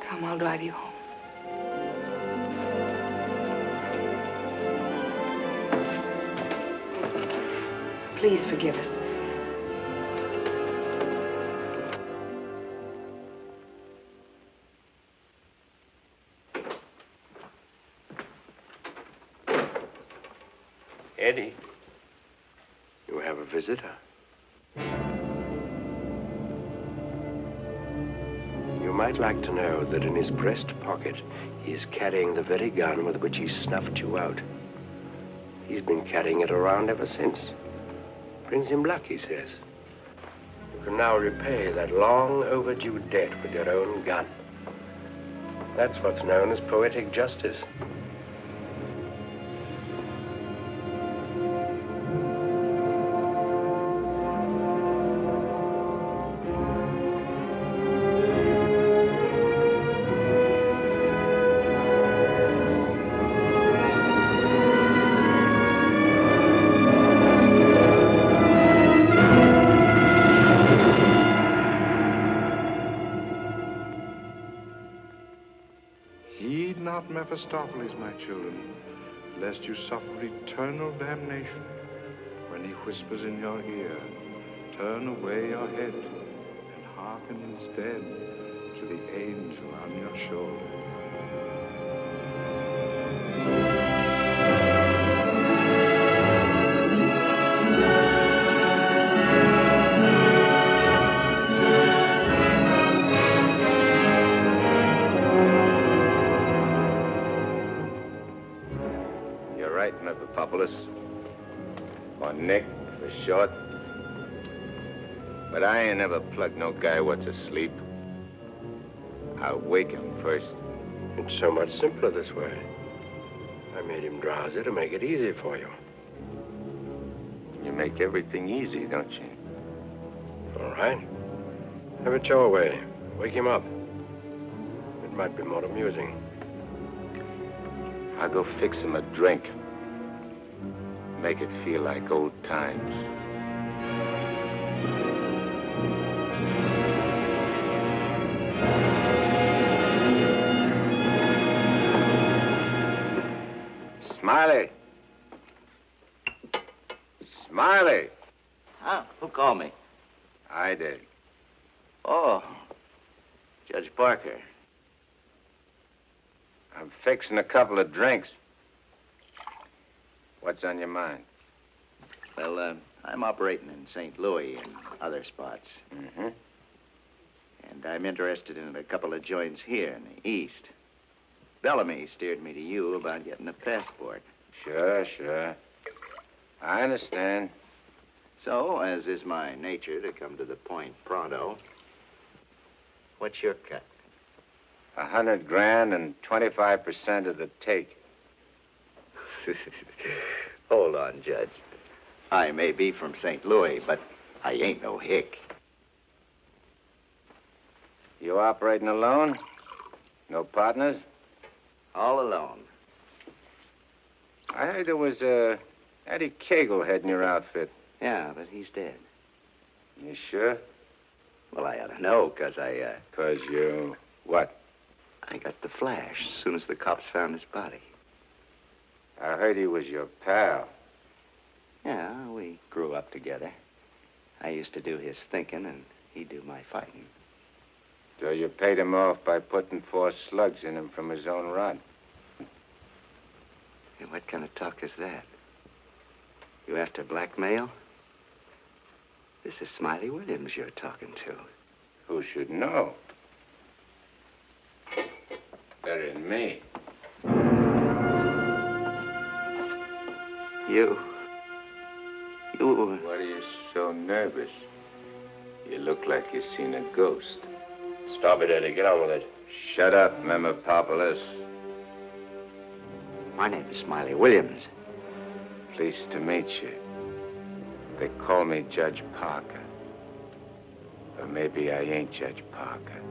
Speaker 19: Come, I'll drive you home. Please forgive us.
Speaker 21: Eddie, you have a visitor. You might like to know that in his breast pocket, he is carrying the very gun with which he snuffed you out. He's been carrying it around ever since. Brings him luck, he says. You can now repay that long overdue debt with your own gun. That's what's known as poetic justice.
Speaker 16: Heed not Mephistopheles, my children, lest you suffer eternal damnation when he whispers in your ear, turn away your head and hearken instead to the angel on your shoulder.
Speaker 11: Mephistopheles, or Nick for short. But I ain't never plugged no guy what's asleep. I'll wake him first.
Speaker 21: It's so much simpler this way. I made him drowsy to make it easy for you.
Speaker 11: You make everything easy, don't you?
Speaker 21: All right. Have it your way. Wake him up. It might be more amusing.
Speaker 11: I'll go fix him a drink. Make it feel like old times. Smiley. Smiley.
Speaker 1: Huh? Who called me?
Speaker 11: I did.
Speaker 1: Oh, Judge Parker.
Speaker 11: I'm fixing a couple of drinks. What's on your mind?
Speaker 1: Well, I'm operating in St. Louis and other spots.
Speaker 11: Mm-hmm.
Speaker 1: And I'm interested in a couple of joints here in the East. Bellamy steered me to you about getting a passport.
Speaker 11: Sure. I understand.
Speaker 1: So, as is my nature to come to the point pronto, what's your cut?
Speaker 11: $100 grand and 25% of the take.
Speaker 1: Hold on, Judge. I may be from St. Louis, but I ain't no hick.
Speaker 11: You operating alone? No partners?
Speaker 1: All alone.
Speaker 11: I heard there was Eddie Cagle heading your outfit.
Speaker 1: Yeah, but he's dead.
Speaker 11: You sure?
Speaker 1: Well, I ought to know, 'cause I,
Speaker 11: 'Cause you... what?
Speaker 1: I got the flash as soon as the cops found his body.
Speaker 11: I heard he was your pal.
Speaker 1: Yeah, we grew up together. I used to do his thinking, and he'd do my fighting.
Speaker 11: So you paid him off by putting 4 slugs in him from his own rod.
Speaker 1: Hey, what kind of talk is that? You after blackmail? This is Smiley Williams you're talking to.
Speaker 11: Who should know? Better than me.
Speaker 1: You...
Speaker 11: What are you so nervous? You look like you've seen a ghost.
Speaker 7: Stop it, Eddie. Get on with it.
Speaker 11: Shut up, Memopopoulos.
Speaker 1: My name is Smiley Williams.
Speaker 11: Pleased to meet you. They call me Judge Parker. Or maybe I ain't Judge Parker.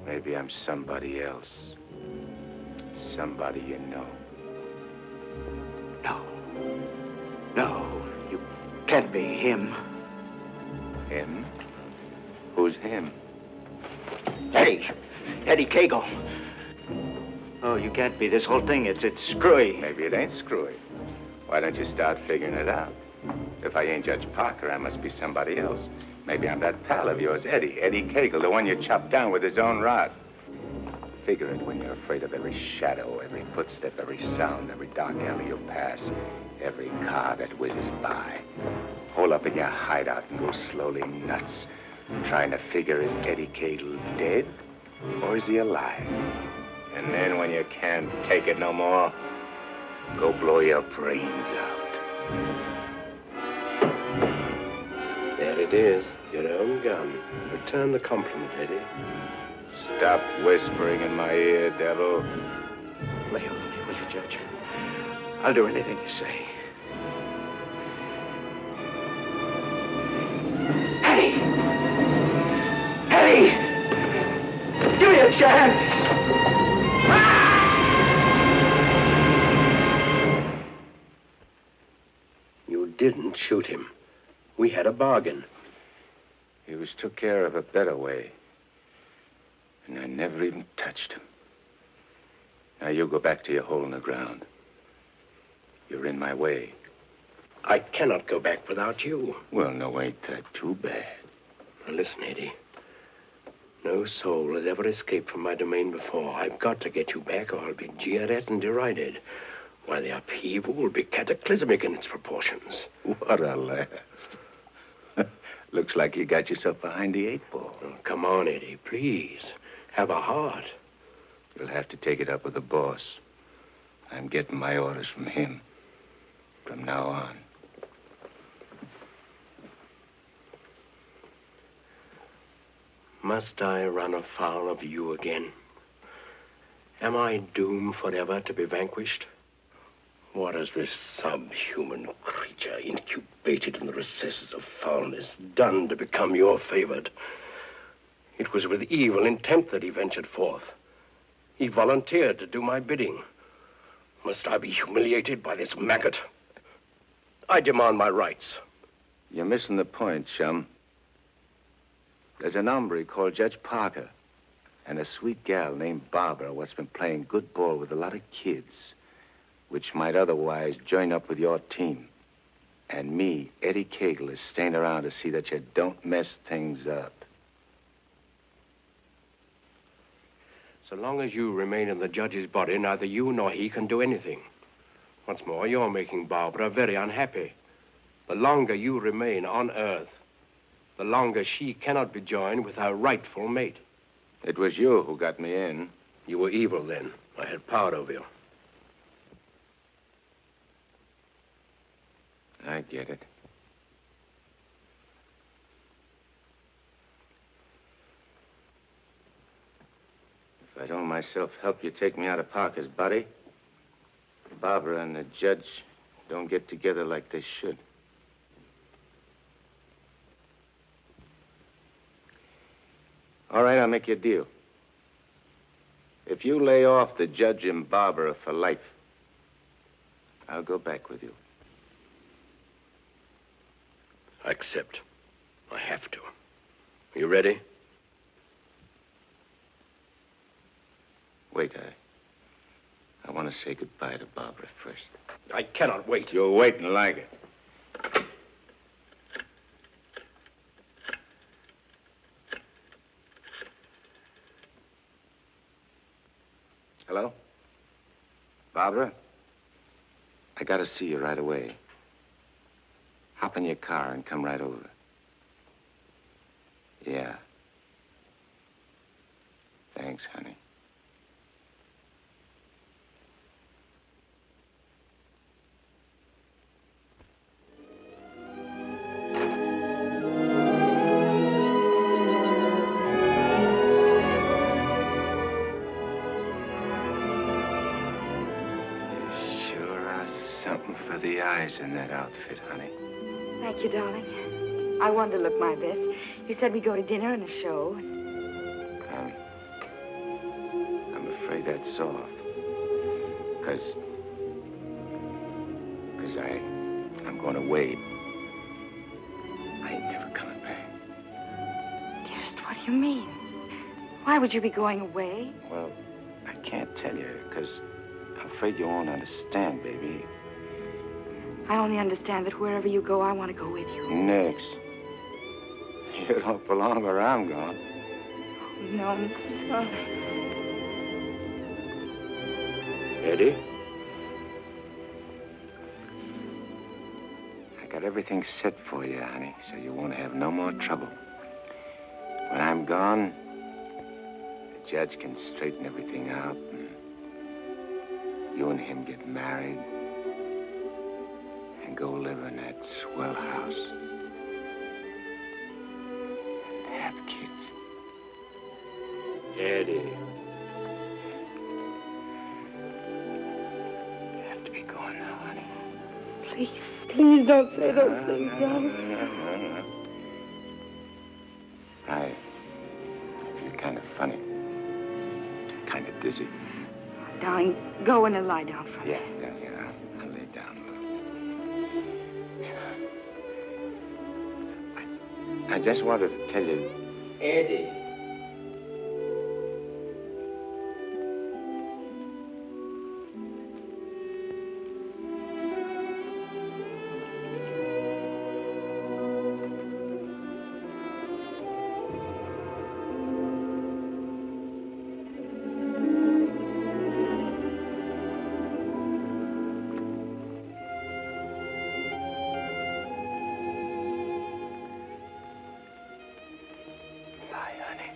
Speaker 11: Maybe I'm somebody else. Somebody you know.
Speaker 1: No, you can't be him.
Speaker 11: Him? Who's him?
Speaker 1: Eddie Cagle. Oh, you can't be. This whole thing, it's screwy.
Speaker 11: Maybe it ain't screwy. Why don't you start figuring it out? If I ain't Judge Parker, I must be somebody else. Maybe I'm that pal of yours, Eddie Cagle, the one you chopped down with his own rod. Figure it when you're afraid of every shadow, every footstep, every sound, every dark alley you pass, every car that whizzes by. Hole up in your hideout and go slowly nuts, trying to figure, is Eddie Cagle dead or is he alive? And then when you can't take it no more, go blow your brains out.
Speaker 7: There it is, your own gun. Return the compliment, Eddie.
Speaker 11: Stop whispering in my ear, devil.
Speaker 1: Lay over me, will you, Judge? I'll do anything you say. Eddie! Give me a chance!
Speaker 7: You didn't shoot him. We had a bargain.
Speaker 11: He was took care of a better way. And I never even touched him. Now you go back to your hole in the ground. You're in my way.
Speaker 7: I cannot go back without you.
Speaker 11: Well, no, ain't that too bad.
Speaker 7: Now, listen, Eddie. No soul has ever escaped from my domain before. I've got to get you back or I'll be jeered at and derided. Why, the upheaval will be cataclysmic in its proportions.
Speaker 11: What a laugh. Looks like you got yourself behind the 8 ball.
Speaker 7: Oh, come on, Eddie, please. Have a heart.
Speaker 11: You'll have to take it up with the boss. I'm getting my orders from him. From now on.
Speaker 7: Must I run afoul of you again? Am I doomed forever to be vanquished? What has this subhuman creature, incubated in the recesses of foulness, done to become your favored? It was with evil intent that he ventured forth. He volunteered to do my bidding. Must I be humiliated by this maggot? I demand my rights.
Speaker 11: You're missing the point, chum. There's an hombre called Judge Parker and a sweet gal named Barbara what's been playing good ball with a lot of kids, which might otherwise join up with your team. And me, Eddie Cagle, is staying around to see that you don't mess things up.
Speaker 7: So long as you remain in the judge's body, neither you nor he can do anything. Once more, you're making Barbara very unhappy. The longer you remain on Earth, the longer she cannot be joined with her rightful mate.
Speaker 11: It was you who got me in.
Speaker 7: You were evil then. I had power over you.
Speaker 11: I get it. If I don't myself help you take me out of Parker's body, Barbara and the judge don't get together like they should. All right, I'll make you a deal. If you lay off the judge and Barbara for life, I'll go back with you.
Speaker 7: I accept. I have to. Are you ready?
Speaker 11: Wait, I want to say goodbye to Barbara first.
Speaker 7: I cannot wait.
Speaker 11: You'll wait and like it. Hello? Barbara? I gotta see you right away. Hop in your car and come right over. Yeah. Thanks, honey. For the eyes in that outfit, honey.
Speaker 19: Thank you, darling. I wanted to look my best. You said we'd go to dinner and a show.
Speaker 11: I'm afraid that's soft. Because I'm going to Wade. I ain't never coming back.
Speaker 19: Dearest, what do you mean? Why would you be going away?
Speaker 11: Well, I can't tell you, because I'm afraid you won't understand, baby.
Speaker 19: I only understand that wherever you go, I want to go with you.
Speaker 11: Next. You don't belong where I'm going.
Speaker 19: No.
Speaker 7: Eddie?
Speaker 11: I got everything set for you, honey, so you won't have no more trouble. When I'm gone, the judge can straighten everything out, and you and him get married. And go live in that swell house. And have kids.
Speaker 7: Eddie.
Speaker 11: I have to be going now, honey.
Speaker 19: Please, please don't say those things, darling.
Speaker 11: No. I feel kind of funny. Kind of dizzy.
Speaker 19: Darling, go in and lie down for me.
Speaker 11: Yeah, I'll lay down. I just wanted to tell you...
Speaker 7: Eddie.
Speaker 11: Bye, honey.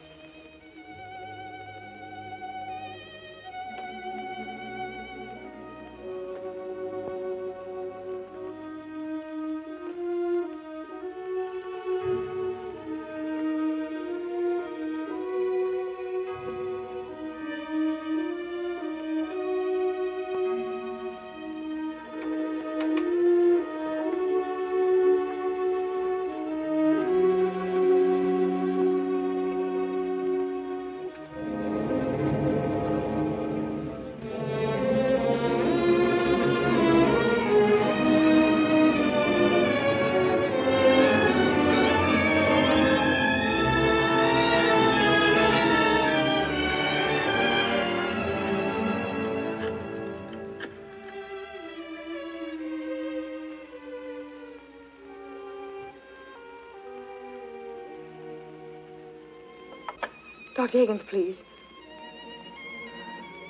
Speaker 19: Dr. Higgins, please.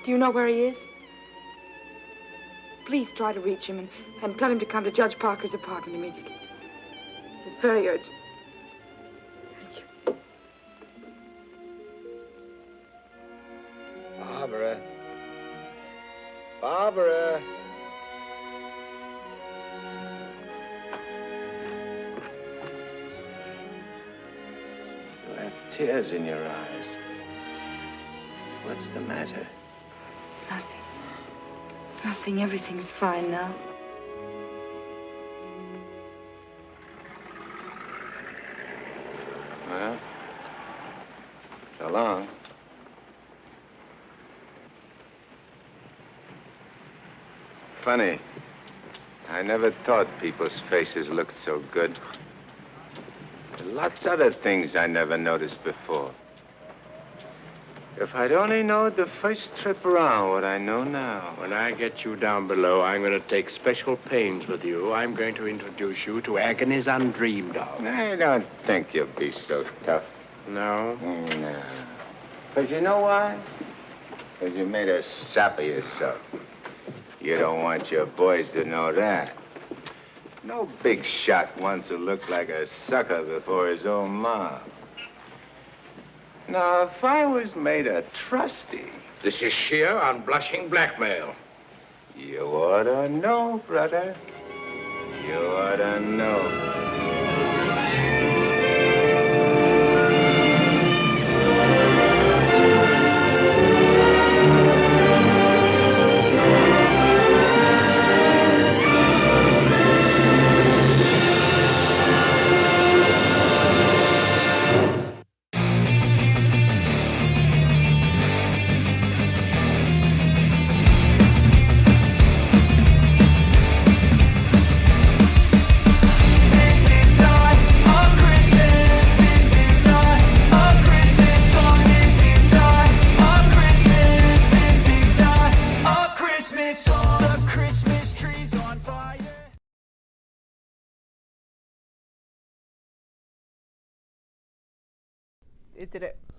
Speaker 19: Do you know where he is? Please try to reach him and tell him to come to Judge Parker's apartment immediately. This is very urgent.
Speaker 11: Barbara. Barbara. You have tears in your eyes. What's the matter?
Speaker 19: It's nothing. Nothing. Everything's fine now.
Speaker 11: Well, so long. Funny. I never thought people's faces looked so good. There are lots other things I never noticed before. If I'd only known the first trip around what I know now.
Speaker 7: When I get you down below, I'm going to take special pains with you. I'm going to introduce you to agonies undreamed of.
Speaker 11: I don't think you'll be so tough.
Speaker 7: No?
Speaker 11: No. Because you know why? Because you made a sap of yourself. You don't want your boys to know that. No big shot wants to look like a sucker before his own mom. Now, if I was made a trustee...
Speaker 7: This is sheer, unblushing blackmail.
Speaker 11: You ought to know, brother. You ought to know.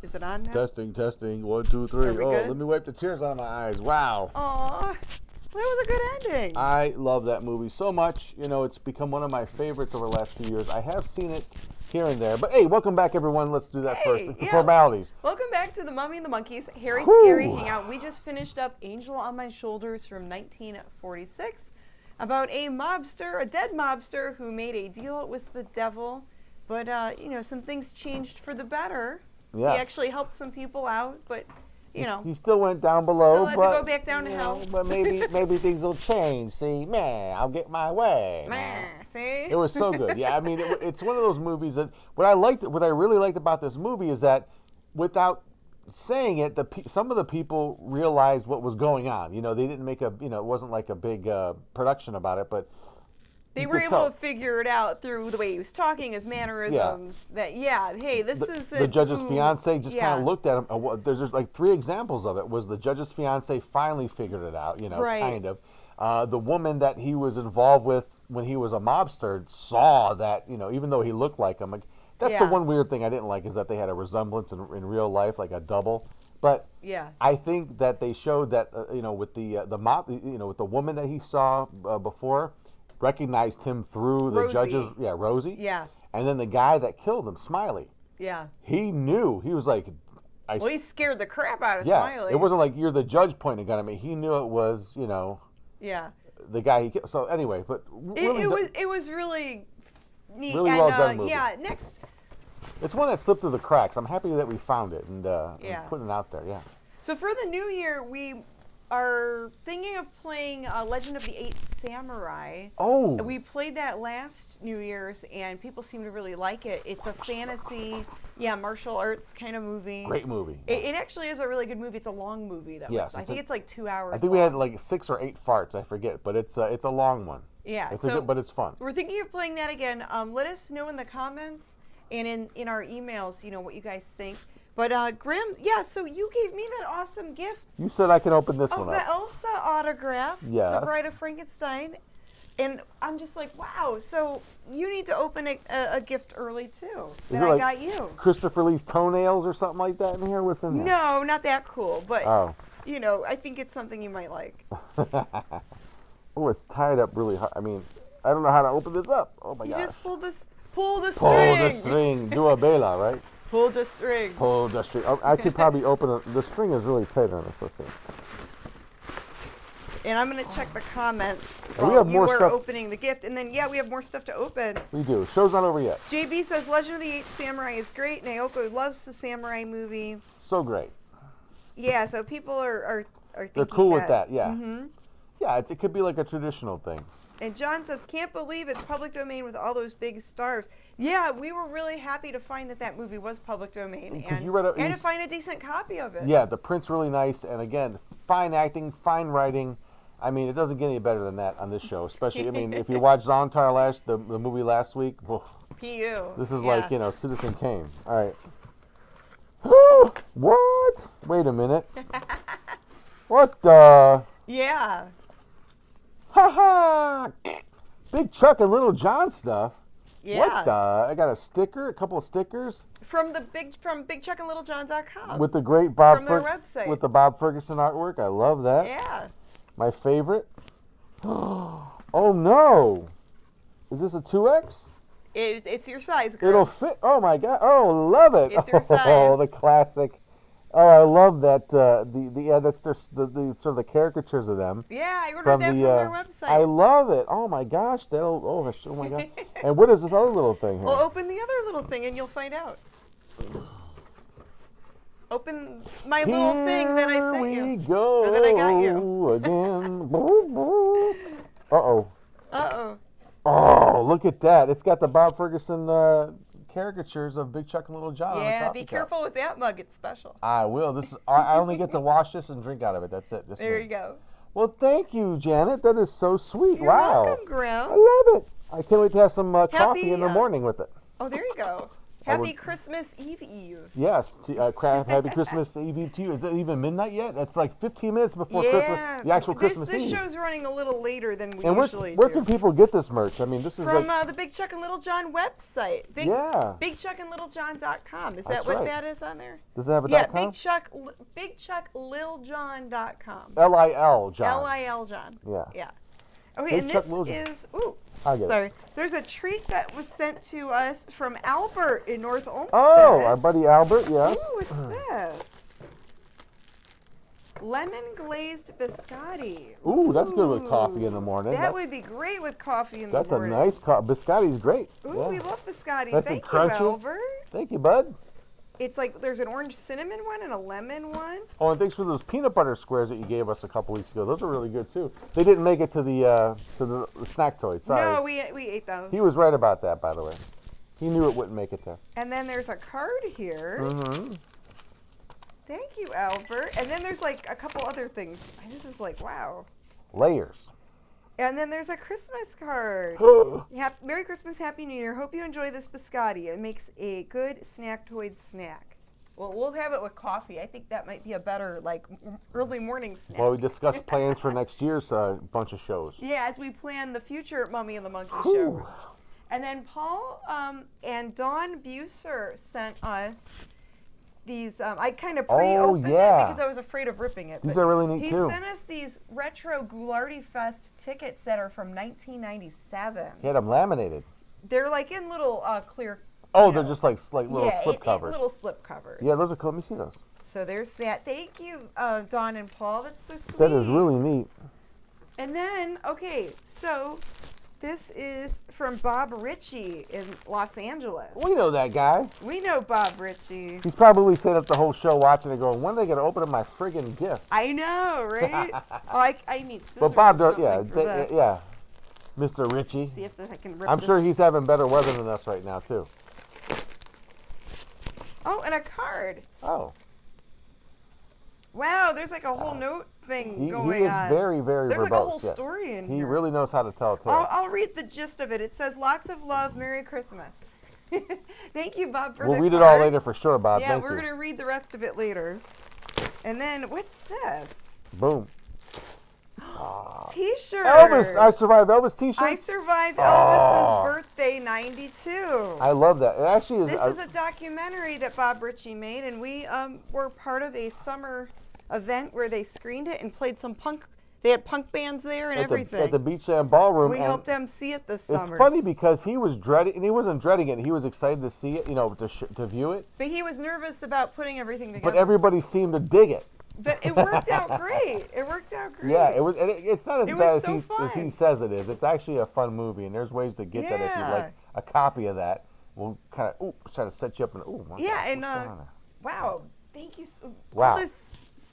Speaker 2: Is it on now?
Speaker 17: Testing, testing. 1, 2, 3.
Speaker 2: Are we
Speaker 17: Oh,
Speaker 2: good?
Speaker 17: let me wipe the tears out of my eyes. Wow.
Speaker 2: Aw, that was a good ending.
Speaker 17: I love that movie so much. You know, it's become one of my favorites over the last few years. I have seen it here and there. But hey, welcome back, everyone. Let's do that first. The formalities.
Speaker 2: Welcome back to the Mummy and the Monkeys Harry
Speaker 17: Woo.
Speaker 2: Scary Hangout. We just finished up Angel on My Shoulders from 1946 about a mobster, a dead mobster who made a deal with the devil. But, you know, some things changed for the better.
Speaker 17: Yes.
Speaker 2: He actually helped some people out, but, you know.
Speaker 17: He still went down below,
Speaker 2: Still had
Speaker 17: but
Speaker 2: to go back down to hell.
Speaker 17: But maybe things will change. See, man, I'll get my way.
Speaker 2: See?
Speaker 17: It was so good. Yeah, I mean, it's one of those movies that what I really liked about this movie is that without saying it, some of the people realized what was going on. You know, they didn't make it wasn't like a big production about it, but
Speaker 2: they were able to figure it out through the way he was talking, his mannerisms. That hey, this is
Speaker 17: the judge's fiance just kind of looked at him. There's just like 3 examples of it. Was the judge's fiance finally figured it out? You know, kind of. The woman that he was involved with when he was a mobster saw that, you know, even though he looked like him. Like, that's the one weird thing I didn't like, is that they had a resemblance in real life, like a double. But I think that they showed that with with the woman that he saw before, recognized him through the judge's Rosie.
Speaker 2: Yeah.
Speaker 17: And then the guy that killed him, Smiley.
Speaker 2: Yeah.
Speaker 17: He knew. He was like,
Speaker 2: well, he scared the crap out of Smiley.
Speaker 17: It wasn't like you're the judge pointing a gun at me. He knew it was, the guy he killed. So anyway, but really
Speaker 2: it was really neat.
Speaker 17: Really well done movie.
Speaker 2: Yeah. Next.
Speaker 17: It's one that slipped through the cracks. I'm happy that we found it and putting it out there. Yeah.
Speaker 2: So for the new year, we are thinking of playing Legend of the Eight Samurai.
Speaker 17: Oh.
Speaker 2: We played that last New Year's, and people seem to really like it. It's a fantasy, martial arts kind of movie.
Speaker 17: Great movie.
Speaker 2: It actually is a really good movie. It's a long movie, though.
Speaker 17: Yes.
Speaker 2: I think it's like 2 hours
Speaker 17: I think
Speaker 2: long.
Speaker 17: we had like 6 or 8 farts. I forget, but it's a long one.
Speaker 2: Yeah.
Speaker 17: But it's fun.
Speaker 2: We're thinking of playing that again. Let us know in the comments and in our emails, what you guys think. But Grim, so you gave me that awesome gift.
Speaker 17: You said I can open this one
Speaker 2: The
Speaker 17: up.
Speaker 2: Elsa autograph.
Speaker 17: Yes.
Speaker 2: The Bride of Frankenstein. And I'm just like, wow, so you need to open a gift early too.
Speaker 17: Is
Speaker 2: That
Speaker 17: it
Speaker 2: I
Speaker 17: like
Speaker 2: got you.
Speaker 17: Christopher Lee's toenails or something like that in here? What's in there?
Speaker 2: No, not that cool, but
Speaker 17: Oh.
Speaker 2: you know, I think it's something you might like.
Speaker 17: Oh, it's tied up really hard. I mean, I don't know how to open this up. Oh my
Speaker 2: You
Speaker 17: gosh.
Speaker 2: just pull the string.
Speaker 17: Pull the string. Do a bela, right?
Speaker 2: Pull the string.
Speaker 17: Pull the string. Oh, I could probably open it. The string is really tight on this. Let's see.
Speaker 2: And I'm going to check the comments
Speaker 17: And we
Speaker 2: while
Speaker 17: have
Speaker 2: you
Speaker 17: more
Speaker 2: are
Speaker 17: stuff.
Speaker 2: opening the gift. And then, yeah, we have more stuff to open.
Speaker 17: We do. Show's not over yet.
Speaker 2: JB says Legend of the Eight Samurai is great. Naoko loves the samurai movie.
Speaker 17: So great.
Speaker 2: Yeah, so people are thinking
Speaker 17: They're cool with that, yeah.
Speaker 2: Mm-hmm.
Speaker 17: Yeah, it could be like a traditional thing.
Speaker 2: And John says, can't believe it's public domain with all those big stars. Yeah, we were really happy to find that movie was public domain and to find a decent copy of it.
Speaker 17: Yeah, the print's really nice. And again, fine acting, fine writing. I mean, it doesn't get any better than that on this show. Especially, I mean, if you watched Zontar the movie last week, well,
Speaker 2: PU.
Speaker 17: this is
Speaker 2: yeah.
Speaker 17: like, you know, Citizen Kane. All right. What? Wait a minute. What the?
Speaker 2: Yeah.
Speaker 17: Ha ha! Big Chuck and Little John stuff.
Speaker 2: Yeah.
Speaker 17: What the? I got a sticker, a couple of stickers.
Speaker 2: From BigChuckandLittleJohn.com.
Speaker 17: With the great Bob
Speaker 2: From their website.
Speaker 17: with the Bob Ferguson artwork. I love that.
Speaker 2: Yeah.
Speaker 17: My favorite. Oh no! Is this a 2X?
Speaker 2: It's your size, girl.
Speaker 17: It'll fit. Oh my God! Oh, love it!
Speaker 2: It's your size.
Speaker 17: Oh, the classic. Oh, I love that. That's just the sort of the caricatures of them.
Speaker 2: Yeah, I ordered that from their website.
Speaker 17: I love it. Oh my gosh! Oh my God! And what is this other little thing here?
Speaker 2: Well, open the other little thing and you'll find out. Open my little thing that I sent you.
Speaker 17: Here we go.
Speaker 2: Or that I got you.
Speaker 17: Again. Uh-oh.
Speaker 2: Uh-oh.
Speaker 17: Oh, look at that. It's got the Bob Ferguson caricatures of Big Chuck and Little John. on the
Speaker 2: Yeah,
Speaker 17: coffee
Speaker 2: be
Speaker 17: cup.
Speaker 2: careful with that mug. It's special.
Speaker 17: I will. I only get to wash this and drink out of it. That's it.
Speaker 2: There you go.
Speaker 17: Well, thank you, Janet. That is so sweet.
Speaker 2: You're
Speaker 17: wow.
Speaker 2: welcome, Grim.
Speaker 17: I love it. I can't wait to have some coffee in the morning with it.
Speaker 2: Oh, there you go. Happy Christmas Eve.
Speaker 17: Yes. Happy Christmas Eve to you. Is it even midnight yet? It's like 15 minutes before Christmas, the actual Christmas Eve.
Speaker 2: This show's running a little later than we
Speaker 17: and
Speaker 2: usually
Speaker 17: where
Speaker 2: do.
Speaker 17: can people get this merch? I mean, this is
Speaker 2: From
Speaker 17: like...
Speaker 2: the Big Chuck and Little John website. BigChuckandLittleJohn.com. Is that
Speaker 17: That's
Speaker 2: what
Speaker 17: right.
Speaker 2: that is on there?
Speaker 17: Does it have a
Speaker 2: yeah,
Speaker 17: .com?
Speaker 2: BigChuckLilJohn.com.
Speaker 17: L-I-L John.
Speaker 2: L-I-L John.
Speaker 17: Yeah.
Speaker 2: Yeah. Okay, and
Speaker 17: Chuck
Speaker 2: this
Speaker 17: Lil John.
Speaker 2: is, ooh,
Speaker 17: I get it.
Speaker 2: sorry. There's a treat that was sent to us from Albert in North Olmsted.
Speaker 17: Oh, our buddy Albert, yes.
Speaker 2: Ooh, what's this? Lemon glazed biscotti.
Speaker 17: Ooh, that's good with coffee in the morning.
Speaker 2: That would be great with coffee in the
Speaker 17: That's
Speaker 2: morning.
Speaker 17: a nice biscotti's great.
Speaker 2: Ooh,
Speaker 17: yeah.
Speaker 2: we love biscotti.
Speaker 17: Nice
Speaker 2: Thank
Speaker 17: and crunchy.
Speaker 2: you, Albert.
Speaker 17: Thank you, bud.
Speaker 2: It's like there's an orange cinnamon one and a lemon one.
Speaker 17: Oh, and thanks for those peanut butter squares that you gave us a couple weeks ago. Those are really good too. They didn't make it to the snack toys. Sorry.
Speaker 2: No, we ate those.
Speaker 17: He was right about that, by the way. He knew it wouldn't make it there.
Speaker 2: And then there's a card here.
Speaker 17: Mm-hmm.
Speaker 2: Thank you, Albert. And then there's like a couple other things. This is like, wow.
Speaker 17: Layers.
Speaker 2: And then there's a Christmas card. Merry Christmas, Happy New Year. Hope you enjoy this biscotti. It makes a good snacktoid snack. Well, we'll have it with coffee. I think that might be a better, like, early morning snack.
Speaker 17: Well, we discussed plans for next year's bunch of shows.
Speaker 2: Yeah, as we plan the future Mummy and the Monkey shows. And then Paul and Dawn Buser sent us these, I kind of pre-opened it because I was afraid of ripping it.
Speaker 17: These are really neat, too.
Speaker 2: He sent us these retro Ghoulardi Fest tickets that are from 1997.
Speaker 17: He had them laminated.
Speaker 2: They're like in little clear...
Speaker 17: Oh, they're just like little slip covers.
Speaker 2: Little slip covers.
Speaker 17: Yeah, those are cool. Let me see those.
Speaker 2: So there's that. Thank you, Dawn and Paul. That's so sweet.
Speaker 17: That is really neat.
Speaker 2: And then, okay, so... This is from Bob Ritchie in Los Angeles.
Speaker 17: We know that guy.
Speaker 2: We know Bob Ritchie.
Speaker 17: He's probably sat up the whole show watching it going, when are they going to open up my friggin' gift?
Speaker 2: I know, right? I need scissors.
Speaker 17: But Bob
Speaker 2: or
Speaker 17: does, yeah,
Speaker 2: something for this.
Speaker 17: yeah. Mr. Ritchie.
Speaker 2: See if I can rip
Speaker 17: I'm
Speaker 2: this.
Speaker 17: sure he's having better weather than us right now, too.
Speaker 2: Oh, and a card.
Speaker 17: Oh.
Speaker 2: Wow, there's like a whole note thing going on.
Speaker 17: He is very, very
Speaker 2: There's
Speaker 17: verbose.
Speaker 2: like a whole
Speaker 17: yes.
Speaker 2: story in
Speaker 17: he
Speaker 2: here.
Speaker 17: He really knows how to tell a tale.
Speaker 2: I'll read the gist of it. It says, lots of love, Merry Christmas. Thank you, Bob, for
Speaker 17: We'll
Speaker 2: the
Speaker 17: read
Speaker 2: card.
Speaker 17: it all later for sure, Bob.
Speaker 2: Yeah,
Speaker 17: Thank
Speaker 2: we're
Speaker 17: you.
Speaker 2: going to read the rest of it later. And then, what's this?
Speaker 17: Boom.
Speaker 2: T-shirt.
Speaker 17: Elvis. I survived Elvis T-shirt.
Speaker 2: I survived Elvis's birthday, 92.
Speaker 17: I love that. It actually is.
Speaker 2: This is a documentary that Bob Ritchie made, and we were part of a summer event where they screened it and played some punk. They had punk bands there and everything.
Speaker 17: At the Beachland Ballroom.
Speaker 2: We helped MC it this summer.
Speaker 17: It's funny because he was dreading, and he wasn't dreading it. He was excited to see it, to view it.
Speaker 2: But he was nervous about putting everything together.
Speaker 17: But everybody seemed to dig it.
Speaker 2: But it worked out great. It worked out great.
Speaker 17: Yeah, it was. It's not as bad as he says it is. It's actually a fun movie, and there's ways to get that if you'd like a copy of that. We'll kind of try to set you up.
Speaker 2: Wow, thank you.
Speaker 17: Wow.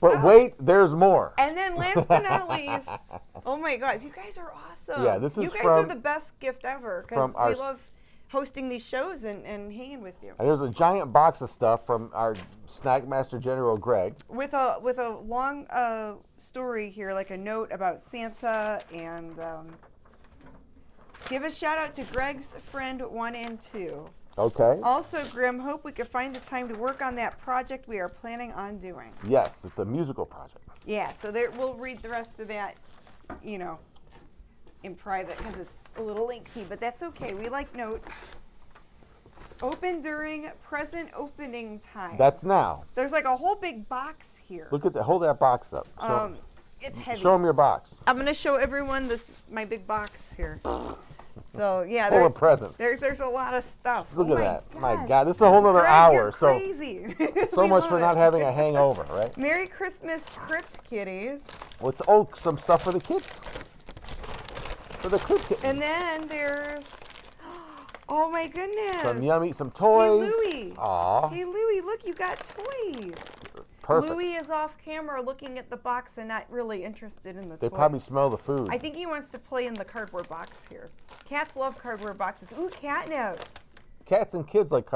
Speaker 17: But wait, there's more.
Speaker 2: And then last but not least, oh my gosh, you guys are awesome.
Speaker 17: Yeah, this is
Speaker 2: You guys are the best gift ever because we love hosting these shows and hanging with you.
Speaker 17: And there's a giant box of stuff from our Snack Master General Greg.
Speaker 2: With a long story here, like a note about Santa, and give a shout out to Greg's friend 1 and 2.
Speaker 17: Okay.
Speaker 2: Also, Grim, hope we could find the time to work on that project we are planning on doing.
Speaker 17: Yes, it's a musical project.
Speaker 2: Yeah, so we'll read the rest of that, in private because it's a little lengthy, but that's okay. We like notes. Open during present opening time.
Speaker 17: That's now.
Speaker 2: There's like a whole big box here.
Speaker 17: Look at that. Hold that box up.
Speaker 2: It's heavy.
Speaker 17: Show them your box.
Speaker 2: I'm going to show everyone my big box here. So yeah,
Speaker 17: full of presents.
Speaker 2: There's a lot of stuff.
Speaker 17: Look at that. My God, this is a whole other hour.
Speaker 2: You're crazy.
Speaker 17: So much for not having a hangover, right?
Speaker 2: Merry Christmas, Crypt Kitties.
Speaker 17: Well, some stuff for the kids. For the Crypt Kittens.
Speaker 2: And then there's, oh my goodness.
Speaker 17: Some toys.
Speaker 2: Hey Louie.
Speaker 17: Aw.
Speaker 2: Hey Louie, look, you got toys.
Speaker 17: Perfect.
Speaker 2: Louie is off camera looking at the box and not really interested in the toys.
Speaker 17: They probably smell the food.
Speaker 2: I think he wants to play in the cardboard box here. Cats love cardboard boxes. Ooh, cat note.
Speaker 17: Cats and kids like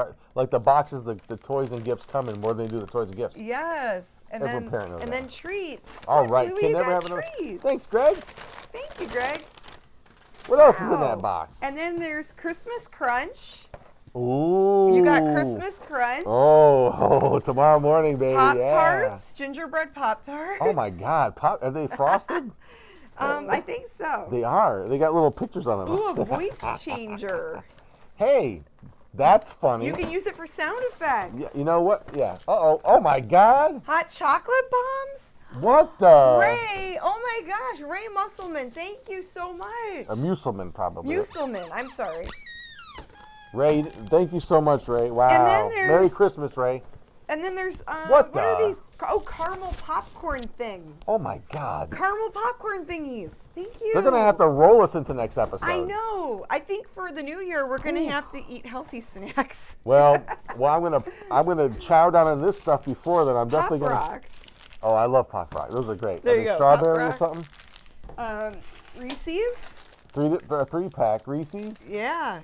Speaker 17: the boxes, the toys and gifts come in more than they do the toys and gifts.
Speaker 2: Yes. And then treats.
Speaker 17: All right.
Speaker 2: Louie,
Speaker 17: Can never have
Speaker 2: treats.
Speaker 17: Thanks, Greg.
Speaker 2: Thank you, Greg.
Speaker 17: What else is in that box?
Speaker 2: And then there's Christmas Crunch.
Speaker 17: Ooh.
Speaker 2: You got Christmas Crunch.
Speaker 17: Oh, tomorrow morning, baby.
Speaker 2: Pop-Tarts, gingerbread Pop-Tarts.
Speaker 17: Oh, my God. Are they frosted?
Speaker 2: I think so.
Speaker 17: They are. They got little pictures on them.
Speaker 2: Ooh, a voice changer.
Speaker 17: Hey, that's funny.
Speaker 2: You can use it for sound effects.
Speaker 17: Yeah, you know what? Yeah. Uh-oh. Oh, my God.
Speaker 2: Hot chocolate bombs?
Speaker 17: What the?
Speaker 2: Ray. Oh, my gosh. Ray Musselman. Thank you so much.
Speaker 17: A Musselman, probably.
Speaker 2: Musselman. I'm sorry.
Speaker 17: Ray, thank you so much, Ray. Wow.
Speaker 2: And then there's,
Speaker 17: Merry Christmas, Ray.
Speaker 2: And then there's,
Speaker 17: what
Speaker 2: are these? Oh, caramel popcorn things.
Speaker 17: Oh, my God.
Speaker 2: Caramel popcorn thingies. Thank you.
Speaker 17: They're going to have to roll us into next episode.
Speaker 2: I know. I think for the new year, we're going to have to eat healthy snacks.
Speaker 17: Well, I'm gonna chow down on this stuff before then. I'm definitely going to.
Speaker 2: Pop Rocks.
Speaker 17: Oh, I love Pop Rocks. Those are great.
Speaker 2: There
Speaker 17: are
Speaker 2: you
Speaker 17: they
Speaker 2: go.
Speaker 17: Strawberry or something?
Speaker 2: Reese's.
Speaker 17: A 3-pack. Reese's?
Speaker 2: Yeah.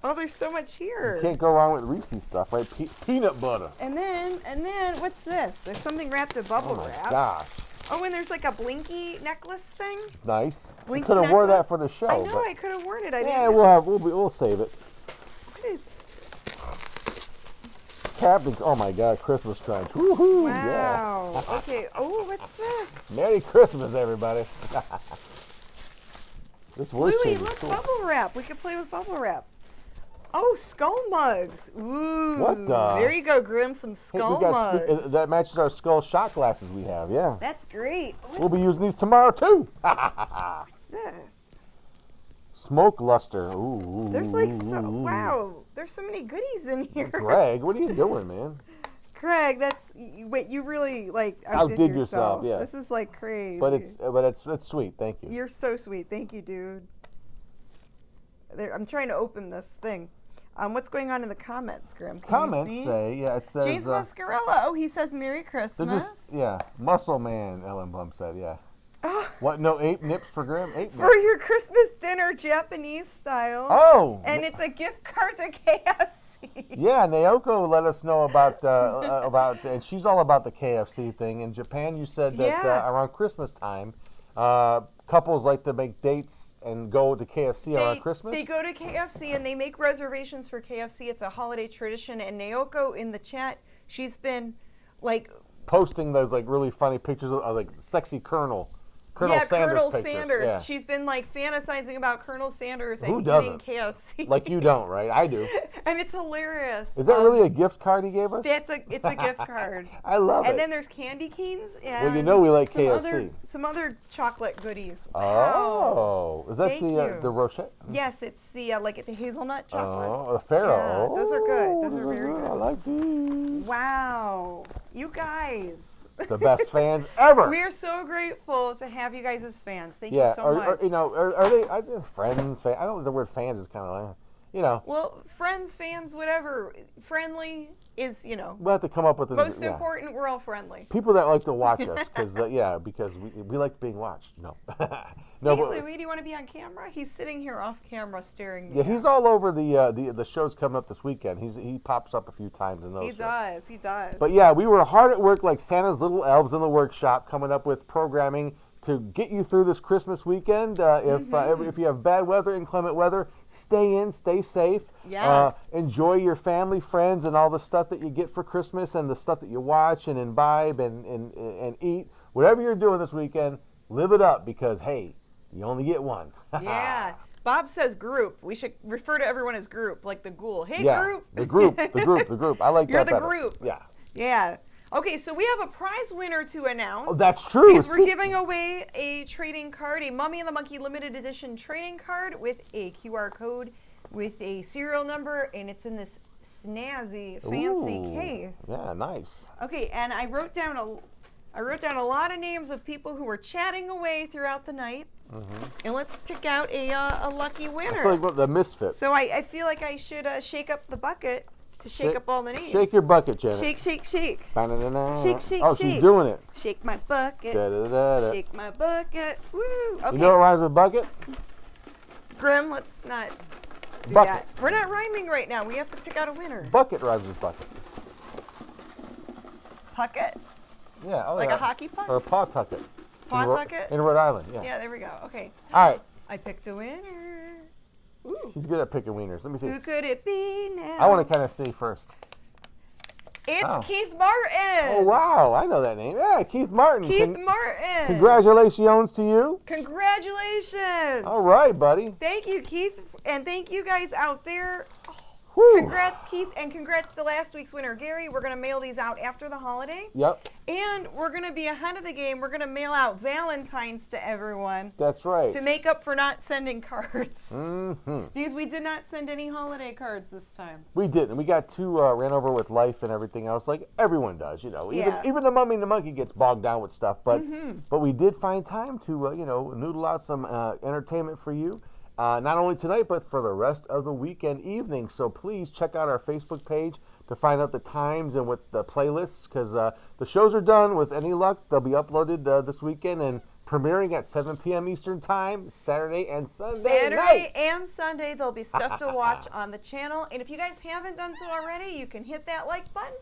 Speaker 2: Oh, there's so much here.
Speaker 17: You can't go wrong with Reese's stuff, right? Peanut butter.
Speaker 2: And then, what's this? There's something wrapped in bubble wrap.
Speaker 17: Oh, my gosh.
Speaker 2: Oh, and there's like a Blinky necklace thing.
Speaker 17: Nice.
Speaker 2: Blinky
Speaker 17: could have worn that for the show.
Speaker 2: I know, I could have worn it.
Speaker 17: We'll save it.
Speaker 2: What is?
Speaker 17: Captain, oh my God, Christmas Crunch. Woohoo!
Speaker 2: Wow.
Speaker 17: Yeah.
Speaker 2: Okay. Oh, what's this?
Speaker 17: Merry Christmas, everybody. This
Speaker 2: Louie, look, cool. Bubble wrap. We could play with bubble wrap. Oh, skull mugs. Ooh.
Speaker 17: What the?
Speaker 2: There you go, Grim. Some skull mugs.
Speaker 17: That matches our skull shot glasses we have, yeah.
Speaker 2: That's great.
Speaker 17: We'll be using these tomorrow, too.
Speaker 2: What's this?
Speaker 17: Smoke luster. Ooh.
Speaker 2: There's like wow. There's so many goodies in here.
Speaker 17: Greg, what are you doing, man?
Speaker 2: Greg, you really like
Speaker 17: outdid yourself. Yeah.
Speaker 2: This is like crazy.
Speaker 17: But it's sweet. Thank you.
Speaker 2: You're so sweet. Thank you, dude. I'm trying to open this thing. What's going on in the comments, Grim?
Speaker 17: Comments say, it says
Speaker 2: James Mascarella. Oh, he says Merry Christmas.
Speaker 17: Muscle Man. Ellen Blum said, yeah. What? No 8 nips for Grim? 8 nips.
Speaker 2: For your Christmas dinner, Japanese style.
Speaker 17: Oh.
Speaker 2: And it's a gift card to KFC.
Speaker 17: Yeah, Naoko let us know about and she's all about the KFC thing. In Japan, you said that around Christmas time, couples like to make dates and go to KFC around Christmas.
Speaker 2: They go to KFC and they make reservations for KFC. It's a holiday tradition. And Naoko in the chat, she's been like
Speaker 17: posting those like really funny pictures of like sexy Colonel Colonel Sanders
Speaker 2: Colonel
Speaker 17: pictures.
Speaker 2: Sanders.
Speaker 17: Yeah.
Speaker 2: She's been like fantasizing about Colonel Sanders and
Speaker 17: Who
Speaker 2: eating
Speaker 17: doesn't?
Speaker 2: KFC.
Speaker 17: Like you don't, right? I do.
Speaker 2: And it's hilarious.
Speaker 17: Is that really a gift card he gave us?
Speaker 2: It's a gift card.
Speaker 17: I love it.
Speaker 2: And then there's candy canes and
Speaker 17: Well, you know we like
Speaker 2: some
Speaker 17: KFC.
Speaker 2: some other chocolate goodies.
Speaker 17: Oh, is that
Speaker 2: Thank
Speaker 17: the
Speaker 2: you.
Speaker 17: Rochette?
Speaker 2: Yes, it's the like the hazelnut chocolates.
Speaker 17: Oh, the Pharaoh.
Speaker 2: Yeah, those are good. Those are very
Speaker 17: I
Speaker 2: good.
Speaker 17: like these.
Speaker 2: Wow, you guys.
Speaker 17: The best fans ever.
Speaker 2: We are so grateful to have you guys as fans. Thank
Speaker 17: Yeah,
Speaker 2: you so much.
Speaker 17: are they friends? I don't know. The word fans is kind of like,
Speaker 2: Well, friends, fans, whatever. Friendly is,
Speaker 17: we'll have to come up with
Speaker 2: most important. We're all friendly.
Speaker 17: people that like to watch us because we like being watched. No, no.
Speaker 2: Hey, Louie, do you want to be on camera? He's sitting here off camera staring.
Speaker 17: Yeah, he's all over the shows coming up this weekend. He pops up a few times in those.
Speaker 2: He does. He does.
Speaker 17: But yeah, we were hard at work like Santa's little elves in the workshop, coming up with programming to get you through this Christmas weekend. If you have bad weather, inclement weather, stay in, stay safe.
Speaker 2: Yes.
Speaker 17: Enjoy your family, friends, and all the stuff that you get for Christmas and the stuff that you watch and imbibe and eat. Whatever you're doing this weekend, live it up because, hey, you only get one.
Speaker 2: Yeah. Bob says group. We should refer to everyone as group, like the ghoul. Hey,
Speaker 17: yeah,
Speaker 2: group.
Speaker 17: The group. I like
Speaker 2: You're
Speaker 17: that
Speaker 2: the
Speaker 17: better.
Speaker 2: group.
Speaker 17: Yeah.
Speaker 2: Yeah. Okay, so we have a prize winner to announce.
Speaker 17: Oh, that's true.
Speaker 2: Because we're giving away a trading card, a Mummy and the Monkey limited edition trading card with a QR code with a serial number, and it's in this snazzy, fancy case.
Speaker 17: Yeah, nice.
Speaker 2: Okay, and I wrote down a lot of names of people who were chatting away throughout the night. And let's pick out a lucky winner.
Speaker 17: I feel like the misfit.
Speaker 2: So I feel like I should shake up the bucket to shake up all the names.
Speaker 17: Shake your bucket, Janet.
Speaker 2: Shake, shake, shake.
Speaker 17: Ba-na-na-na.
Speaker 2: Shake, shake,
Speaker 17: oh,
Speaker 2: shake.
Speaker 17: she's doing it.
Speaker 2: Shake my bucket.
Speaker 17: Da-da-da-da.
Speaker 2: Shake my bucket. Woo. Okay.
Speaker 17: You know what rhymes with bucket?
Speaker 2: Grim, let's not do
Speaker 17: Bucket.
Speaker 2: that. We're not rhyming right now. We have to pick out a winner.
Speaker 17: Bucket rhymes with bucket.
Speaker 2: Pucket?
Speaker 17: Yeah. Oh,
Speaker 2: Like
Speaker 17: yeah.
Speaker 2: a hockey puck?
Speaker 17: Or a Pawtucket.
Speaker 2: Pawtucket?
Speaker 17: In Rhode Island, yeah.
Speaker 2: Yeah, there we go. Okay.
Speaker 17: All right.
Speaker 2: I picked a winner. Ooh.
Speaker 17: She's good at picking wieners. Let me see.
Speaker 2: Who could it be now?
Speaker 17: I want to kind of see first.
Speaker 2: It's Keith Martin.
Speaker 17: Oh, wow. I know that name. Yeah, Keith Martin.
Speaker 2: Keith Martin.
Speaker 17: Congratulations to you.
Speaker 2: Congratulations.
Speaker 17: All right, buddy.
Speaker 2: Thank you, Keith. And thank you guys out there.
Speaker 17: Whew.
Speaker 2: Congrats, Keith, and congrats to last week's winner, Gary. We're going to mail these out after the holiday.
Speaker 17: Yep.
Speaker 2: And we're going to be ahead of the game. We're going to mail out Valentine's to everyone.
Speaker 17: That's right.
Speaker 2: To make up for not sending cards.
Speaker 17: Mm-hmm.
Speaker 2: Because we did not send any holiday cards this time.
Speaker 17: We didn't. We got too ran over with life and everything else, like everyone does, Even the Mummy and the Monkey gets bogged down with stuff, but we did find time to, noodle out some entertainment for you. Not only tonight, but for the rest of the weekend evening. So please check out our Facebook page to find out the times and what's the playlists, because the shows are done. With any luck, they'll be uploaded this weekend and premiering at 7 p.m. Eastern Time, Saturday and Sunday night.
Speaker 2: And Sunday, there'll be stuff to watch on the channel. And if you guys haven't done so already, you can hit that like button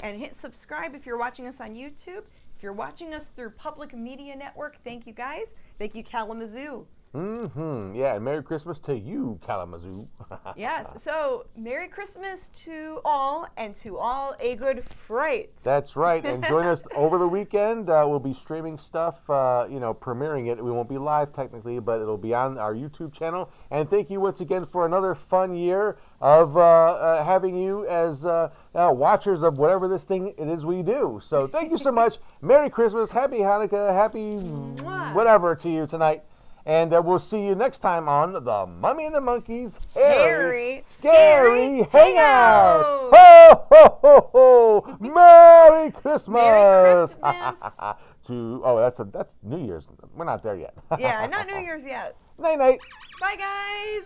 Speaker 2: and hit subscribe if you're watching us on YouTube. If you're watching us through Public Media Network, thank you guys. Thank you, Kalamazoo.
Speaker 17: Yeah, and Merry Christmas to you, Kalamazoo.
Speaker 2: Yes, so Merry Christmas to all, and to all a good fright.
Speaker 17: That's right, and join us over the weekend. We'll be streaming stuff, premiering it. We won't be live technically, but it'll be on our YouTube channel. And thank you once again for another fun year of having you as watchers of whatever this thing it is we do. So thank you so much. Merry Christmas, Happy Hanukkah, Happy whatever to you tonight. And we'll see you next time on the Mummy and the Monkey's Hairy, Scary Hangout. Ho, ho, ho, ho. Merry Christmas.
Speaker 2: Merry Christmas.
Speaker 17: That's New Year's. We're not there yet.
Speaker 2: Yeah, not New Year's yet.
Speaker 17: Night, night.
Speaker 2: Bye, guys.